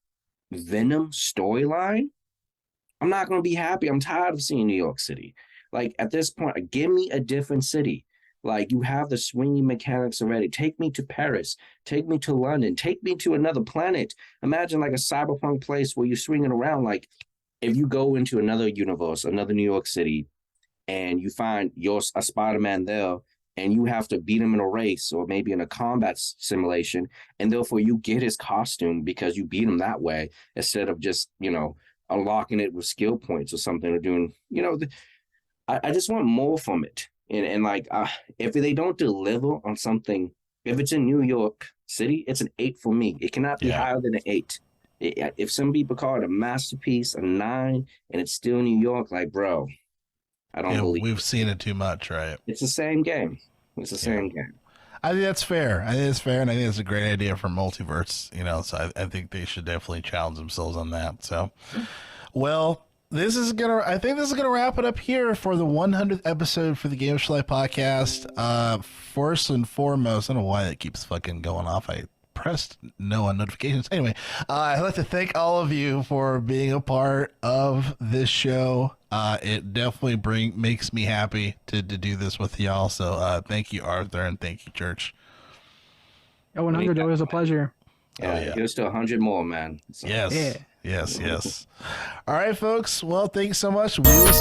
Venom storyline, I'm not going to be happy. I'm tired of seeing New York City. Like at this point, give me a different city. Like you have the swinging mechanics already. Take me to Paris. Take me to London. Take me to another planet. Imagine like a cyberpunk place where you're swinging around. Like if you go into another universe, another New York City, and you find a Spider-Man there, and you have to beat him in a race or maybe in a combat simulation, and therefore you get his costume because you beat him that way instead of just, unlocking it with skill points or something, or doing, I just want more from it. And like, if they don't deliver on something, if it's in New York City, it's an 8 for me. It cannot be higher than an 8. If some people call it a masterpiece, a 9, and it's still New York, like, bro, I don't believe we've seen it too much, right? It's the same game. It's the same game. I think that's fair. And I think it's a great idea for multiverse, so I think they should definitely challenge themselves on that. So, well, I think this is gonna wrap it up here for the 100th episode for the Game of Life podcast. First and foremost, I don't know why that keeps fucking going off. I pressed no on notifications. Anyway, I'd like to thank all of you for being a part of this show. It definitely makes me happy to do this with y'all. So thank you, Arthur, and thank you, Church. 100, it was a pleasure. Yeah, here's to 100 more, man. So. Yes. All right, folks. Well, thanks so much. We will